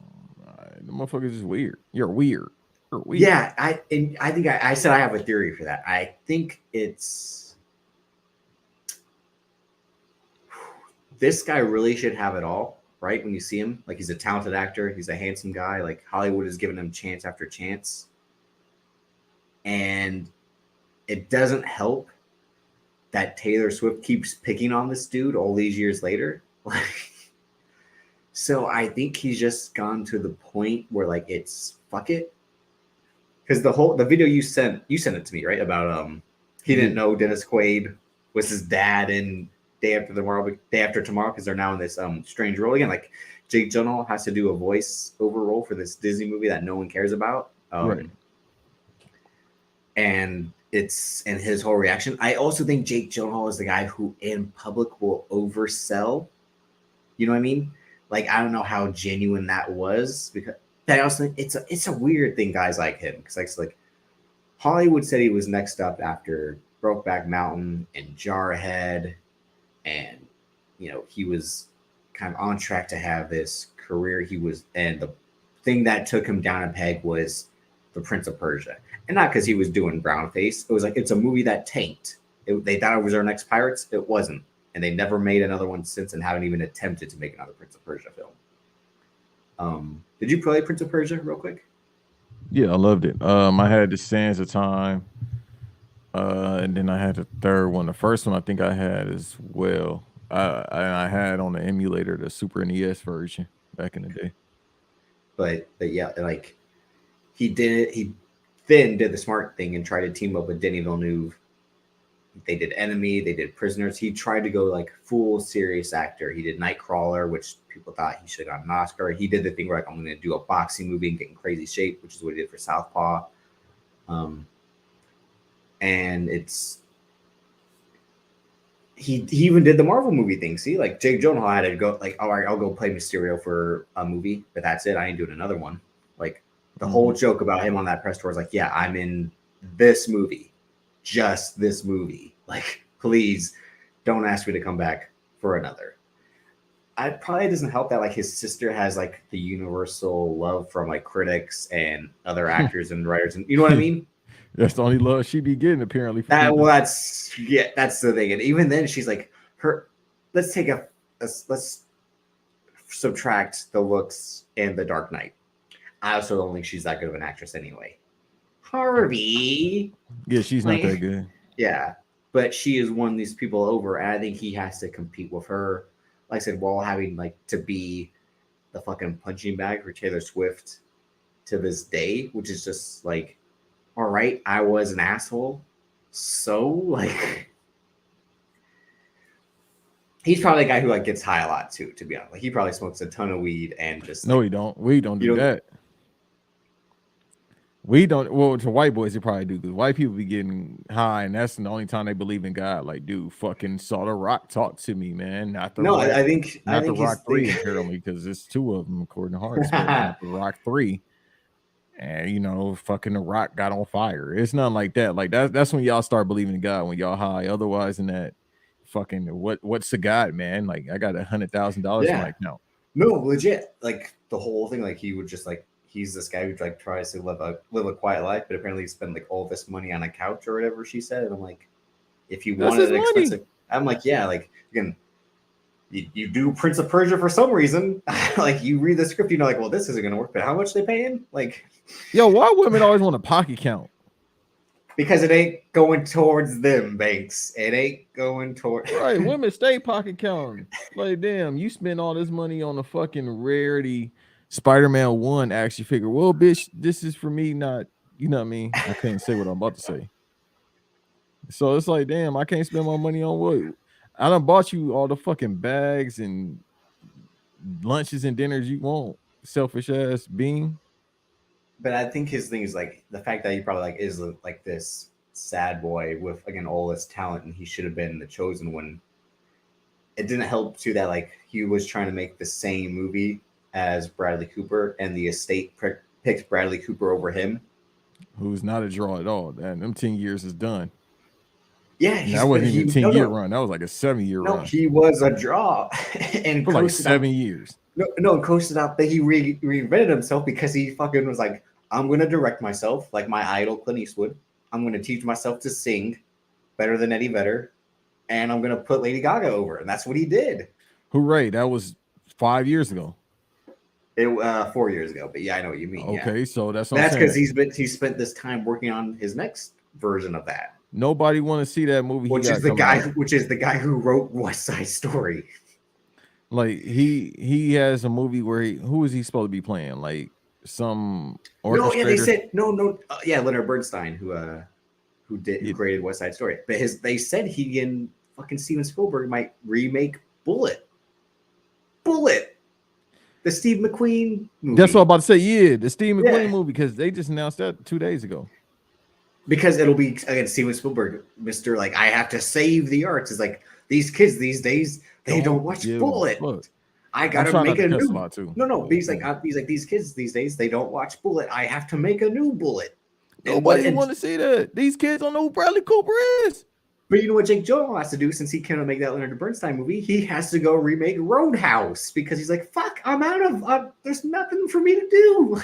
The motherfucker's just weird. You're weird. You're weird. Yeah, I think I said I have a theory for that. I think it's this guy really should have it all, right? When you see him, like he's a talented actor, he's a handsome guy. Like Hollywood has given him chance after chance, and it doesn't help that Taylor Swift keeps picking on this dude all these years later. So I think he's just gone to the point where like it's fuck it. Because the video you sent it to me, right? About he didn't know Dennis Quaid was his dad in Day After Tomorrow because they're now in this strange role again. Like Jake Gyllenhaal has to do a voice over role for this Disney movie that no one cares about. Right. And his whole reaction. I also think Jake Gyllenhaal is the guy who in public will oversell. You know what I mean? Like I don't know how genuine that was, because I also think it's a weird thing, guys like him, because like Hollywood said he was next up after Brokeback Mountain and Jarhead, and he was kind of on track to have this career. And the thing that took him down a peg was The Prince of Persia, and not because he was doing brownface. It was like it's a movie that tanked. They thought it was our next Pirates. It wasn't, and they never made another one since, and haven't even attempted to make another Prince of Persia film. Did you play Prince of Persia real quick? Yeah, I loved it. I had the Sands of Time, and then I had the third one. The first one I think I had as well. I had on the emulator the Super NES version back in the day. But yeah, like he then did the smart thing and tried to team up with Denis Villeneuve. They did Enemy, they did Prisoners. He tried to go like full serious actor. He did Nightcrawler, which people thought he should have gotten an Oscar. He did the thing where like I'm going to do a boxing movie and get in crazy shape, which is what he did for Southpaw. And he even did the Marvel movie thing. See, like Jake Gyllenhaal had to go like, all right, I'll go play Mysterio for a movie, but that's it. I ain't doing another one. Like the whole joke about him on that press tour is like, yeah, I'm in this movie. Just this movie. Like, please don't ask me to come back for another. It probably doesn't help that like his sister has like the universal love from like critics and other actors and writers, and you know what I mean? That's the only love she be getting apparently. That's the thing. And even then she's like let's subtract the looks and the Dark Knight. I also don't think she's that good of an actress anyway. Harvey. Yeah, she's not that good. Yeah, but she has won these people over, and I think he has to compete with her. Like I said, while having like to be the fucking punching bag for Taylor Swift to this day, which is just like, all right, I was an asshole. So like, he's probably the guy who like gets high a lot too, to be honest. Like he probably smokes a ton of weed and just no, he don't. We don't do that. We don't. Well, to white boys, they probably do, because white people be getting high, and that's the only time they believe in God. Like, dude, fucking saw the Rock talk to me, man. Not the Rock. I think the Rock 3 apparently, because it's two of them according to Hearts. But not the Rock 3. and you know, fucking the rock got on fire. It's nothing like that. Like that's when y'all start believing in God, when y'all high. Otherwise than that, fucking what's the God, man? Like I got $100,000 in my Yeah. account. No, legit. Like the whole thing, like he would just like he's this guy who like tries to live a quiet life, but apparently he spent like all this money on a couch or whatever she said. And I'm like, if you That's wanted his an money. expensive, I'm like, yeah, like again, you do Prince of Persia for some reason. Like you read the script, you know, like, well, this isn't gonna work, but how much they paying? Like, Yo, why women always want a pocket count? because it ain't going towards them, Banks. It ain't going towards Right, women stay pocket counting. Like, damn, you spend all this money on a fucking rarity Spider-Man 1 action figure. Well, bitch, this is for me, not, you know what I mean? I can't say what I'm about to say. So it's like, damn, I can't spend my money on what? I done bought you all the fucking bags and lunches and dinners you want, selfish ass being. But I think his thing is like the fact that he probably like is like this sad boy with again all this talent, and he should have been the chosen one. It didn't help too that like he was trying to make the same movie as Bradley Cooper, and the estate picked Bradley Cooper over him. Who's not a draw at all. And them 10 years is done. Yeah, That wasn't even a 10-year run. That was like a 7-year No, run. he was a draw, and For like 7 years. No, coasted out that he reinvented himself because he fucking was like, I'm gonna direct myself like my idol Clint Eastwood. I'm gonna teach myself to sing better than Eddie Vedder, and I'm gonna put Lady Gaga over, and that's what he did. Hooray! That was 5 years ago. 4 years ago, but yeah, I know what you mean. Okay, yeah. so that's because he spent this time working on his next version of that. Nobody want to see that movie. Which is the guy who wrote West Side Story. Like he has a movie where who is he supposed to be playing? Like some orchestrator? No, yeah, they said no, yeah, Leonard Bernstein, who created West Side Story, but they said he and fucking Steven Spielberg might remake Bullet, the Steve McQueen movie. That's what I'm about to say. Yeah, the Steve McQueen movie, because they just announced that 2 days ago. Because it'll be again Steven Spielberg, Mr. Like I have to save the arts. Is like these kids these days they don't watch Bullet. I gotta make a new. No. But he's like these kids these days they don't watch Bullet. I have to make a new Bullet. Nobody want to see that. These kids don't know who Bradley Cooper is. But you know what Jake Gyllenhaal has to do, since he cannot make that Leonard Bernstein movie, he has to go remake Roadhouse because he's like, fuck, I'm out of. There's nothing for me to do.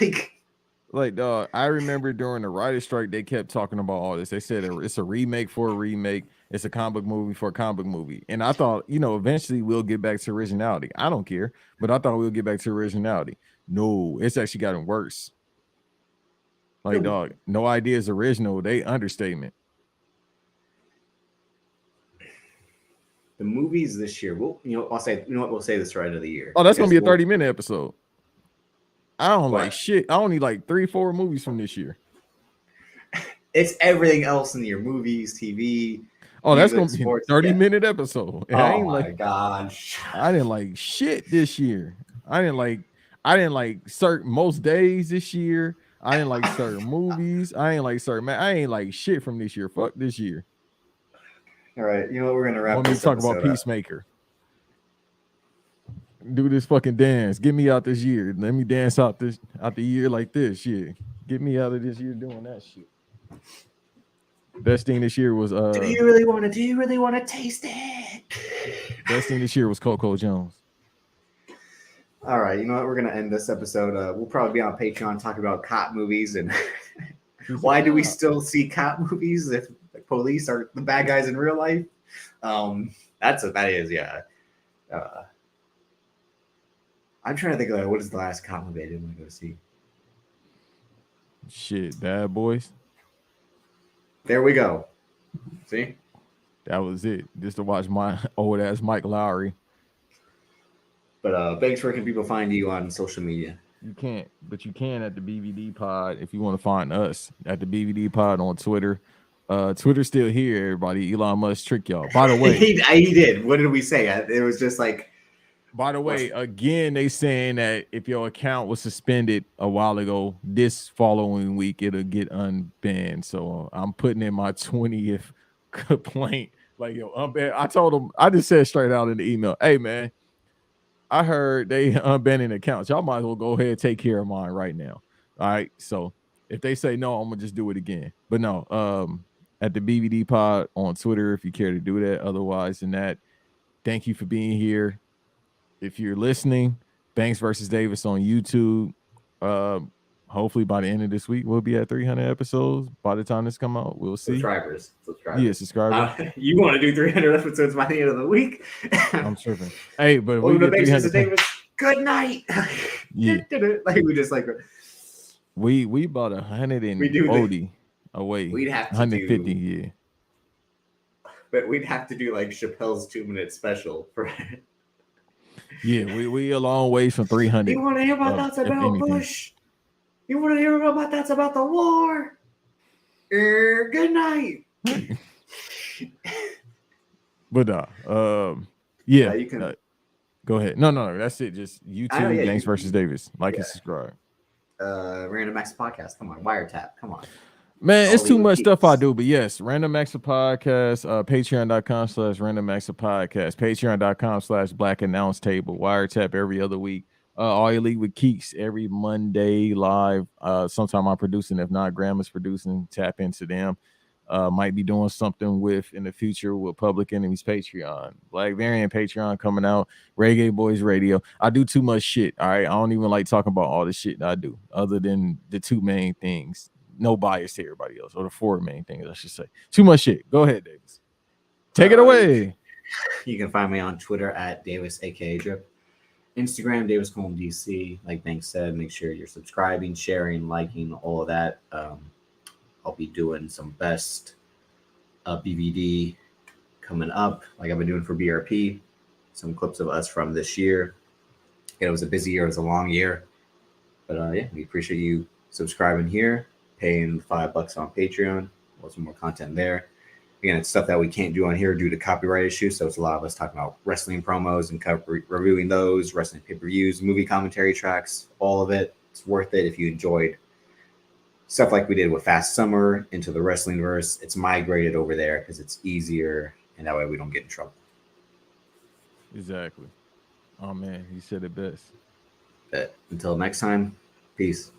Like, dog, I remember during the writer's strike, they kept talking about all this. They said it's a remake for a remake. It's a comic book movie for a comic book movie. And I thought, eventually we'll get back to originality. I don't care, but I thought we'll get back to originality. No, it's actually gotten worse. Like, dog, no idea is original. They understatement. The movies this year, we'll say this right of the year. Oh, that's going to be a 30-minute episode. I don't like shit. I only like 3-4 movies from this year. It's everything else in the year. Movies, TV. Oh, that's going to be a 30-minute episode. Oh my gosh. I didn't like shit this year. I didn't like certain most days this year. I didn't like certain movies. I ain't like shit from this year. Fuck this year. All right. You know what? We're going to wrap this talk about Peacemaker. Do this fucking dance. Get me out this year. Let me dance out the year like this. Shit. Get me out of this year doing that shit. Best thing this year was Do you really want to taste it? Best thing this year was Coco Jones. All right, you know what? We're gonna end this episode. We'll probably be on Patreon talking about cop movies and why do we still see cop movies if the police are the bad guys in real life? That is. I'm trying to think of what is the last cop movie I didn't want to go see. Shit, Bad Boys. There we go. See? That was it. Just to watch my old ass Mike Lowry. But Banks, where can people find you on social media? You can't, but you can at the BVD Pod if you want to find us at the BVD Pod on Twitter. Twitter's still here, everybody. Elon Musk trick y'all. By the way, he did. What did we say? It was just like. By the way, again, they saying that if your account was suspended a while ago, this following week it'll get unbanned. So I'm putting in my 20th complaint. Like, yo, unban. I told them, I just said straight out in the email, hey man, I heard they unbanning accounts. Y'all might as well go ahead and take care of mine right now. All right. So If they say no, I'm gonna just do it again. But no, at the BVD Pod on Twitter, if you care to do that. Otherwise than that, thank you for being here. If you're listening, Banks versus Davis on YouTube. Hopefully by the end of this week, we'll be at 300 episodes. By the time this come out, we'll see. Subscribers. Yeah, subscribers. You want to do 300 episodes by the end of the week? I'm tripping. Hey, but if we get Banks versus Davis, good night. Yeah. Like we just like we about 140 away. We'd have to 150, yeah. But we'd have to do like Chappelle's 2-minute special for. Yeah, we a long ways from 300. You want to hear about that's about Bush? You want to hear about that's about the war? Good night. But yeah, you can go ahead. No, that's it. Just YouTube, Banks versus Davis. Like and subscribe. Random Max Podcast. Come on, Wiretap. Come on. Man, it's too much stuff I do, but yes, Random Max Podcast, patreon.com/Random Max Podcast, patreon.com/Black Announce Table, Wiretap every other week. All Elite with Keeks every Monday live. Sometime I'm producing, if not, Grandma's producing. Tap into them. Might be doing something with in the future with Public Enemies Patreon, Black Variant Patreon coming out, Reggae Boys Radio. I do too much shit. All right, I don't even like talking about all the shit that I do, other than the two main things. No bias to everybody else, or the four main things, I should say. Too much shit. Go ahead, Davis. Take it away. You can find me on Twitter at Davis, aka Drip. Instagram, daviscoltondc. Like Banks said, make sure you're subscribing, sharing, liking, all of that. I'll be doing some best BVD coming up, like I've been doing for BRP. Some clips of us from this year. It was a busy year. It was a long year. But yeah, we appreciate you subscribing here, paying $5 on Patreon. We'll some more content there. Again, it's stuff that we can't do on here due to copyright issues. So it's a lot of us talking about wrestling promos and reviewing those, wrestling pay-per-views, movie commentary tracks, all of it. It's worth it if you enjoyed stuff like we did with Fast Summer into the wrestling verse. It's migrated over there because it's easier, and that way we don't get in trouble. Exactly. Oh, man, he said it best. But until next time, peace.